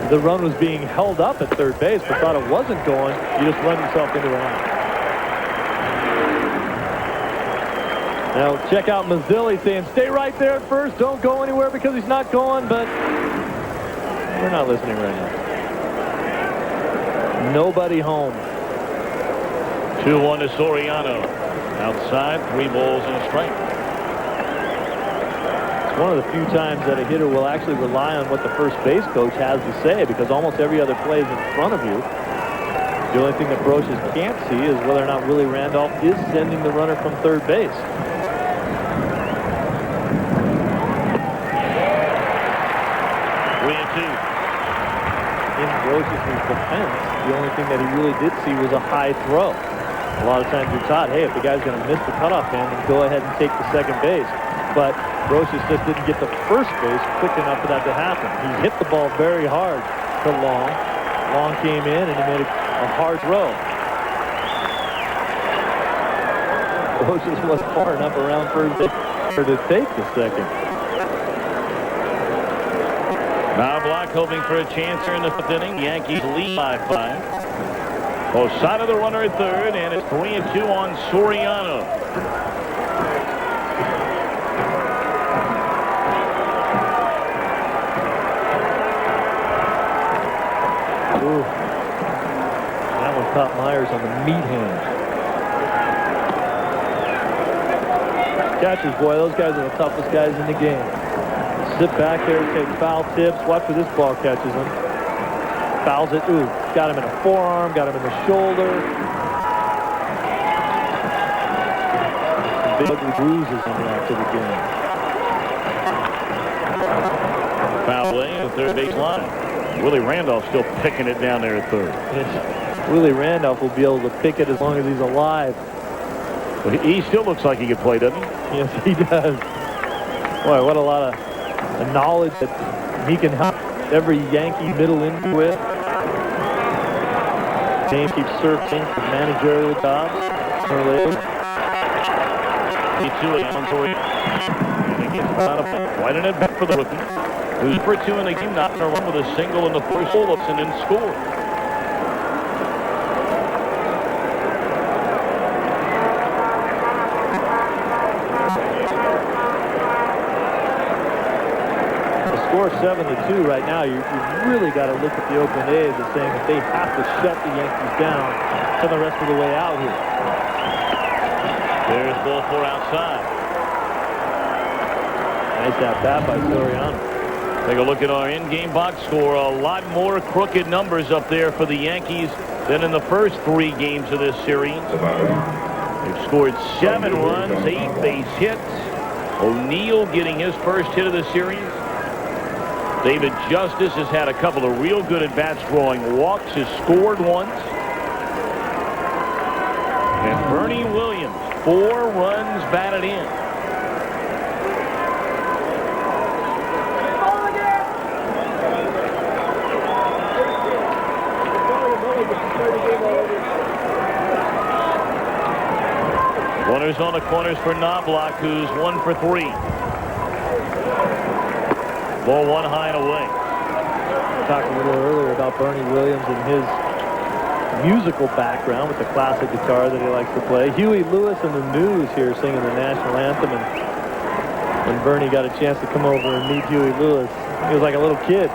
the run was being held up at third base, Posada wasn't going, you just run yourself into an out. Now check out Mazzilli saying, stay right there at first, don't go anywhere because he's not going, but we're not listening right now. Nobody home. 2-1 to Soriano. Outside, 3 balls and a strike. It's one of the few times that a hitter will actually rely on what the first base coach has to say, because almost every other play is in front of you. The only thing that Brosius can't see is whether or not Willie Randolph is sending the runner from third base. In Brosius' defense, the only thing that he really did see was a high throw. A lot of times you're taught, hey, if the guy's going to miss the cutoff man, then go ahead and take the second base. But Brosius just didn't get to first base quick enough for that to happen. He hit the ball very hard to Long. Long came in and he made a hard throw. Brosius was far enough around first base to take the second. Now Block hoping for a chance here in the 5th inning. Yankees lead by 5. Posada the runner at third, and it's 3-2 on Soriano. Ooh. That one caught Myers on the meat hand. Catchers, boy, those guys are the toughest guys in the game. Sit back there, take foul tips. Watch where this ball catches him. Fouls it. Ooh, got him in the forearm, got him in the shoulder. Big ugly bruises in the after the game. Foul play in the third base line. Willie Randolph still picking it down there at third. Willie Randolph will be able to pick it as long as he's alive. But he still looks like he could play, doesn't he? Yes, he does. Boy, what a lot of knowledge that he can help every Yankee middle infield with. James keeps searching for managerial jobs. He too is on Cory. Quite an at bat for the rookie, who's for 2 in the game, not in a run with a single in the first pull-ups and then score. score 7-2 right now, you really got to look at the Oakland A's as saying that they have to shut the Yankees down for the rest of the way out here. There's ball 4 outside. Nice at bat by Soriano. Take a look at our in-game box score. A lot more crooked numbers up there for the Yankees than in the first 3 games of this series. They've scored 7 runs, 8 base hits. O'Neill getting his first hit of the series. David Justice has had a couple of real good at-bats drawing walks, has scored once. And Bernie Williams, 4 runs batted in. Runners on the corners for Knobloch, who's 1 for 3. Ball 1 high and away. We talked a little earlier about Bernie Williams and his musical background with the classic guitar that he likes to play. Huey Lewis and the News here singing the national anthem, and when Bernie got a chance to come over and meet Huey Lewis, he was like a little kid.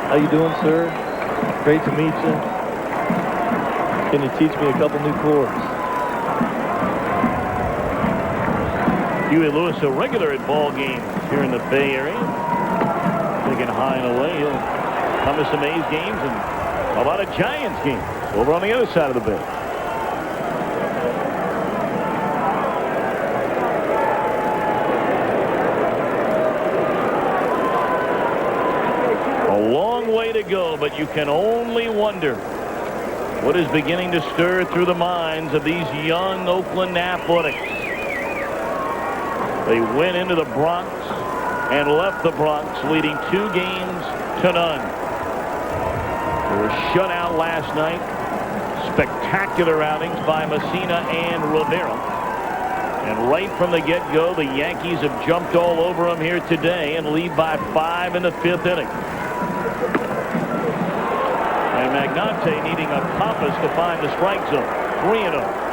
How you doing, sir? Great to meet you. Can you teach me a couple new chords? Huey Lewis, a regular at ball games here in the Bay Area. Taking high and away. He'll come to some A's games and a lot of Giants games over on the other side of the Bay. A long way to go, but you can only wonder what is beginning to stir through the minds of these young Oakland Athletics. They went into the Bronx and left the Bronx leading 2 games to none. They were shut out last night. Spectacular outings by Messina and Rivera. And right from the get-go, the Yankees have jumped all over them here today and lead by 5 in the 5th inning. And Magnante needing a compass to find the strike zone. 3-0.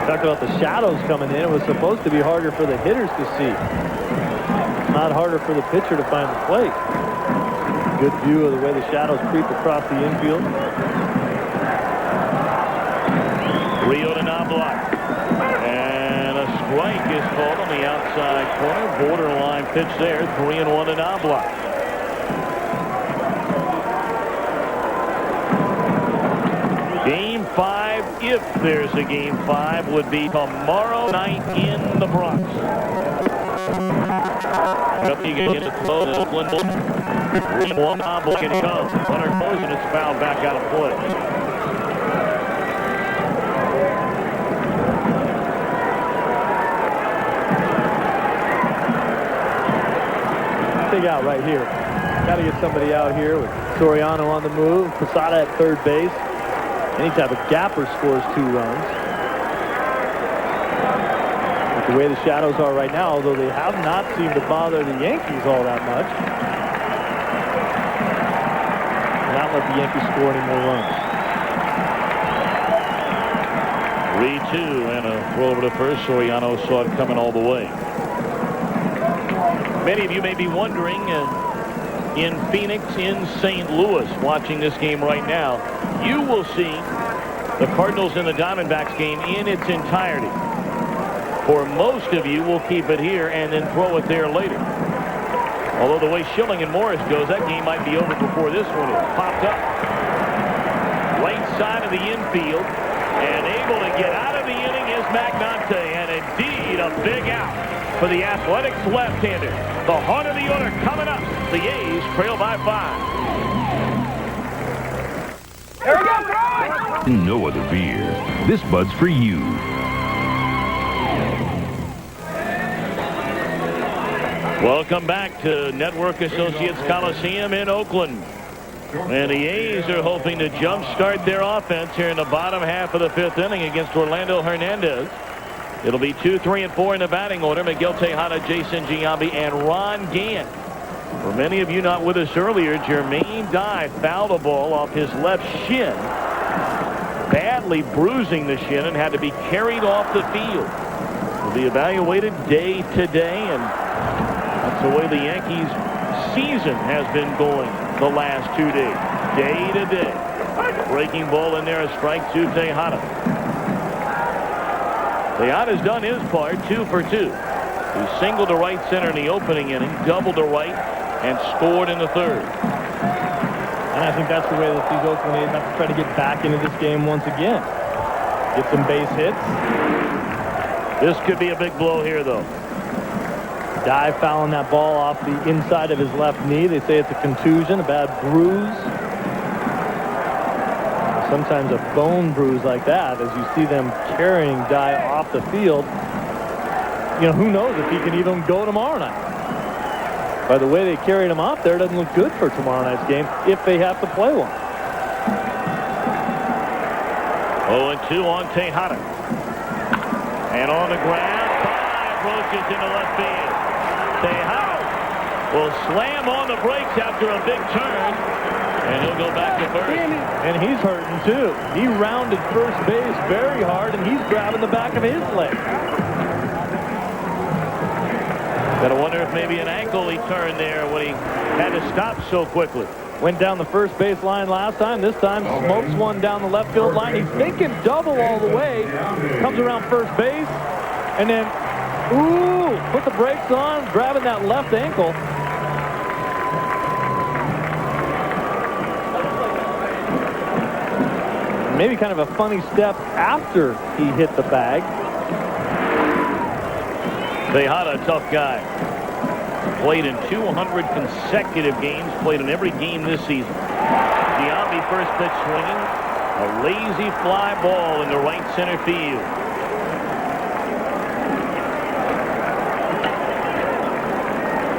Talked about the shadows coming in. It was supposed to be harder for the hitters to see. Not harder for the pitcher to find the plate. Good view of the way the shadows creep across the infield. Rio to Knobloch. And a strike is called on the outside corner. Borderline pitch there. 3-1 to Knobloch. Game 5, if there's a Game 5, would be tomorrow night in the Bronx. Guppy gets it close. Oakland 3-1. Knobloch and comes. Runner goes and it's fouled back out of play. Big out right here. Got to get somebody out here with Soriano on the move. Posada at third base. Any type of gapper scores 2 runs. With the way the shadows are right now, although they have not seemed to bother the Yankees all that much. Not let the Yankees score any more runs. 3-2 and a throw over to first. Soriano saw it coming all the way. Many of you may be wondering, in Phoenix, in St. Louis, watching this game right now, you will see the Cardinals and the Diamondbacks game in its entirety. For most of you, we'll keep it here and then throw it there later. Although the way Schilling and Morris goes, that game might be over before this one is popped up. Right side of the infield, and able to get out of the inning is Magnante, and indeed a big out for the Athletics left-hander. The heart of the order coming up. The A's trail by 5. Here we go, throw it! No other beer. This Bud's for you. Welcome back to Network Associates Coliseum in Oakland. And the A's are hoping to jumpstart their offense here in the bottom half of the 5th inning against Orlando Hernandez. It'll be 2, 3, and 4 in the batting order. Miguel Tejada, Jason Giambi, and Ron Gant. For many of you not with us earlier, Jermaine Dye fouled a ball off his left shin. badly bruising the shin and had to be carried off the field. Will be evaluated day to day, and that's the way the Yankees season has been going the last 2 days. Day to day. Breaking ball in there, a strike to Tejada. Tejada's done his part, 2 for 2. He singled to right center in the opening inning, doubled to right, and scored in the third. And I think that's the way that these Oakland A's have to try to get back into this game once again. Get some base hits. This could be a big blow here, though. Dive fouling that ball off the inside of his left knee. They say it's a contusion, a bad bruise. Sometimes a bone bruise like that, as you see them carrying Dye off the field, you know, who knows if he can even go tomorrow night. By the way they carried him off there, it doesn't look good for tomorrow night's game if they have to play one. 0-2 on Tejada. And on the ground, Cory approaches into left field. Tejada will slam on the brakes after a big turn, and he'll go back to first. And he's hurting too. He rounded first base very hard, and he's grabbing the back of his leg. Gotta wonder if maybe an ankle he turned there when he had to stop so quickly. Went down the first base line last time. This time smokes one down the left field line. He's thinking double all the way. Comes around first base. And then, ooh, put the brakes on, grabbing that left ankle. Maybe kind of a funny step after he hit the bag. Tejada, a tough guy. Played in 200 consecutive games. Played in every game this season. Giambi first pitch swinging. A lazy fly ball into right center field.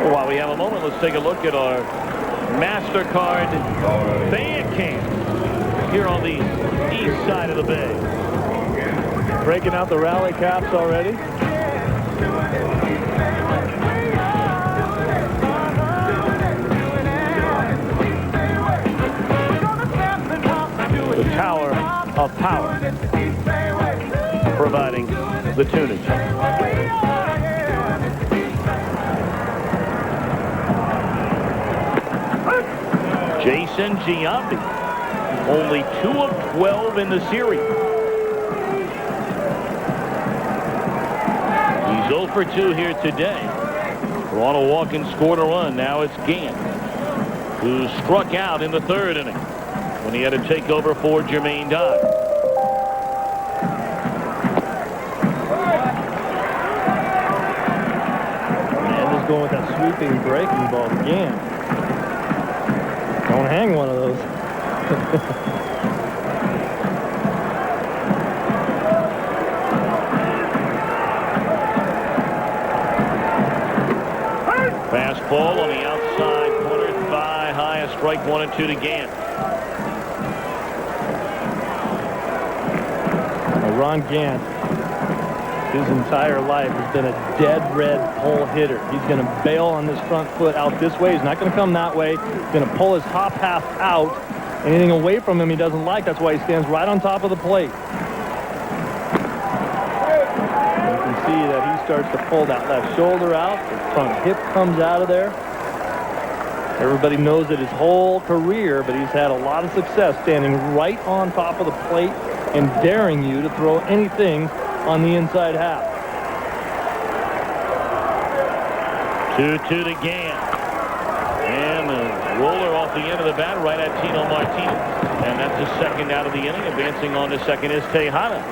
Well, while we have a moment, let's take a look at our MasterCard fan camp here on the east side of the bay. Breaking out the rally caps already. The Tower of Power, providing the tunage. Jason Giambi, only 2 of 12 in the series. He's 0 for 2 here today. On a walk and scored a run. Now it's Gant, who struck out in the third inning when he had to take over for Jermaine Dodd. Hernandez going with that sweeping breaking ball again. Don't hang one of those. Fastball on the outside corner, thigh high, a strike 1-2 to Gant. Ron Gant, his entire life, has been a dead red pull hitter. He's going to bail on this front foot out this way. He's not going to come that way. He's going to pull his hop half out. Anything away from him he doesn't like. That's why he stands right on top of the plate. You can see that he starts to pull that left shoulder out. The front hip comes out of there. Everybody knows it his whole career, but he's had a lot of success standing right on top of the plate and daring you to throw anything on the inside half. 2-2 to Gant. And the roller off the end of the bat right at Tino Martinez. And that's the second out of the inning. Advancing on to second is Tejada.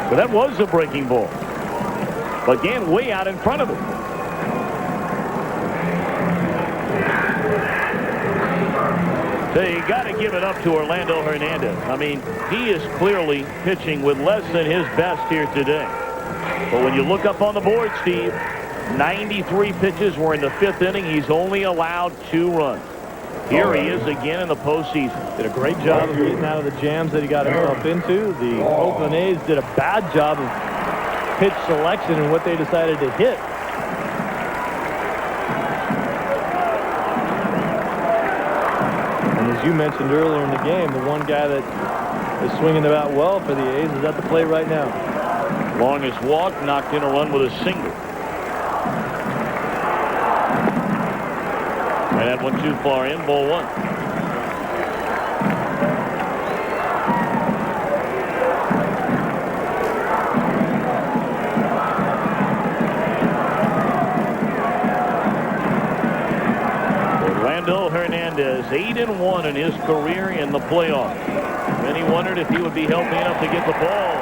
But that was a breaking ball. But Gant way out in front of it. So you got to give it up to Orlando Hernandez. I mean, he is clearly pitching with less than his best here today. But when you look up on the board, Steve, 93 pitches were in the 5th inning. He's only allowed 2 runs. Here he is again in the postseason. Did a great job of getting out of the jams that he got himself into. The Oakland A's did a bad job of pitch selection and what they decided to hit. as you mentioned earlier in the game, the one guy that is swinging the bat well for the A's is at the plate right now. Longest walk, knocked in a run with a single. And that one too far in, ball one. Hernandez, 8-1 in his career in the playoffs. Then he wondered if he would be healthy enough to get the ball.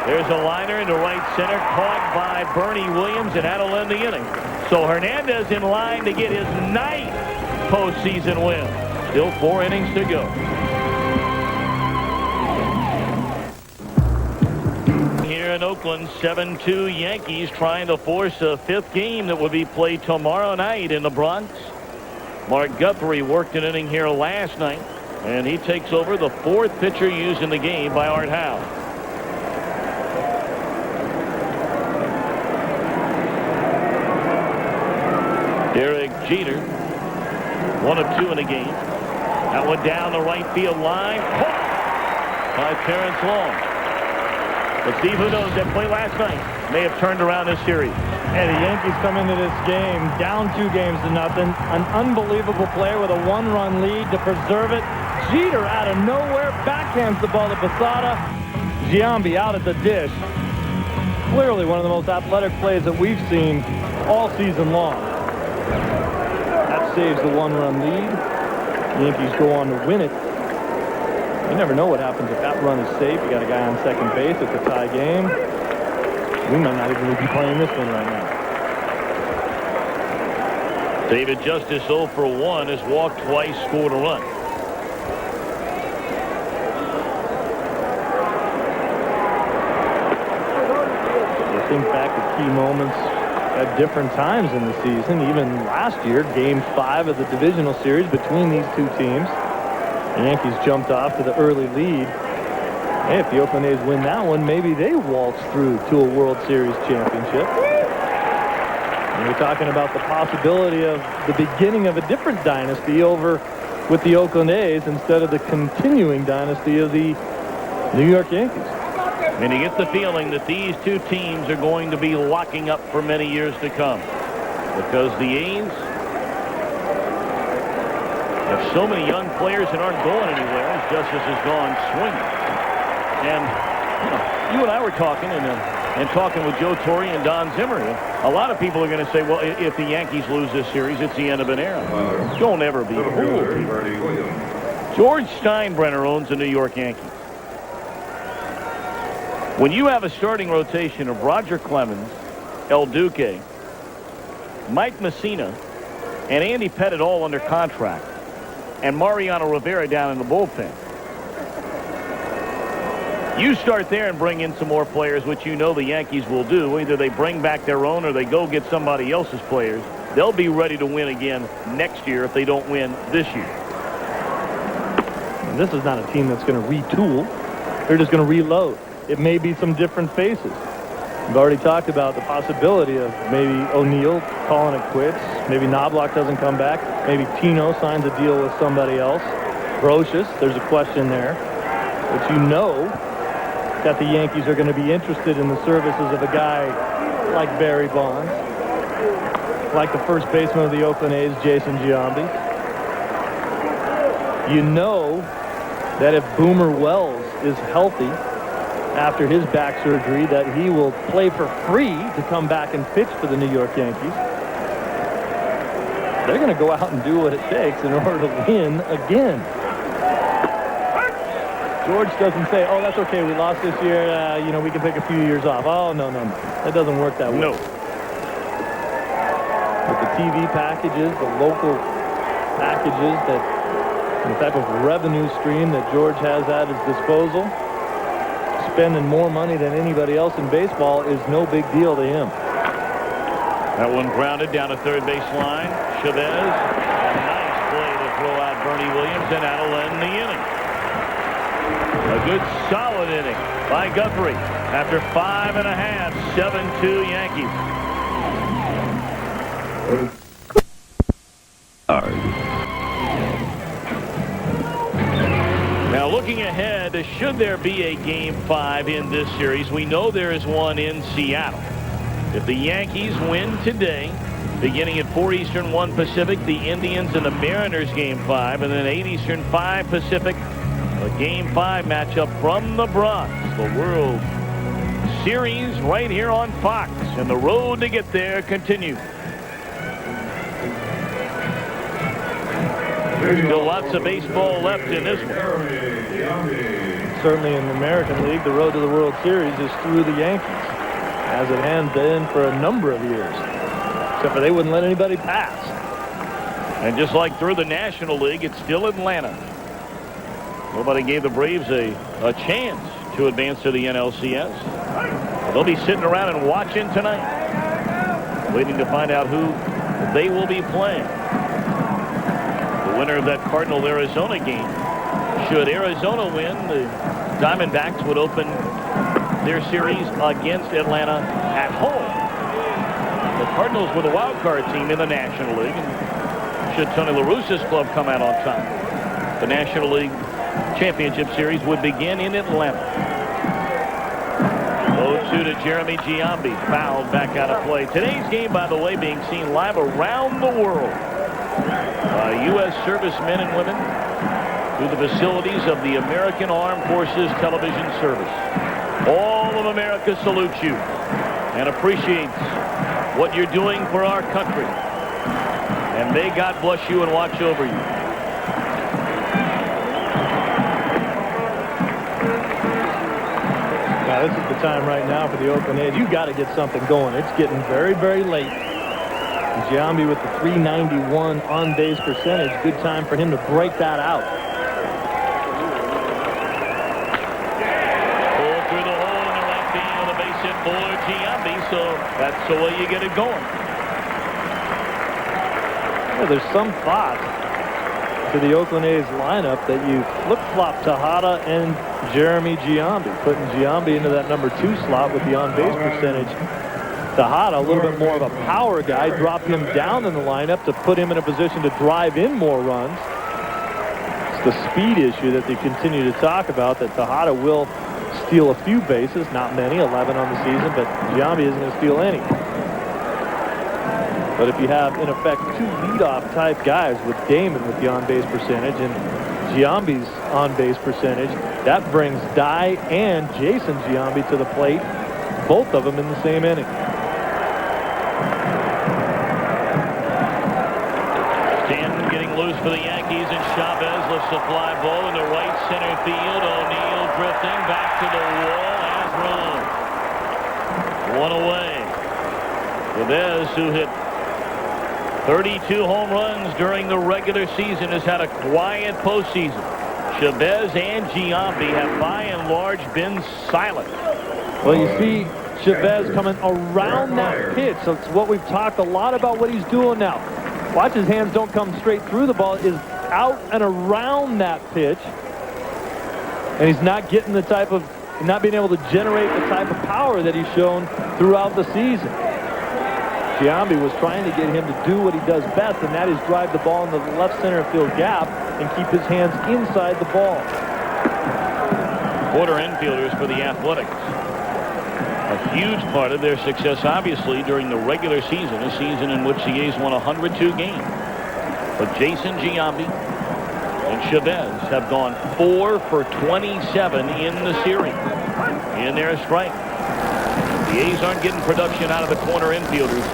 There's a liner into right center, caught by Bernie Williams, and that'll end the inning. So Hernandez in line to get his 9th postseason win. Still 4 innings to go. Here in Oakland, 7-2 Yankees trying to force a 5th game that will be played tomorrow night in the Bronx. Mark Guthrie worked an inning here last night, and he takes over the 4th pitcher used in the game by Art Howe. Derek Jeter, 1 of 2 in the game. That one down the right field line. Caught by Terrence Long. But Steve, who knows, that play last night may have turned around this series. And the Yankees come into this game down 2 games to nothing. An unbelievable play with a 1-run lead to preserve it. Jeter out of nowhere backhands the ball to Posada. Giambi out at the dish. Clearly one of the most athletic plays that we've seen all season long. That saves the 1-run lead. The Yankees go on to win it. You never know what happens if that run is safe. You got a guy on second base. It's a tie game. We might not even be playing this one right now. David Justice 0 for 1 has walked twice, scored a run. You think back to key moments at different times in the season. Even last year, Game 5 of the divisional series between these 2 teams. The Yankees jumped off to the early lead. Hey, if the Oakland A's win that one, maybe they waltz through to a World Series championship. And we're talking about the possibility of the beginning of a different dynasty over with the Oakland A's instead of the continuing dynasty of the New York Yankees. And you get the feeling that these 2 teams are going to be locking up for many years to come. Because the A's have so many young players that aren't going anywhere as Justice has gone swinging. And you and I were talking and talking with Joe Torre and Don Zimmer. A lot of people are going to say, well, if the Yankees lose this series, it's the end of an era. Don't ever be fooled. George Steinbrenner owns the New York Yankees. When you have a starting rotation of Roger Clemens, El Duque, Mike Messina, and Andy Pettit all under contract, and Mariano Rivera down in the bullpen, you start there and bring in some more players, which you know the Yankees will do. Either they bring back their own or they go get somebody else's players. They'll be ready to win again next year if they don't win this year. And this is not a team that's going to retool. They're just going to reload. It may be some different faces. We've already talked about the possibility of maybe O'Neill calling it quits. Maybe Knobloch doesn't come back. Maybe Tino signs a deal with somebody else. Brocious, there's a question there. But you know that the Yankees are going to be interested in the services of a guy like Barry Bonds, like the first baseman of the Oakland A's, Jason Giambi. You know that if Boomer Wells is healthy after his back surgery, that he will play for free to come back and pitch for the New York Yankees. They're going to go out and do what it takes in order to win again. George doesn't say, oh, that's okay, we lost this year, you know, we can take a few years off. Oh, no. That doesn't work that way. No. With the TV packages, the local packages, that the type of revenue stream that George has at his disposal, spending more money than anybody else in baseball is no big deal to him. That one grounded down to third base line. Chavez, a nice play to throw out Bernie Williams, and that'll end the inning. A good solid inning by Guthrie. After 5.5, 7-2 Yankees. Now, looking ahead, should there be a Game 5 in this series, we know there is one in Seattle. If the Yankees win today, beginning at 4 Eastern, 1 Pacific, the Indians and the Mariners Game 5, and then 8 Eastern, 5 Pacific, a Game 5 matchup from the Bronx, the World Series right here on Fox, and the road to get there continues. Still lots of baseball left in this one. Certainly in the American League, the road to the World Series is through the Yankees, as it has been for a number of years. Except for they wouldn't let anybody pass. And just like through the National League, it's still Atlanta. Nobody gave the Braves a chance to advance to the NLCS. They'll be sitting around and watching tonight, waiting to find out who they will be playing. The winner of that Cardinal-Arizona game. Should Arizona win, the Diamondbacks would open their series against Atlanta at home. The Cardinals were the wild card team in the National League. And should Tony La Russa's club come out on top, the National League Championship Series would begin in Atlanta. 0-2 to Jeremy Giambi, fouled back out of play. Today's game, by the way, being seen live around the world by U.S. servicemen and women through the facilities of the American Armed Forces Television Service. All of America salutes you and appreciates what you're doing for our country. And may God bless you and watch over you. Now, this is the time right now for the Oakland A's. You've got to get something going. It's getting very, very late. Giambi with the .391 on-base percentage. Good time for him to break that out. Pull through the hole in the right field, a base hit for Giambi, so that's the way you get it going. Well, there's some thought to the Oakland A's lineup that you flip-flop Tejada and Jeremy Giambi, putting Giambi into that number 2 slot with the on-base percentage. Tejada, a little bit more of a power guy, drop him down in the lineup to put him in a position to drive in more runs. It's the speed issue that they continue to talk about, that Tejada will steal a few bases, not many, 11 on the season, but Giambi isn't going to steal any. But if you have, in effect, 2 leadoff type guys with Damon with the on-base percentage and Giambi's on-base percentage, that brings Dye and Jason Giambi to the plate, both of them in the same inning. Stanton getting loose for the Yankees, and Chavez lifts a fly ball into right center field. O'Neill drifting back to the wall, has run. One away. Chavez, who hit 32 home runs during the regular season, has had a quiet postseason. Chavez and Giambi have by and large been silent. Well, you see Chavez coming around that pitch. So it's what we've talked a lot about what he's doing now. Watch his hands don't come straight through the ball. Is out and around that pitch. And he's not getting the type of, not being able to generate the type of power that he's shown throughout the season. Giambi was trying to get him to do what he does best, and that is drive the ball in the left center field gap and keep his hands inside the ball. Quarter infielders for the Athletics. A huge part of their success, obviously, during the regular season, a season in which the A's won 102 games. But Jason Giambi and Chavez have gone 4 for 27 in the series in their strike. The A's aren't getting production out of the corner infielders.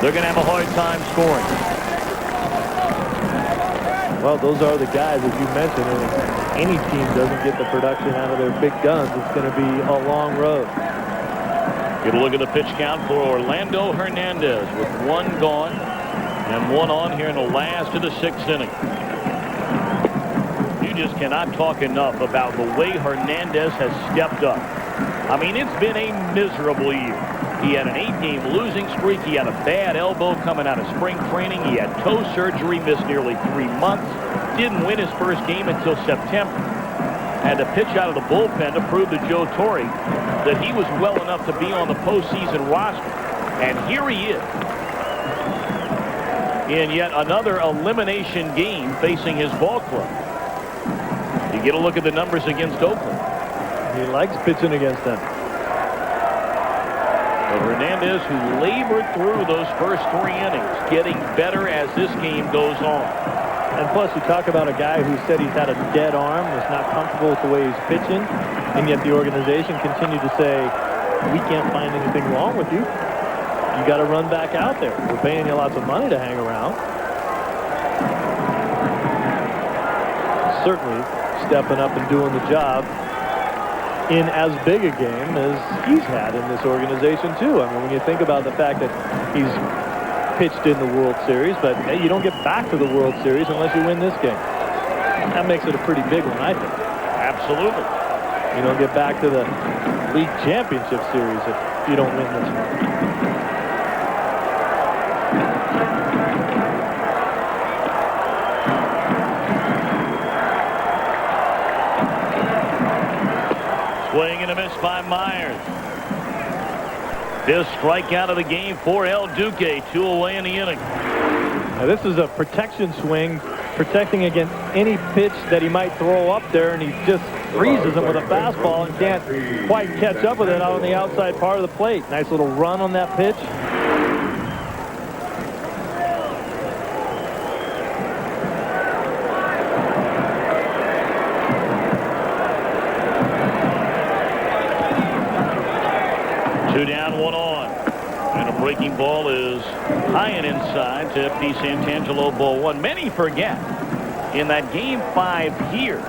They're going to have a hard time scoring. Well, those are the guys, as you mentioned, and if any team doesn't get the production out of their big guns, it's going to be a long road. Get a look at the pitch count for Orlando Hernandez with 1 gone and 1 on here in the last of the 6th inning. You just cannot talk enough about the way Hernandez has stepped up. I mean, it's been a miserable year. He had an 8-game losing streak. He had a bad elbow coming out of spring training. He had toe surgery, missed nearly 3 months. Didn't win his first game until September. Had to pitch out of the bullpen to prove to Joe Torre that he was well enough to be on the postseason roster. And here he is in yet another elimination game facing his ball club. You get a look at the numbers against Oakland. He likes pitching against them. But Hernandez, who labored through those first 3 innings, getting better as this game goes on. And plus, you talk about a guy who said he's had a dead arm, was not comfortable with the way he's pitching, and yet the organization continued to say, we can't find anything wrong with you. You got to run back out there. We're paying you lots of money to hang around. Certainly stepping up and doing the job in as big a game as he's had in this organization, too. I mean, when you think about the fact that he's pitched in the World Series, but hey, you don't get back to the World Series unless you win this game. That makes it a pretty big one, I think. Absolutely. You don't get back to the League Championship Series if you don't win this one. Swing and a miss by Myers. 5th strikeout of the game for El Duque. 2 away in the inning. Now this is a protection swing, protecting against any pitch that he might throw up there, and he just freezes him with a fastball and can't quite catch up with it out on the outside part of the plate. Nice little run on that pitch. Two down, 1 on. And a breaking ball is high and inside to F.D. Santangelo, ball 1. Many forget in that game 5 here,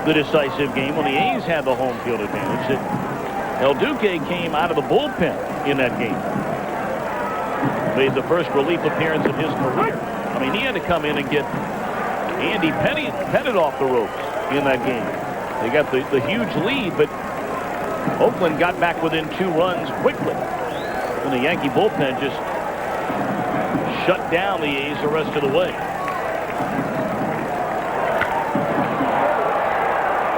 the decisive game when the A's had the home field advantage, that El Duque came out of the bullpen in that game. Made the first relief appearance of his career. I mean, he had to come in and get Andy Pettit off the ropes in that game. They got the huge lead, but Oakland got back within 2 runs quickly. And the Yankee bullpen just shut down the A's the rest of the way.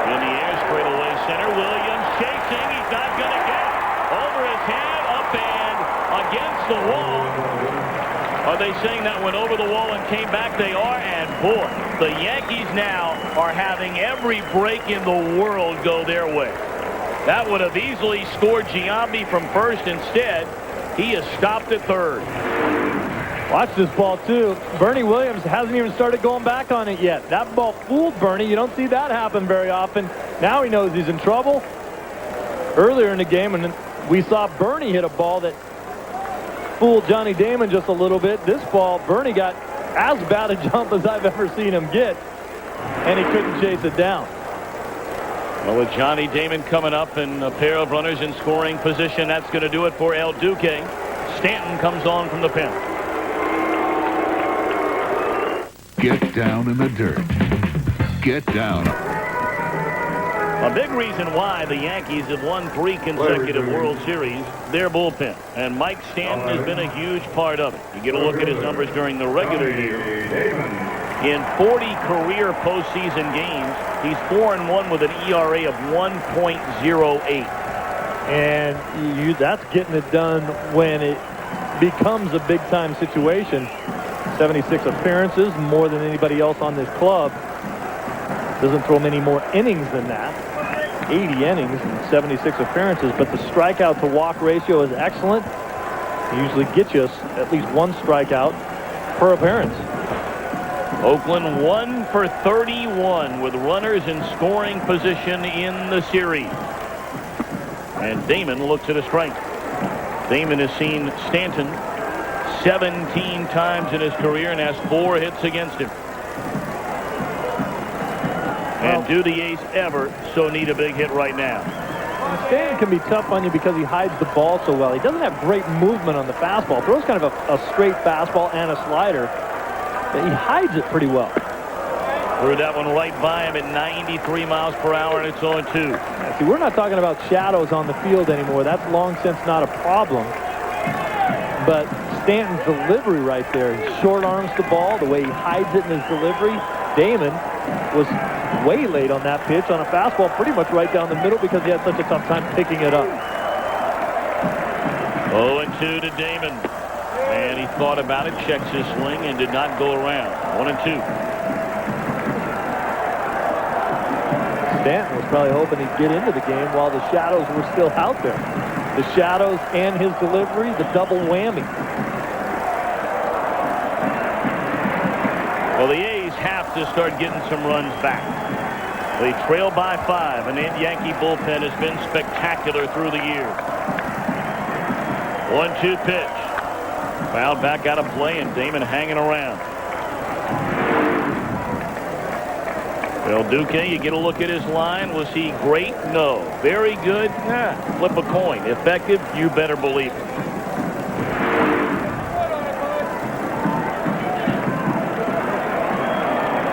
In the air, straight away center. Williams chasing. He's not going to get over his head, up and against the wall. Are they saying that went over the wall and came back? They are, and boy, the Yankees now are having every break in the world go their way. That would have easily scored Giambi from first. Instead, he is stopped at third. Watch this ball, too. Bernie Williams hasn't even started going back on it yet. That ball fooled Bernie. You don't see that happen very often. Now he knows he's in trouble. Earlier in the game, and we saw Bernie hit a ball that fooled Johnny Damon just a little bit. This ball, Bernie got as bad a jump as I've ever seen him get, and he couldn't chase it down. Well, with Johnny Damon coming up and a pair of runners in scoring position, that's going to do it for El Duque. Stanton comes on from the pen. Get down in the dirt. Get down. A big reason why the Yankees have won 3 consecutive World Series, their bullpen. And Mike Stanton has been a huge part of it. You get a look at his numbers during the regular year. In 40 career postseason games, he's 4-1 with an ERA of 1.08. And that's getting it done when it becomes a big-time situation. 76 appearances, more than anybody else on this club. Doesn't throw many more innings than that. 80 innings and 76 appearances, but the strikeout to walk ratio is excellent. He usually gets you at least 1 strikeout per appearance. Oakland 1 for 31 with runners in scoring position in the series. And Damon looks at a strike. Damon has seen Stanton 17 times in his career and has 4 hits against him. And do the A's ever so need a big hit right now? Stanton can be tough on you because he hides the ball so well. He doesn't have great movement on the fastball. Throws kind of a straight fastball and a slider. He hides it pretty well. Threw that one right by him at 93 miles per hour, and it's 0-2. See, we're not talking about shadows on the field anymore. That's long since not a problem. But Stanton's delivery right there. He short arms the ball, the way he hides it in his delivery. Damon was way late on that pitch on a fastball pretty much right down the middle because he had such a tough time picking it up. 0-2 to Damon. And he thought about it, checks his swing, and did not go around. 1-2. Stanton was probably hoping he'd get into the game while the shadows were still out there. The shadows and his delivery, the double whammy. Well, the A's have to start getting some runs back. They trail by 5, and the Yankee bullpen has been spectacular through the years. 1-2 pitch. Fouled back out of play, and Damon hanging around. El Duque, you get a look at his line. Was he great? No. Very good? Flip a coin. Effective? You better believe it.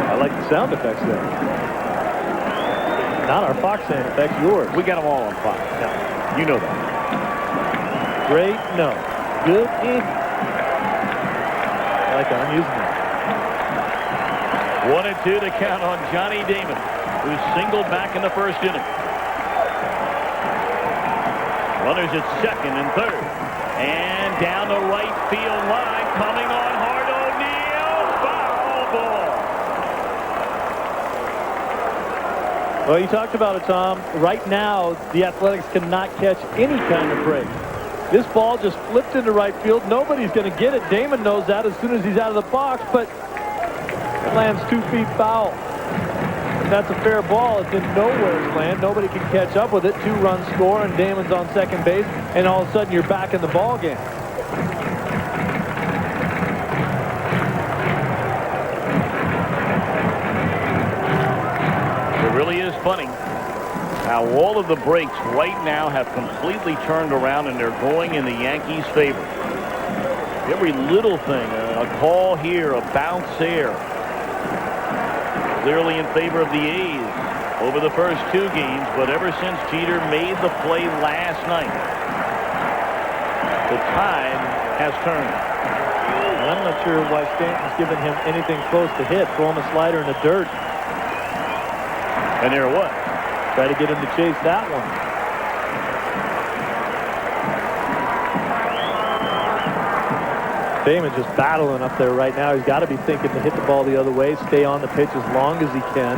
I like the sound effects there. Not our Fox sound effects, yours. We got them all on Fox. No. You know that. Great? No. Good? I like that. I'm using that. 1-2 to count on Johnny Damon, who singled back in the first inning. Runners at second and third. And down the right field line, coming on hard, O'Neill, foul ball. Well, you talked about it, Tom. Right now, the Athletics cannot catch any kind of break. This ball just flipped into right field. Nobody's going to get it. Damon knows that as soon as he's out of the box, but it lands 2 feet foul. If that's a fair ball, it's in nowhere's land. Nobody can catch up with it. 2-run score, and Damon's on second base, and all of a sudden you're back in the ball game. It really is funny how all of the breaks right now have completely turned around, and they're going in the Yankees' favor. Every little thing, a call here, a bounce there, clearly in favor of the A's over the first 2 games, but ever since Jeter made the play last night, the tide has turned. And I'm not sure why Stanton's giving him anything close to hit. Throw him a slider in the dirt. And there what? Try to get him to chase that one. Damon's just battling up there right now. He's got to be thinking to hit the ball the other way, stay on the pitch as long as he can.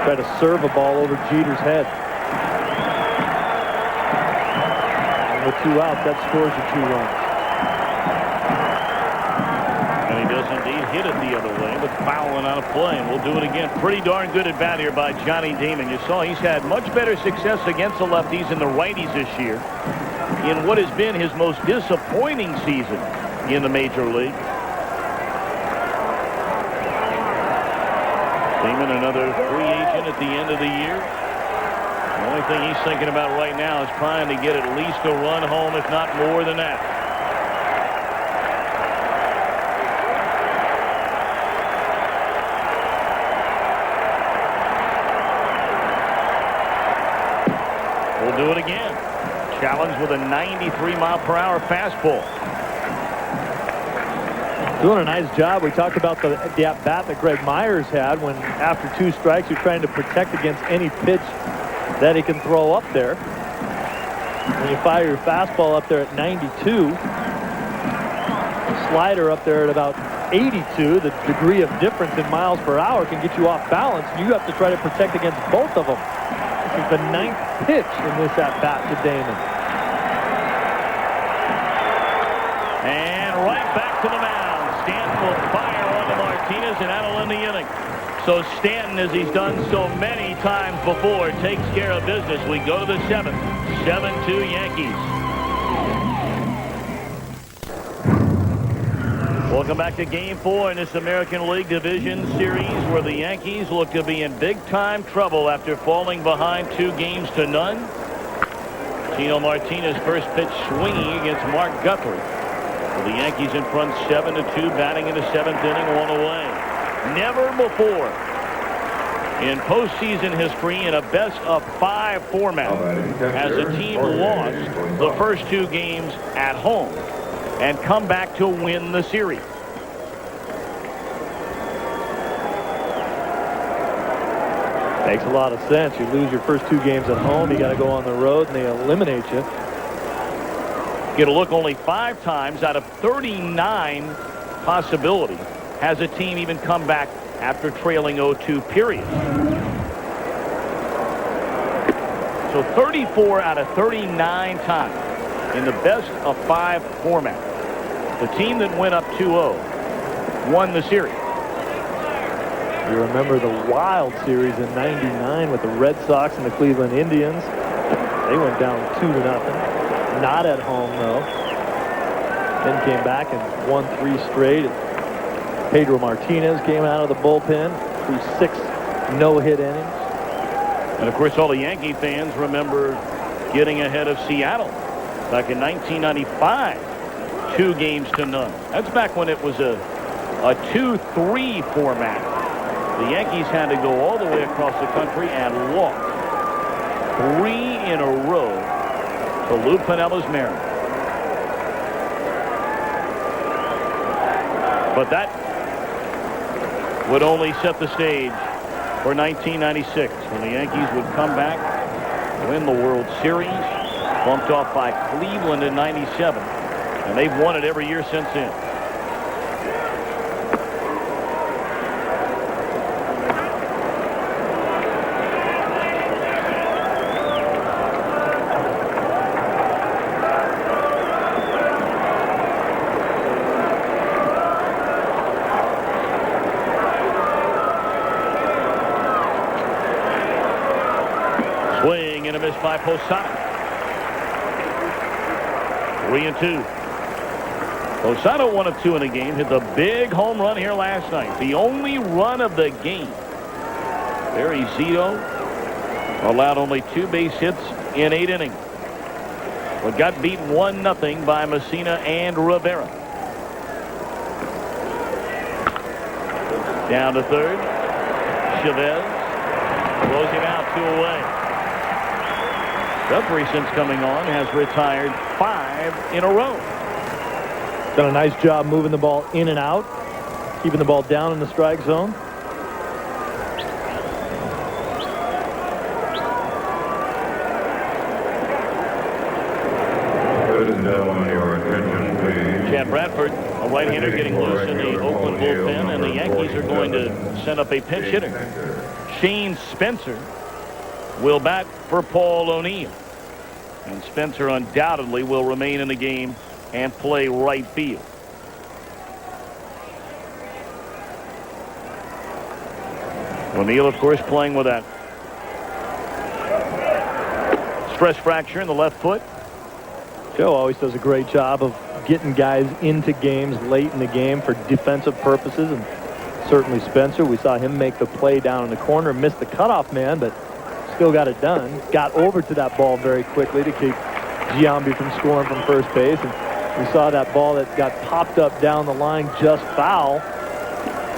Try to serve a ball over Jeter's head. And with 2 outs, that scores you 2 runs. And he does indeed hit it the other way, but fouling out of play, and we'll do it again. Pretty darn good at bat here by Johnny Damon. You saw he's had much better success against the lefties and the righties this year in what has been his most disappointing season in the major league. Damon, another free agent at the end of the year. The only thing he's thinking about right now is trying to get at least a run home, if not more than that. We'll do it again. Challenged with a 93-mile-per-hour fastball. Doing a nice job. We talked about the at-bat that Greg Myers had when after 2 strikes you're trying to protect against any pitch that he can throw up there. When you fire your fastball up there at 92, the slider up there at about 82, the degree of difference in miles per hour can get you off balance. You have to try to protect against both of them. This is the 9th pitch in this at-bat to Damon. And right back to the mound. Stanton will fire onto Martinez, and that'll end the inning. So Stanton, as he's done so many times before, takes care of business. We go to the 7th. 7-2 Yankees. Welcome back to Game 4 in this American League Division Series, where the Yankees look to be in big-time trouble after falling behind 2-0. Tino Martinez first pitch swinging against Mark Guthrie. With the Yankees in front 7-2, batting in the 7th inning, 1 away. Never before in postseason history in a best-of-5 format has a team lost the first 2 games at home and come back to win the series. Makes a lot of sense. You lose your first 2 games at home, you got to go on the road, and they eliminate you. Get a look only 5 times out of 39 possibility has a team even come back after trailing 0-2 period. So 34 out of 39 times in the best of 5 format, the team that went up 2-0 won the series. You remember the wild series in '99 with the Red Sox and the Cleveland Indians. They went down 2-0. Not at home, though. Then came back and won 3 straight. Pedro Martinez came out of the bullpen through 6 no-hit innings. And, of course, all the Yankee fans remember getting ahead of Seattle back in 1995, 2-0. That's back when it was a 2-3 format. The Yankees had to go all the way across the country and walk 3 in a row to Lou Pinella's Mariners. But that would only set the stage for 1996, when the Yankees would come back, win the World Series, bumped off by Cleveland in '97, and they've won it every year since then. Swing and a miss by Posada. 3-2. Posada 1 of 2 in the game. Hit the big home run here last night. The only run of the game. Barry Zito allowed only 2 base hits in 8 innings. But got beat 1-0 by Messina and Rivera. Down to third. Chavez throws him out 2 away. Guthrie, since coming on, has retired 5 in a row. Done a nice job moving the ball in and out, keeping the ball down in the strike zone. Ladies and gentlemen, your attention, please. Chad Bradford, a right-hander, getting loose in the Oakland bullpen, and the Yankees are going to send up a pinch hitter. Shane Spencer will bat for Paul O'Neill. And Spencer undoubtedly will remain in the game and play right field. O'Neill, of course, playing with that stress fracture in the left foot. Joe always does a great job of getting guys into games late in the game for defensive purposes, and certainly Spencer, we saw him make the play down in the corner, missed the cutoff man, but still got it done. Got over to that ball very quickly to keep Giambi from scoring from first base. And we saw that ball that got popped up down the line just foul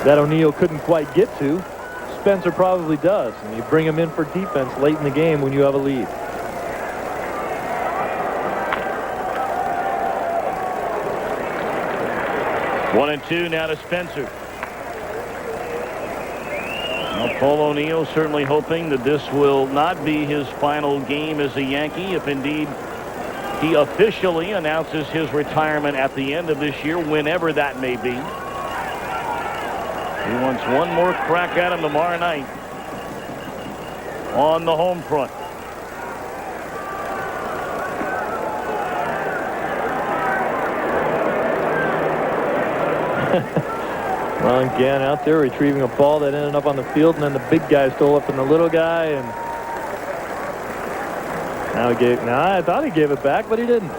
that O'Neill couldn't quite get to. Spencer probably does. And you bring him in for defense late in the game when you have a lead. One and two now to Spencer. Now, Paul O'Neill certainly hoping that this will not be his final game as a Yankee, if indeed he officially announces his retirement at the end of this year, whenever that may be. He wants one more crack at him tomorrow night on the home front. Well, again, out there retrieving a ball that ended up on the field, and then the big guy stole it from the little guy, and now he gave. Now I thought he gave it back, but he didn't.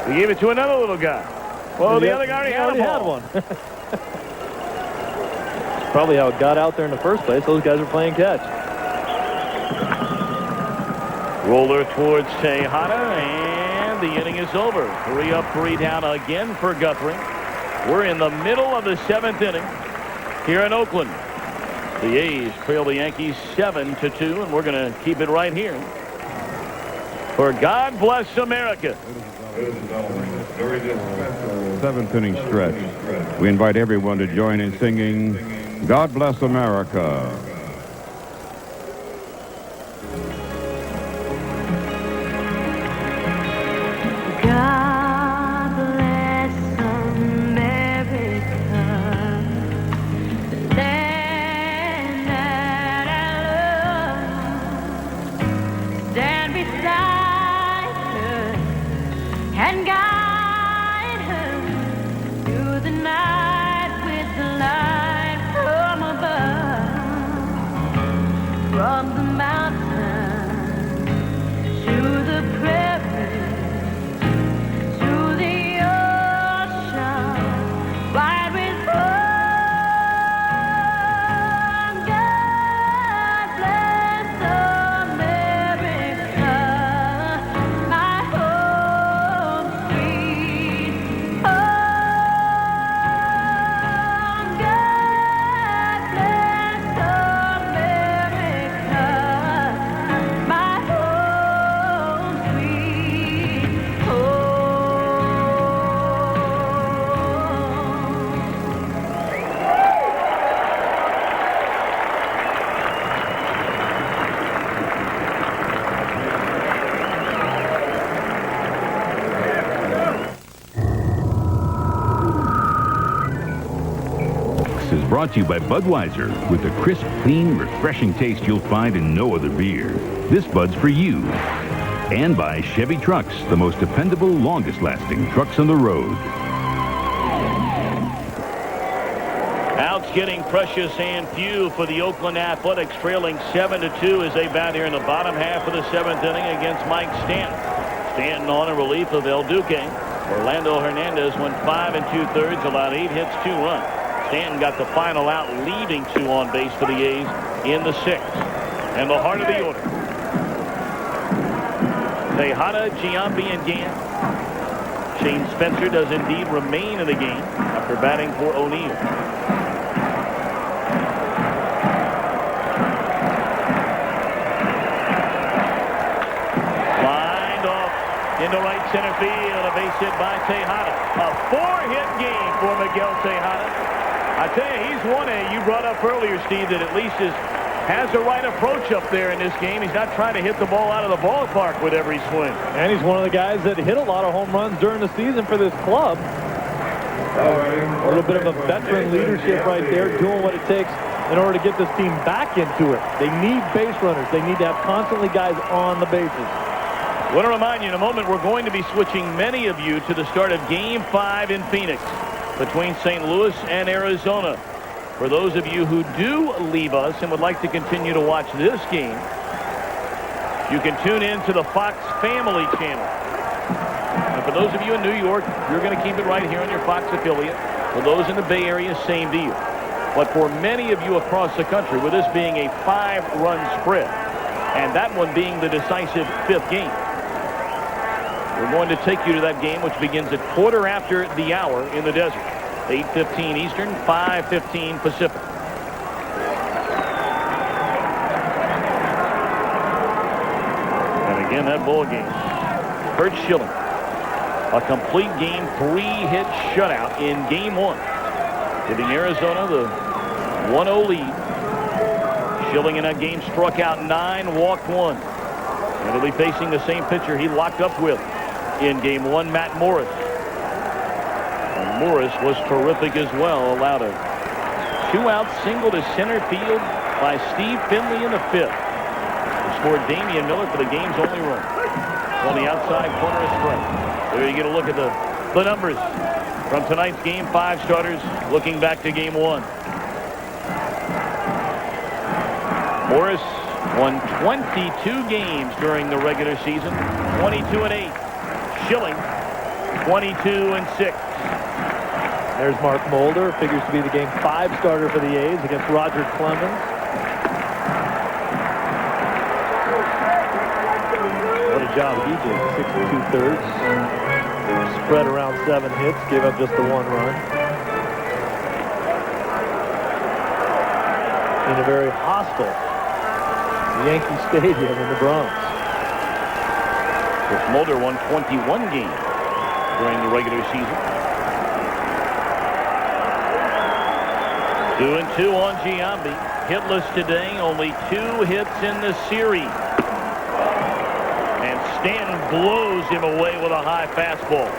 He gave it to another little guy. Well, the other guy already had a ball. Had one. Probably how it got out there in the first place. Those guys were playing catch. Roller towards Tejada, and the inning is over. 3 up, 3 down again for Guthrie. We're in the middle of the 7th inning here in Oakland. The A's trail the Yankees 7-2, and we're going to keep it right here for God Bless America. Ladies and gentlemen, during this 7th inning stretch, we invite everyone to join in singing God Bless America. God bless America. is brought to you by Budweiser, with the crisp, clean, refreshing taste you'll find in no other beer. This Bud's for you. And by Chevy Trucks, the most dependable, longest-lasting trucks on the road. Outs getting precious and few for the Oakland Athletics, trailing 7-2 as they bat here in the bottom half of the 7th inning against Mike Stanton. Stanton on in relief of El Duque. Orlando Hernandez went 5 2/3, allowed 8 hits, 2 runs. Stanton got the final out, leaving 2 on base for the A's in the 6th. And the heart of the order: Tejada, Giambi, and Gann. Shane Spencer does indeed remain in the game after batting for O'Neill. Lined off into right center field, a base hit by Tejada. A 4-hit game for Miguel Tejada. I tell you, he's one you brought up earlier, Steve, that at least has the right approach up there in this game. He's not trying to hit the ball out of the ballpark with every swing. And he's one of the guys that hit a lot of home runs during the season for this club. A little bit of a veteran leadership right there, doing what it takes in order to get this team back into it. They need base runners. They need to have constantly guys on the bases. I want to remind you in a moment we're going to be switching many of you to the start of Game 5 in Phoenix between St. Louis and Arizona. For those of you who do leave us and would like to continue to watch this game, you can tune in to the Fox Family channel. And for those of you in New York, you're going to keep it right here on your Fox affiliate. For those in the Bay Area, same deal. But for many of you across the country, with this being a 5-run spread, and that one being the decisive 5th game, we're going to take you to that game, which begins at 1/4 in the desert. 8:15 Eastern, 5:15 Pacific. And again, that ball game. Kurt Schilling, a complete game 3-hit shutout in Game 1, giving Arizona the 1-0 lead. Schilling in that game struck out 9, walked 1. And he'll be facing the same pitcher he locked up with in Game 1, Matt Morris. And Morris was terrific as well. Allowed a 2-out single to center field by Steve Finley in the 5th. He scored Damian Miller for the game's only run on the outside corner of strike. There you get a look at the numbers from tonight's Game 5 starters looking back to Game 1. Morris won 22 games during the regular season, 22-8. Schilling, 22-6. There's Mark Mulder, figures to be the Game 5 starter for the A's against Roger Clemens. What a job he did, 6 2/3. Spread around 7 hits, gave up just the 1 run. In a very hostile Yankee Stadium in the Bronx. Chris Mulder won 21 games during the regular season. 2-2 on Giambi. Hitless today, only 2 hits in the series. And Stanton blows him away with a high fastball.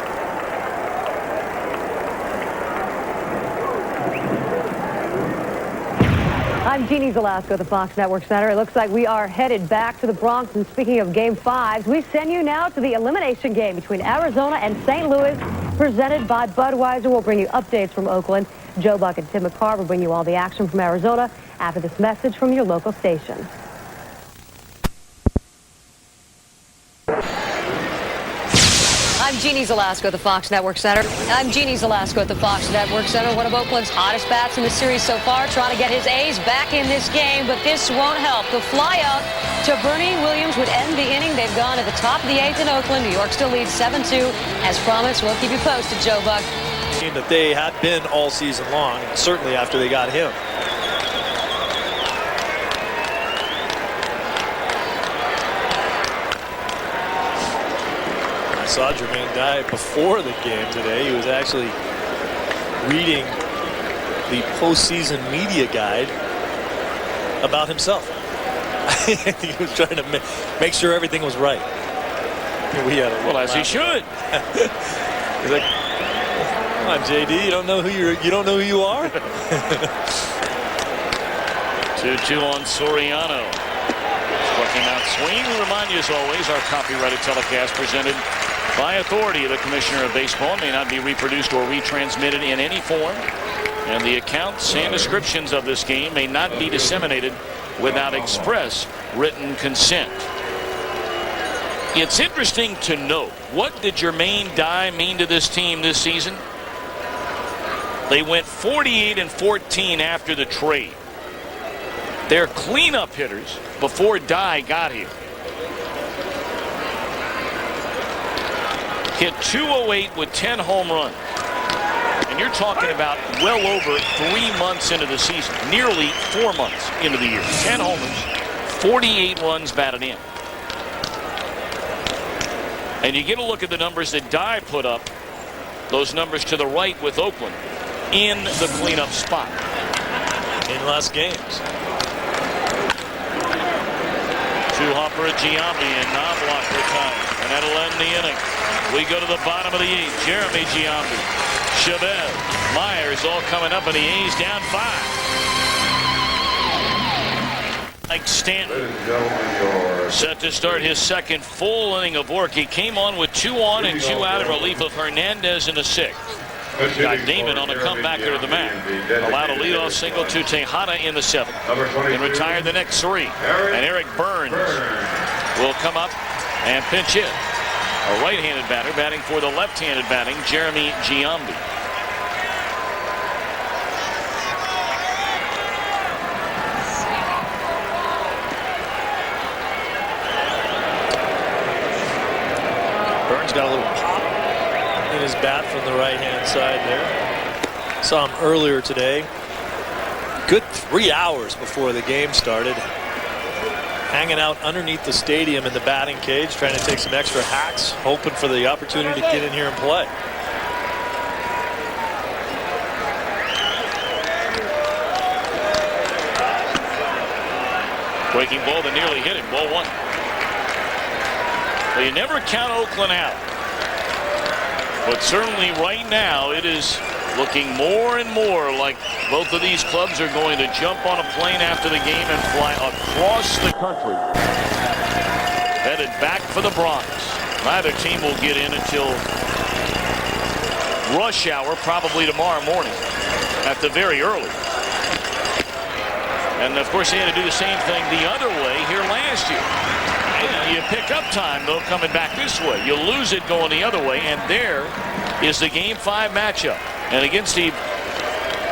I'm Jeannie Zalasko at the Fox Network Center. It looks like we are headed back to the Bronx. And speaking of Game 5s, we send you now to the elimination game between Arizona and St. Louis, presented by Budweiser. We'll bring you updates from Oakland. Joe Buck and Tim McCarr will bring you all the action from Arizona after this message from your local station. I'm Jeannie Zalasko at the Fox Network Center. I'm Jeannie Zalasko at the Fox Network Center. One of Oakland's hottest bats in the series so far, trying to get his A's back in this game, but this won't help. The flyout to Bernie Williams would end the inning. They've gone to the top of the 8th in Oakland. New York still leads 7-2. As promised, we'll keep you posted, Joe Buck. That they had been all season long, and certainly after they got him. I saw Jermaine Dye before the game today. He was actually reading the postseason media guide about himself. He was trying to make sure everything was right. We had well, as he should. He's like, Come on, JD. You don't know who you are? 2-2 on Soriano. Working out swing. We remind you, as always, our copyrighted telecast presented by authority of the Commissioner of Baseball may not be reproduced or retransmitted in any form. And the accounts and descriptions of this game may not be disseminated without express written consent. It's interesting to note, what did Jermaine Dye mean to this team this season? They went 48-14 after the trade. They're cleanup hitters before Dye got here. Hit .208 with 10 home runs. And you're talking about well over 3 months into the season, nearly 4 months into the year. 10 homers, 48 runs batted in. And you get a look at the numbers that Dye put up, those numbers to the right with Oakland, in the cleanup spot. In less games. Two-hopper at Giambi and Knobloch retired. And that'll end the inning. We go to the bottom of the 8th. Jeremy Giambi, Chavez, Myers all coming up, and the A's down 5. Mike Stanton set to start his second full inning of work. He came on with 2 on and 2 out in relief of Hernandez in the 6th. Got Damon on a comebacker to the mat. Allowed a leadoff single to Tejada in the 7th. And retired the next 3. And Eric Burns will come up and pinch hit. A right-handed batter batting for the left-handed batting Jeremy Giambi. Burns got a little pop in his bat from the right-hand side there. Saw him earlier today. Good 3 hours before the game started. Hanging out underneath the stadium in the batting cage, trying to take some extra hacks, hoping for the opportunity to get in here and play. Breaking ball that nearly hit him. Ball 1. Well, you never count Oakland out. But certainly right now it is looking more and more like both of these clubs are going to jump on a plane after the game and fly across the country, headed back for the Bronx. Neither team will get in until rush hour, probably tomorrow morning at the very early. And of course they had to do the same thing the other way here last year. And you pick up time though coming back this way. You lose it going the other way, and there is the Game 5 matchup. And again, Steve,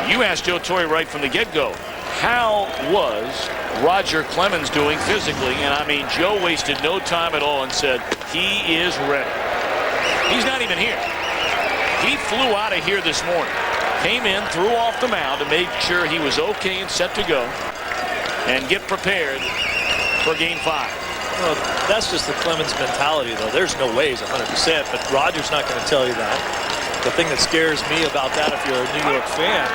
you asked Joe Torre right from the get-go, how was Roger Clemens doing physically? And I mean, Joe wasted no time at all and said he is ready. He's not even here. He flew out of here this morning, came in, threw off the mound to make sure he was okay and set to go and get prepared for Game 5. Well, that's just the Clemens mentality, though. There's no way he's 100%, but Roger's not going to tell you that. The thing that scares me about that, if you're a New York fan,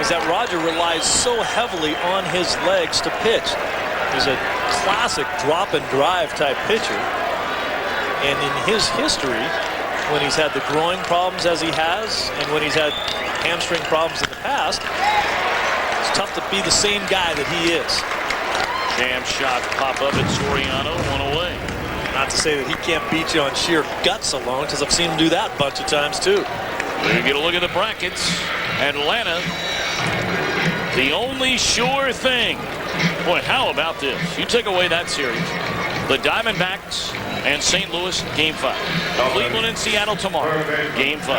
is that Roger relies so heavily on his legs to pitch. He's a classic drop and drive type pitcher. And in his history, when he's had the groin problems as he has, and when he's had hamstring problems in the past, it's tough to be the same guy that he is. Jam shot pop up at Soriano, 1 away. Not to say that he can't beat you on sheer guts alone, because I've seen him do that a bunch of times too. We get a look at the brackets. Atlanta, the only sure thing. Boy, how about this? You take away that series. The Diamondbacks and St. Louis, Game 5. Cleveland and Seattle tomorrow, Game 5.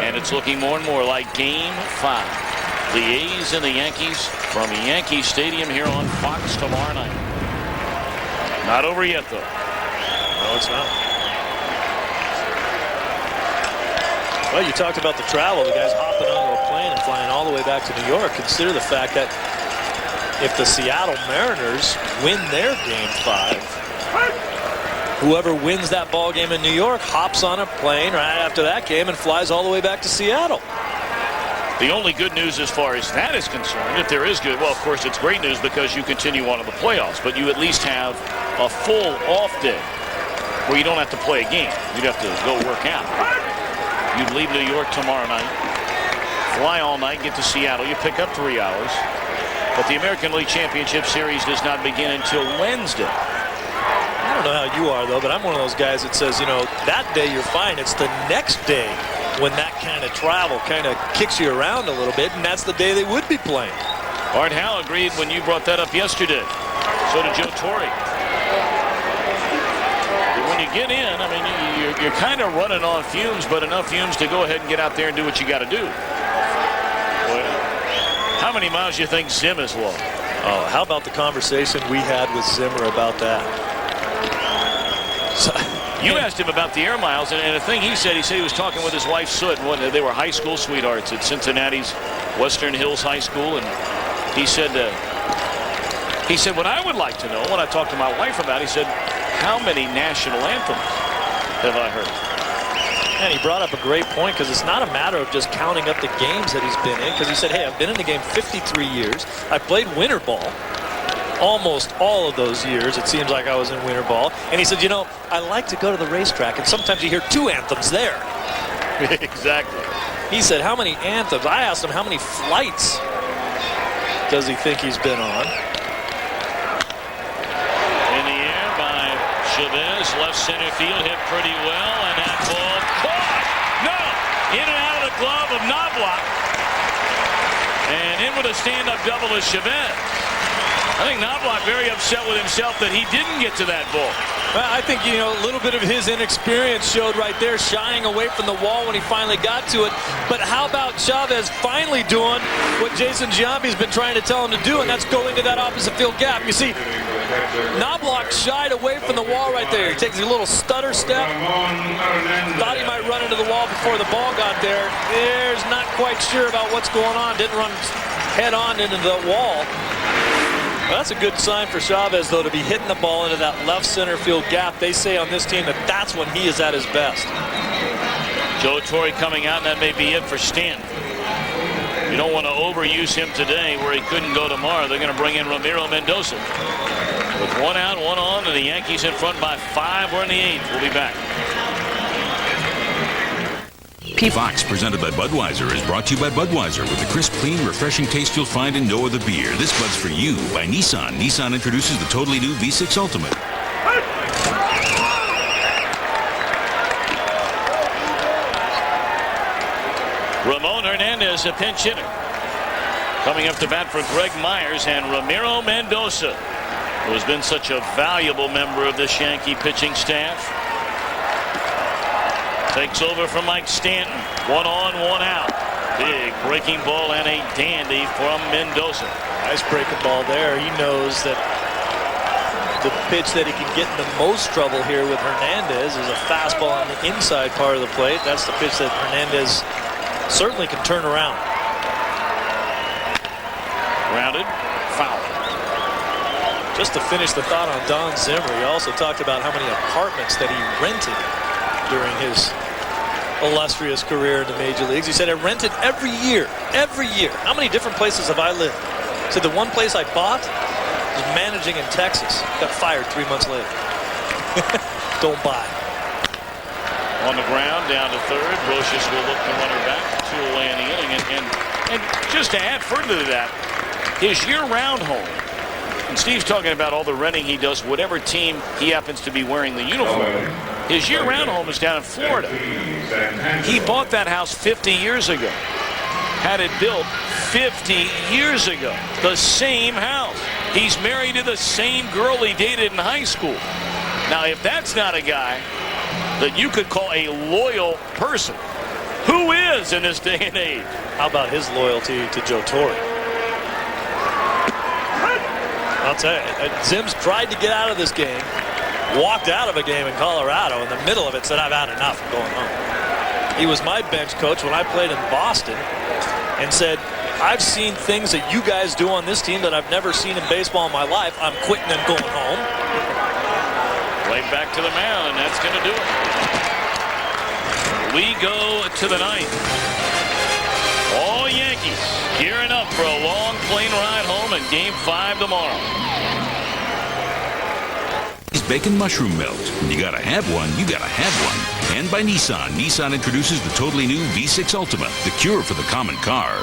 And it's looking more and more like Game 5. The A's and the Yankees from Yankee Stadium here on Fox tomorrow night. Not over yet, though. No, it's not. Well, you talked about the travel. The guys hopping onto a plane and flying all the way back to New York. Consider the fact that if the Seattle Mariners win their Game 5, whoever wins that ball game in New York hops on a plane right after that game and flies all the way back to Seattle. The only good news as far as that is concerned, if there is good, well, of course, it's great news because you continue on to the playoffs, but you at least have a full off day where you don't have to play a game. You'd have to go work out. You'd leave New York tomorrow night, fly all night, get to Seattle. You pick up 3 hours. But the American League Championship Series does not begin until Wednesday. I don't know how you are, though, but I'm one of those guys that says, you know, that day you're fine. It's the next day when that kind of travel kind of kicks you around a little bit, and that's the day they would be playing. Art Howe agreed when you brought that up yesterday. So did Joe Torre. When you get in, I mean, you're kind of running on fumes, but enough fumes to go ahead and get out there and do what you got to do. How many miles do you think Zim has walked? Oh, how about the conversation we had with Zimmer about that? So, you asked him about the air miles, and the thing he said he was talking with his wife, Soot. They were high school sweethearts at Cincinnati's Western Hills High School, and he said what I would like to know when I talked to my wife about it, he said, how many national anthems have I heard? And he brought up a great point, because it's not a matter of just counting up the games that he's been in, because he said, hey, I've been in the game 53 years. I played winter ball almost all of those years. It seems like I was in winter ball. And he said, you know, I like to go to the racetrack, and sometimes you hear 2 anthems there. Exactly. He said, how many anthems? I asked him how many flights does he think he's been on. In the air by Chavez, left center field, hit pretty well, and that ball caught. No! In and out of the glove of Knobloch. And in with a stand-up double is Chavez. I think Knobloch very upset with himself that he didn't get to that ball. Well, I think, you know, a little bit of his inexperience showed right there, shying away from the wall when he finally got to it. But how about Chavez finally doing what Jason Giambi's been trying to tell him to do, and that's go into that opposite field gap. You see, Knobloch shied away from the wall right there. He takes a little stutter step. Thought he might run into the wall before the ball got there. There's not quite sure about what's going on. Didn't run head on into the wall. Well, that's a good sign for Chavez, though, to be hitting the ball into that left center field gap. They say on this team that that's when he is at his best. Joe Torre coming out, and that may be it for Stanton. You don't want to overuse him today where he couldn't go tomorrow. They're going to bring in Ramiro Mendoza. With 1 out, 1 on, and the Yankees in front by 5. We're in the 8th. We'll be back. Fox, presented by Budweiser, is brought to you by Budweiser with the crisp, clean, refreshing taste you'll find in no other beer. This Bud's for you by Nissan. Nissan introduces the totally new V6 Ultimate. Ramon Hernandez, a pinch hitter. Coming up to bat for Greg Myers, and Ramiro Mendoza, who has been such a valuable member of this Yankee pitching staff. Takes over from Mike Stanton. 1 on, 1 out. Big breaking ball and a dandy from Mendoza. Nice breaking ball there. He knows that the pitch that he can get in the most trouble here with Hernandez is a fastball on the inside part of the plate. That's the pitch that Hernandez certainly can turn around. Grounded, foul. Just to finish the thought on Don Zimmer, he also talked about how many apartments that he rented during his illustrious career in the major leagues. He said, I rented every year. How many different places have I lived? He said, the one place I bought was managing in Texas. Got fired 3 months later. Don't buy. On the ground, down to third. Brocious will look to run her back. 2 away in the inning. And just to add further to that, his year-round home. And Steve's talking about all the renting he does, whatever team he happens to be wearing the uniform. His year-round home is down in Florida. He bought that house 50 years ago. Had it built 50 years ago. The same house. He's married to the same girl he dated in high school. Now, if that's not a guy that you could call a loyal person, who is in this day and age? How about his loyalty to Joe Torre? I'll tell you, Zim's tried to get out of this game. Walked out of a game in Colorado in the middle of it, said, I've had enough, I'm going home. He was my bench coach when I played in Boston and said, I've seen things that you guys do on this team that I've never seen in baseball in my life. I'm quitting and going home. Right back to the mound, and that's going to do it. We go to the 9th. All Yankees gearing up for a long plane ride home in Game 5 tomorrow. Bacon Mushroom Melt. When you gotta have one, you gotta have one. And by Nissan. Nissan introduces the totally new V6 Ultima, the cure for the common car.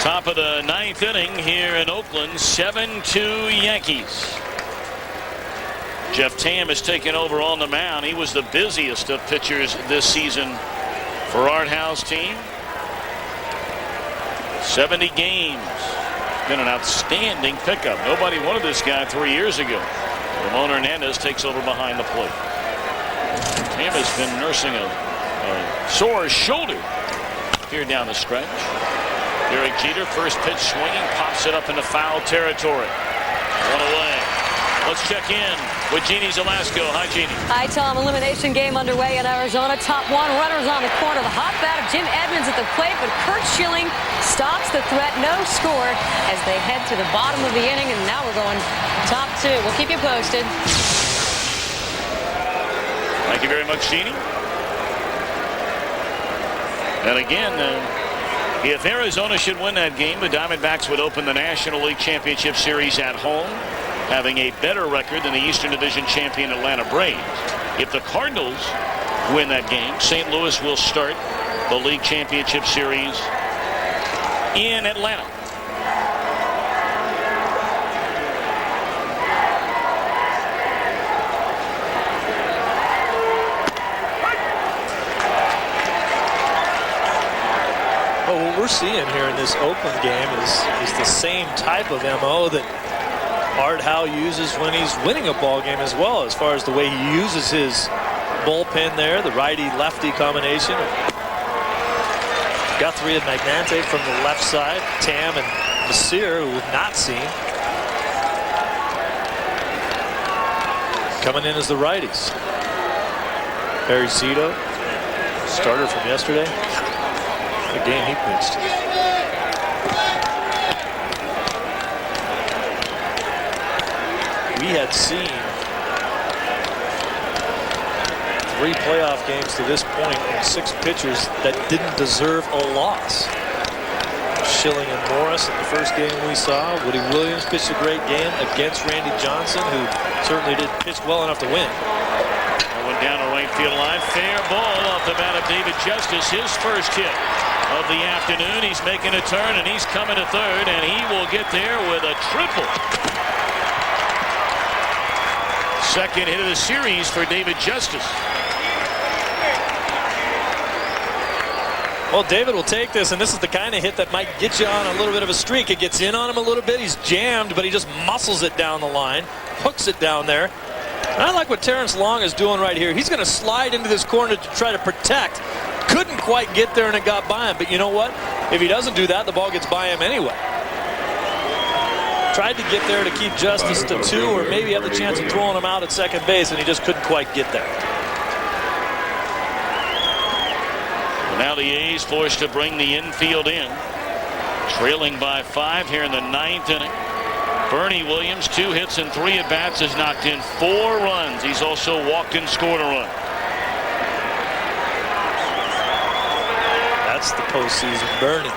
Top of the 9th inning here in Oakland, 7-2 Yankees. Jeff Tam has taken over on the mound. He was the busiest of pitchers this season for Art Howe's team. 70 games. Been an outstanding pickup. Nobody wanted this guy 3 years ago. Ramon Hernandez takes over behind the plate. Tam has been nursing a sore shoulder here down the stretch. Derek Jeter, first pitch swinging, pops it up into foul territory. One away. Let's check in with Jeannie Zelasco. Hi, Jeannie. Hi, Tom. Elimination game underway in Arizona. Top one, runners on the corner. The hot bat of Jim Edmonds at the plate, but Kurt Schilling stops the threat. No score as they head to the bottom of the inning, and now we're going top two. We'll keep you posted. Thank you very much, Jeannie. And again, if Arizona should win that game, the Diamondbacks would open the National League Championship Series at home, having a better record than the Eastern Division champion Atlanta Braves. If the Cardinals win that game, St. Louis will start the League Championship Series in Atlanta. Well, what we're seeing here in this Oakland game is the same type of MO that Art Howe uses when he's winning a ball game as well, as far as the way he uses his bullpen there, the righty-lefty combination. Guthrie and Magnante from the left side, Tam and Messier, who we've not seen, coming in as the righties. Barry Zito, starter from yesterday. The game he pitched. We had seen 3 playoff games to this point and 6 pitchers that didn't deserve a loss. Schilling and Morris in the first game we saw. Woody Williams pitched a great game against Randy Johnson, who certainly did pitch well enough to win. Went down the right field line. Fair ball off the bat of David Justice. His first hit of the afternoon. He's making a turn and he's coming to third, and he will get there with a triple. Second hit of the series for David Justice. Well, David will take this, and this is the kind of hit that might get you on a little bit of a streak. It gets in on him a little bit. He's jammed, but he just muscles it down the line, hooks it down there. And I like what Terrence Long is doing right here. He's going to slide into this corner to try to protect. Couldn't quite get there, and it got by him. But you know what? If he doesn't do that, the ball gets by him anyway. Tried to get there to keep Justice to 2, or maybe have the chance of throwing him out at second base, and he just couldn't quite get there. Now the A's forced to bring the infield in. Trailing by 5 here in the 9th inning. Bernie Williams, 2 hits and 3 at-bats, has knocked in 4 runs. He's also walked and scored a run. That's the postseason Bernie.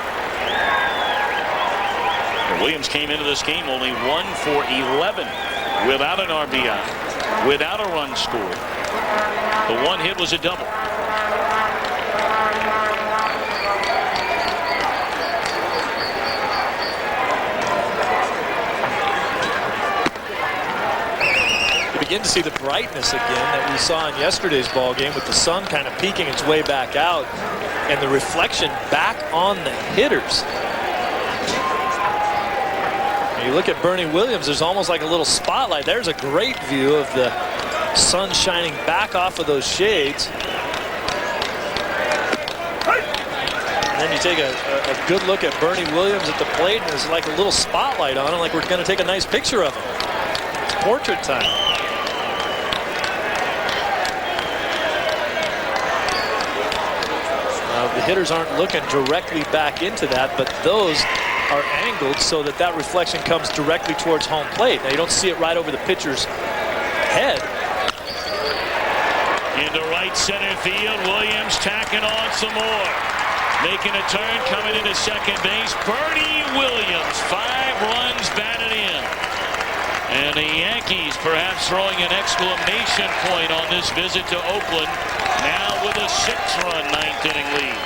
Williams came into this game only 1 for 11 without an RBI, without a run scored. The 1 hit was a double. You begin to see the brightness again that we saw in yesterday's ball game, with the sun kind of peeking its way back out and the reflection back on the hitters. You look at Bernie Williams, there's almost like a little spotlight. There's a great view of the sun shining back off of those shades. And then you take a good look at Bernie Williams at the plate, and there's like a little spotlight on him, like we're going to take a nice picture of him. It's portrait time. The hitters aren't looking directly back into that, but those are angled so that that reflection comes directly towards home plate. Now you don't see it right over the pitcher's head. Into right center field, Williams tacking on some more. Making a turn, coming into second base, Bernie Williams, 5 runs batted in. And the Yankees perhaps throwing an exclamation point on this visit to Oakland, now with a 6-run 9th-inning lead.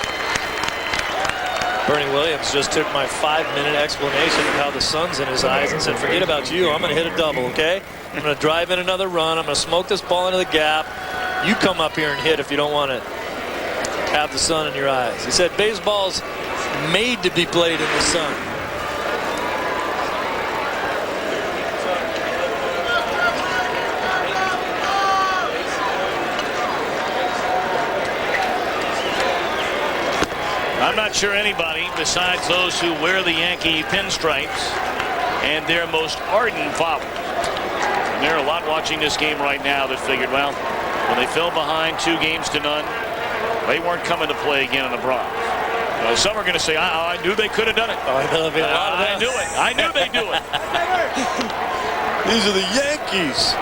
Bernie Williams just took my 5-minute explanation of how the sun's in his eyes and said, forget about you, I'm going to hit a double, okay? I'm going to drive in another run. I'm going to smoke this ball into the gap. You come up here and hit if you don't want to have the sun in your eyes. He said baseball's made to be played in the sun. I'm not sure anybody besides those who wear the Yankee pinstripes and their most ardent followers. And there are a lot watching this game right now that figured, well, when they fell behind 2-0, they weren't coming to play again in the Bronx. Some are going to say, I knew they could have done it. I knew it. I knew they'd do it. These are the Yankees.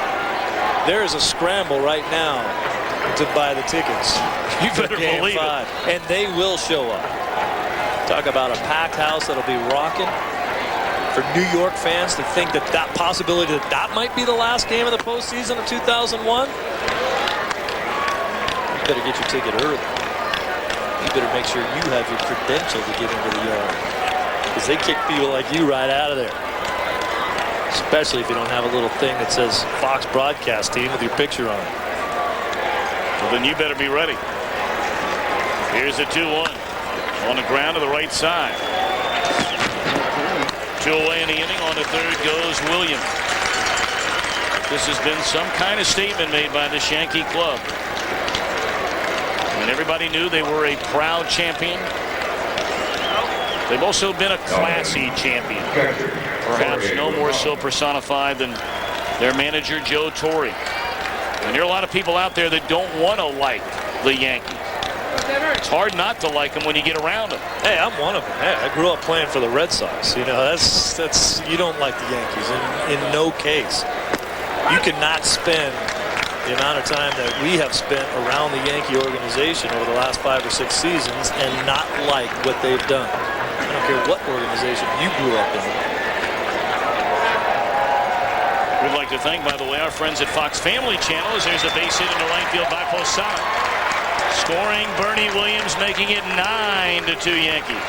There is a scramble right now to buy the tickets. You better believe it. And they will show up. Talk about a packed house that'll be rocking. For New York fans to think that possibility that might be the last game of the postseason of 2001, you better get your ticket early. You better make sure you have your credential to get into the yard, because they kick people like you right out of there. Especially if you don't have a little thing that says Fox broadcast team with your picture on it. Well, then you better be ready. Here's a 2-1 on the ground to the right side. 2 away in the inning. On the third goes Williams. This has been some kind of statement made by this Yankee club. And everybody knew they were a proud champion. They've also been a classy champion. Perhaps no more so personified than their manager, Joe Torre. And there are a lot of people out there that don't want to like the Yankees. It's hard not to like them when you get around them. Hey, I'm one of them. Hey, I grew up playing for the Red Sox. You know, that's you don't like the Yankees in no case. You cannot spend the amount of time that we have spent around the Yankee organization over the last 5 or 6 seasons and not like what they've done. I don't care what organization you grew up in. We'd like to thank, by the way, our friends at Fox Family Channel, as there's a base hit in the right field by Posada. Scoring Bernie Williams, making it 9-2 Yankees.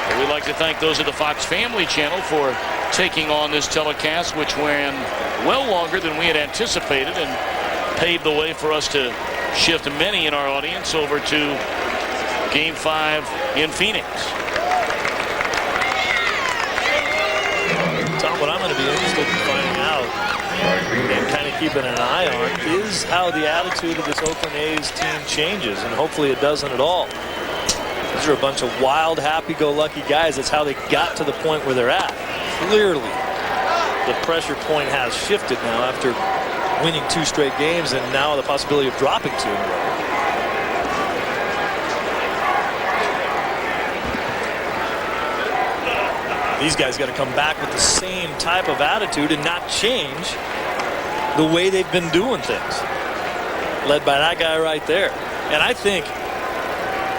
But we'd like to thank those at the Fox Family Channel for taking on this telecast, which ran well longer than we had anticipated and paved the way for us to shift many in our audience over to Game 5 in Phoenix. Tom, what I'm going to be interested in finding out and kind of keeping an eye on is how the attitude of this Oakland A's team changes, and hopefully it doesn't at all. These are a bunch of wild, happy-go-lucky guys. That's how they got to the point where they're at. Clearly, the pressure point has shifted now after winning 2 straight games and now the possibility of dropping 2 in a row. These guys got to come back with the same type of attitude and not change the way they've been doing things. Led by that guy right there. And I think,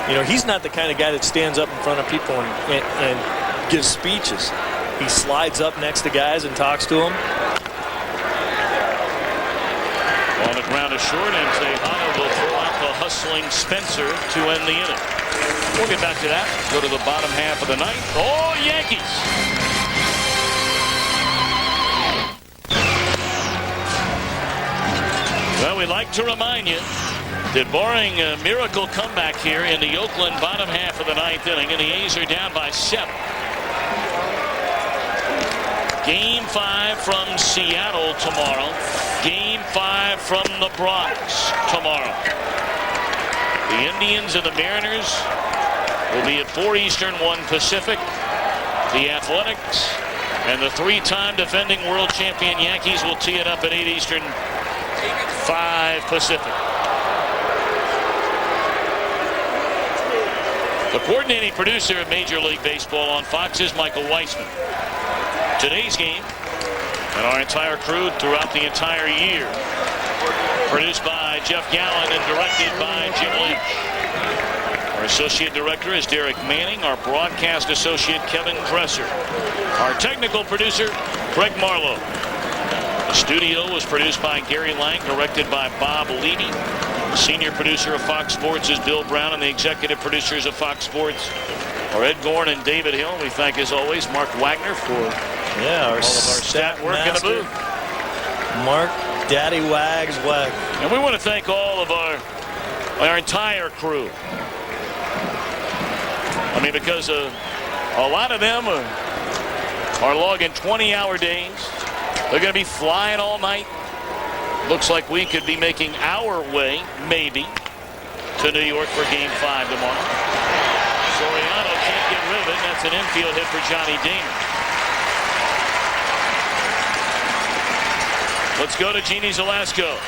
you know, he's not the kind of guy that stands up in front of people and gives speeches. He slides up next to guys and talks to them. On the ground to short, and Tejada will throw out the hustling Spencer to end the inning. We'll get back to that. Go to the bottom half of the ninth. Oh, Yankees! Well, we'd like to remind you that barring a miracle comeback here in the Oakland bottom half of the ninth inning, and the A's are down by 7. Game 5 from Seattle tomorrow. Game 5 from the Bronx tomorrow. The Indians and the Mariners will be at 4 Eastern, 1 Pacific. The Athletics and the 3-time defending world champion Yankees will tee it up at 8 Eastern, 5 Pacific. The coordinating producer of Major League Baseball on Fox is Michael Weissman. Today's game and our entire crew throughout the entire year, produced by Jeff Gallen and directed by Jim Lynch. Our associate director is Derek Manning. Our broadcast associate, Kevin Dresser. Our technical producer, Greg Marlowe. The studio was produced by Gary Lang, directed by Bob Levy. The senior producer of Fox Sports is Bill Brown, and the executive producers of Fox Sports are Ed Gorn and David Hill. We thank, as always, Mark Wagner for all of our stat work in the booth. Mark Daddy Wags Wagner. And we want to thank all of our entire crew. I mean, because a lot of them are logging 20-hour days. They're going to be flying all night. Looks like we could be making our way, maybe, to New York for Game 5 tomorrow. Soriano can't get rid of it. That's an infield hit for Johnny Damon. Let's go to Jeannie Zelasco.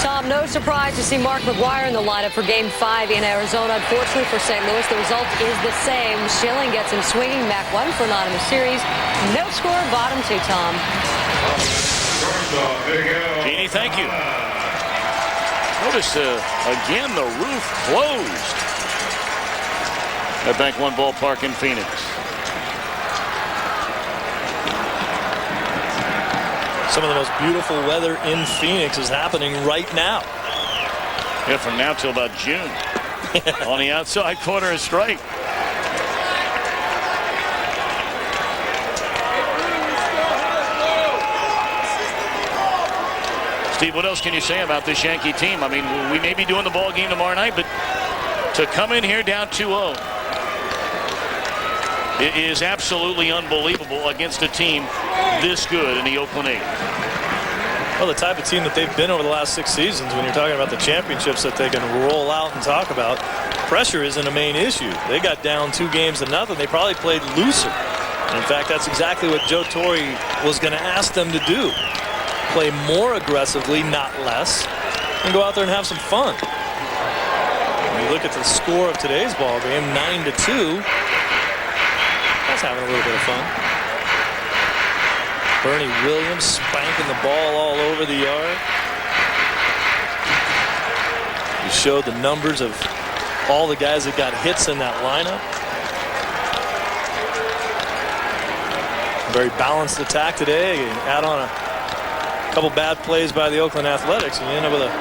Tom, no surprise to see Mark McGwire in the lineup for Game 5 in Arizona. Unfortunately for St. Louis, the result is the same. Schilling gets him swinging. Mac 1 for anonymous series. No score, bottom 2, Tom. Jeannie, thank you. Notice, again, the roof closed at Bank One Ballpark in Phoenix. Some of the most beautiful weather in Phoenix is happening right now. Yeah, from now till about June. On the outside corner is strike. Steve, what else can you say about this Yankee team? I mean, we may be doing the ball game tomorrow night, but to come in here down 2-0, it is absolutely unbelievable against a team this good in the Oakland A's. Well, the type of team that they've been over the last 6 seasons, when you're talking about the championships that they can roll out and talk about, pressure isn't a main issue. They got down 2-0. They probably played looser. And in fact, that's exactly what Joe Torre was going to ask them to do. Play more aggressively, not less, and go out there and have some fun. When you look at the score of today's ball game, 9-2. That's having a little bit of fun. Bernie Williams spanking the ball all over the yard. He showed the numbers of all the guys that got hits in that lineup. Very balanced attack today. You add on a couple bad plays by the Oakland Athletics, and you end up with a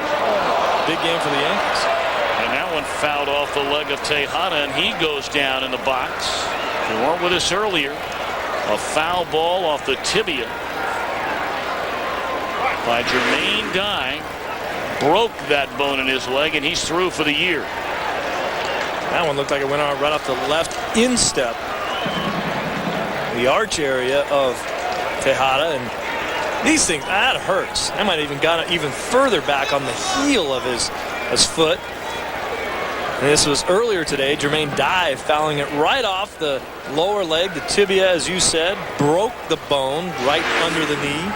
big game for the Yankees. And that one fouled off the leg of Tejada, and he goes down in the box. They weren't with us earlier. A foul ball off the tibia by Jermaine Dye. Broke that bone in his leg, and he's through for the year. That one looked like it went on right off the left instep, the arch area of Tejada, and these things, that hurts. That might have even got even further back on the heel of his foot. And this was earlier today. Jermaine Dye fouling it right off the lower leg. The tibia, as you said, broke the bone right under the knee.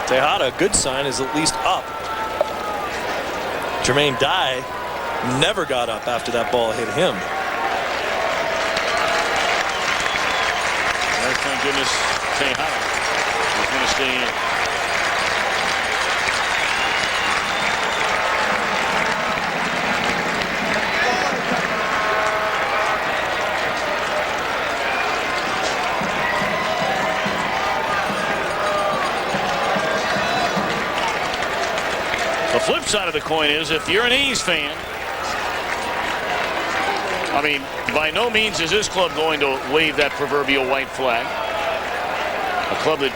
Tejada, a good sign, is at least up. Jermaine Dye never got up after that ball hit him. Well, thank goodness Tejada is going to stay in. The flip side of the coin is, if you're an A's fan, I mean, by no means is this club going to wave that proverbial white flag. A club that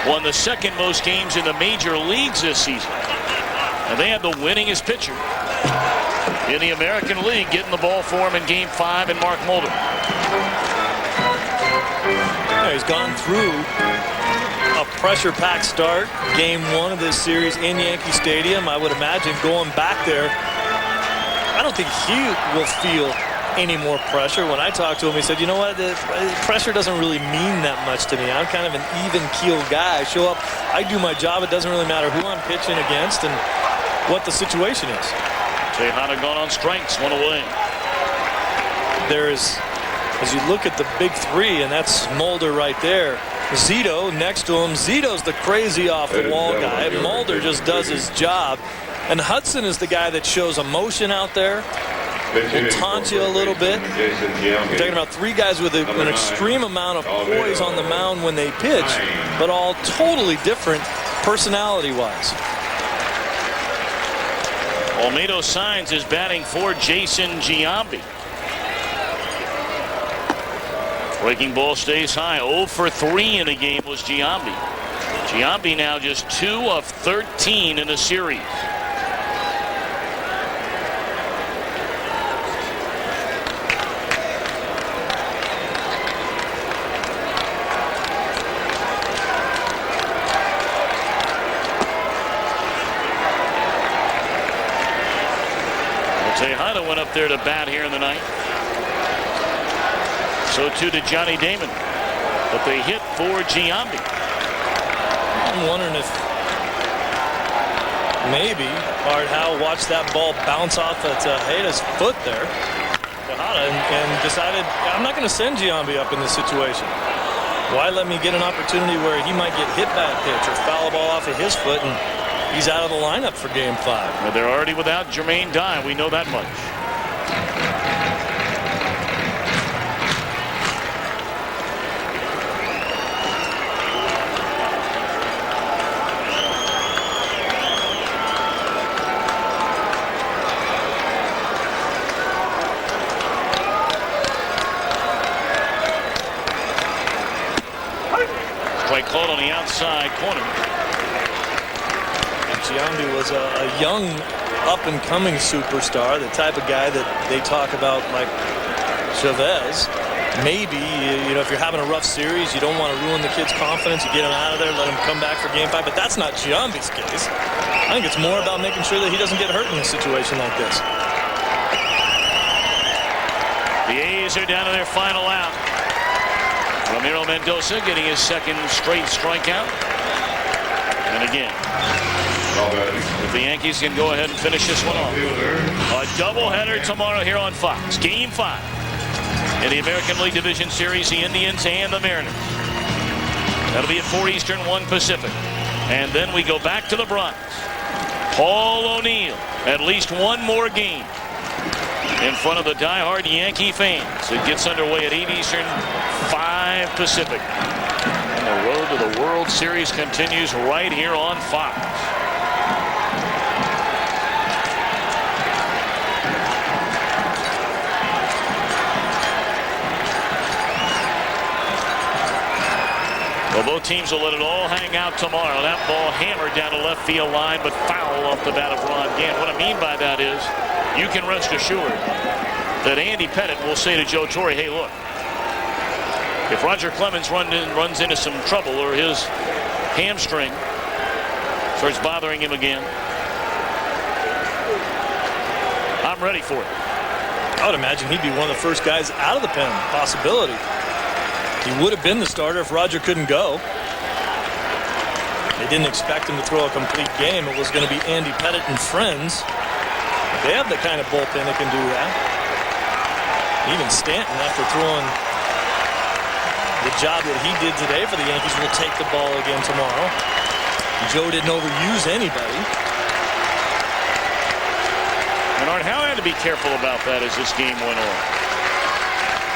won the second most games in the major leagues this season. And they had the winningest pitcher in the American League getting the ball for him in Game 5 in Mark Mulder. Yeah, he's gone through a pressure-packed start, Game 1 of this series in Yankee Stadium. I would imagine going back there, I don't think he will feel any more pressure. When I talked to him, he said, you know what, the pressure doesn't really mean that much to me. I'm kind of an even-keeled guy. I show up, I do my job. It doesn't really matter who I'm pitching against and what the situation is. Tejada gone on strikes, one away. There's, as you look at the big three, and that's Mulder right there, Zito next to him. Zito's the crazy off-the-wall guy. Mulder just does his job. And Hudson is the guy that shows emotion out there. will taunt you a little bit. We're talking about three guys with an extreme amount of poise on the mound when they pitch, but all totally different personality-wise. Olmedo signs his batting for Jason Giambi. Breaking ball stays high. 0 for 3 in a game was Giambi. Giambi now just 2 of 13 in the series. Tejada went up there to bat here in the ninth. So too did Johnny Damon. But they hit for Giambi. I'm wondering if maybe Art Howe watched that ball bounce off of Tejeda's foot there. Tejada and decided, I'm not going to send Giambi up in this situation. Why let me get an opportunity where he might get hit by a pitch or foul a ball off of his foot, and he's out of the lineup for Game 5. Well, they're already without Jermaine Dye. We know that much. Strike called on the outside corner. Giambi was a young, up-and-coming superstar, the type of guy that they talk about like Chavez. Maybe, you know, if you're having a rough series, you don't want to ruin the kid's confidence. You get him out of there, let him come back for Game 5. But that's not Giambi's case. I think it's more about making sure that he doesn't get hurt in a situation like this. The A's are down to their final out. Ramiro Mendoza getting his second straight strikeout. And again, if the Yankees can go ahead and finish this one off. A doubleheader tomorrow here on Fox. Game 5 in the American League Division Series, the Indians and the Mariners. That'll be at 4 Eastern, 1 Pacific. And then we go back to the Bronx. Paul O'Neill, at least one more game in front of the diehard Yankee fans. It gets underway at 8 Eastern, 5 Pacific. And the road to the World Series continues right here on Fox. Well, both teams will let it all hang out tomorrow. That ball hammered down the left field line, but foul off the bat of Ron Gant. What I mean by that is, you can rest assured that Andy Pettitte will say to Joe Torre, hey, look, if Roger Clemens runs into some trouble or his hamstring starts bothering him again, I'm ready for it. I would imagine he'd be one of the first guys out of the pen. Possibility. He would have been the starter if Roger couldn't go. They didn't expect him to throw a complete game. It was going to be Andy Pettitte and friends. They have the kind of bullpen that can do that. Even Stanton, after throwing the job that he did today for the Yankees, will take the ball again tomorrow. Joe didn't overuse anybody. And Art Howe had to be careful about that as this game went on.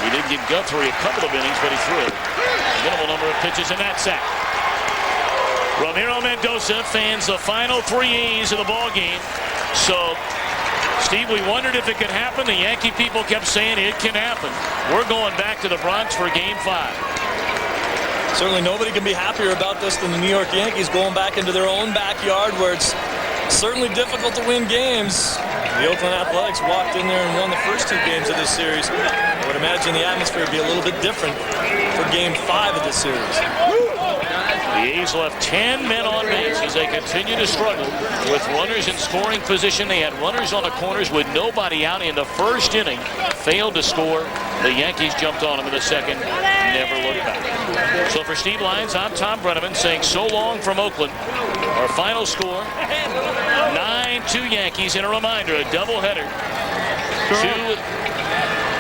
He did get Guthrie a couple of innings, but he threw a minimal number of pitches in that sack. Ramiro Mendoza fans the final 3 A's of the ball game. So, Steve, we wondered if it could happen. The Yankee people kept saying it can happen. We're going back to the Bronx for Game 5. Certainly nobody can be happier about this than the New York Yankees going back into their own backyard, where it's certainly difficult to win games. The Oakland Athletics walked in there and won the first 2 games of this series. I would imagine the atmosphere would be a little bit different for Game 5 of this series. The A's left 10 men on base as they continue to struggle with runners in scoring position. They had runners on the corners with nobody out in the first inning. Failed to score. The Yankees jumped on them in the second. Never looked back. So for Steve Lyons, I'm Tom Brenneman saying so long from Oakland. Our final score, 9-2 Yankees. And a reminder, a doubleheader to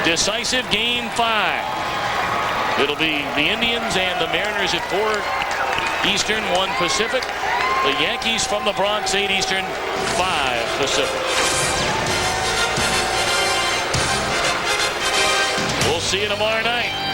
decisive Game 5. It'll be the Indians and the Mariners at 4 Eastern, 1 Pacific. The Yankees from the Bronx, 8 Eastern, 5 Pacific. We'll see you tomorrow night.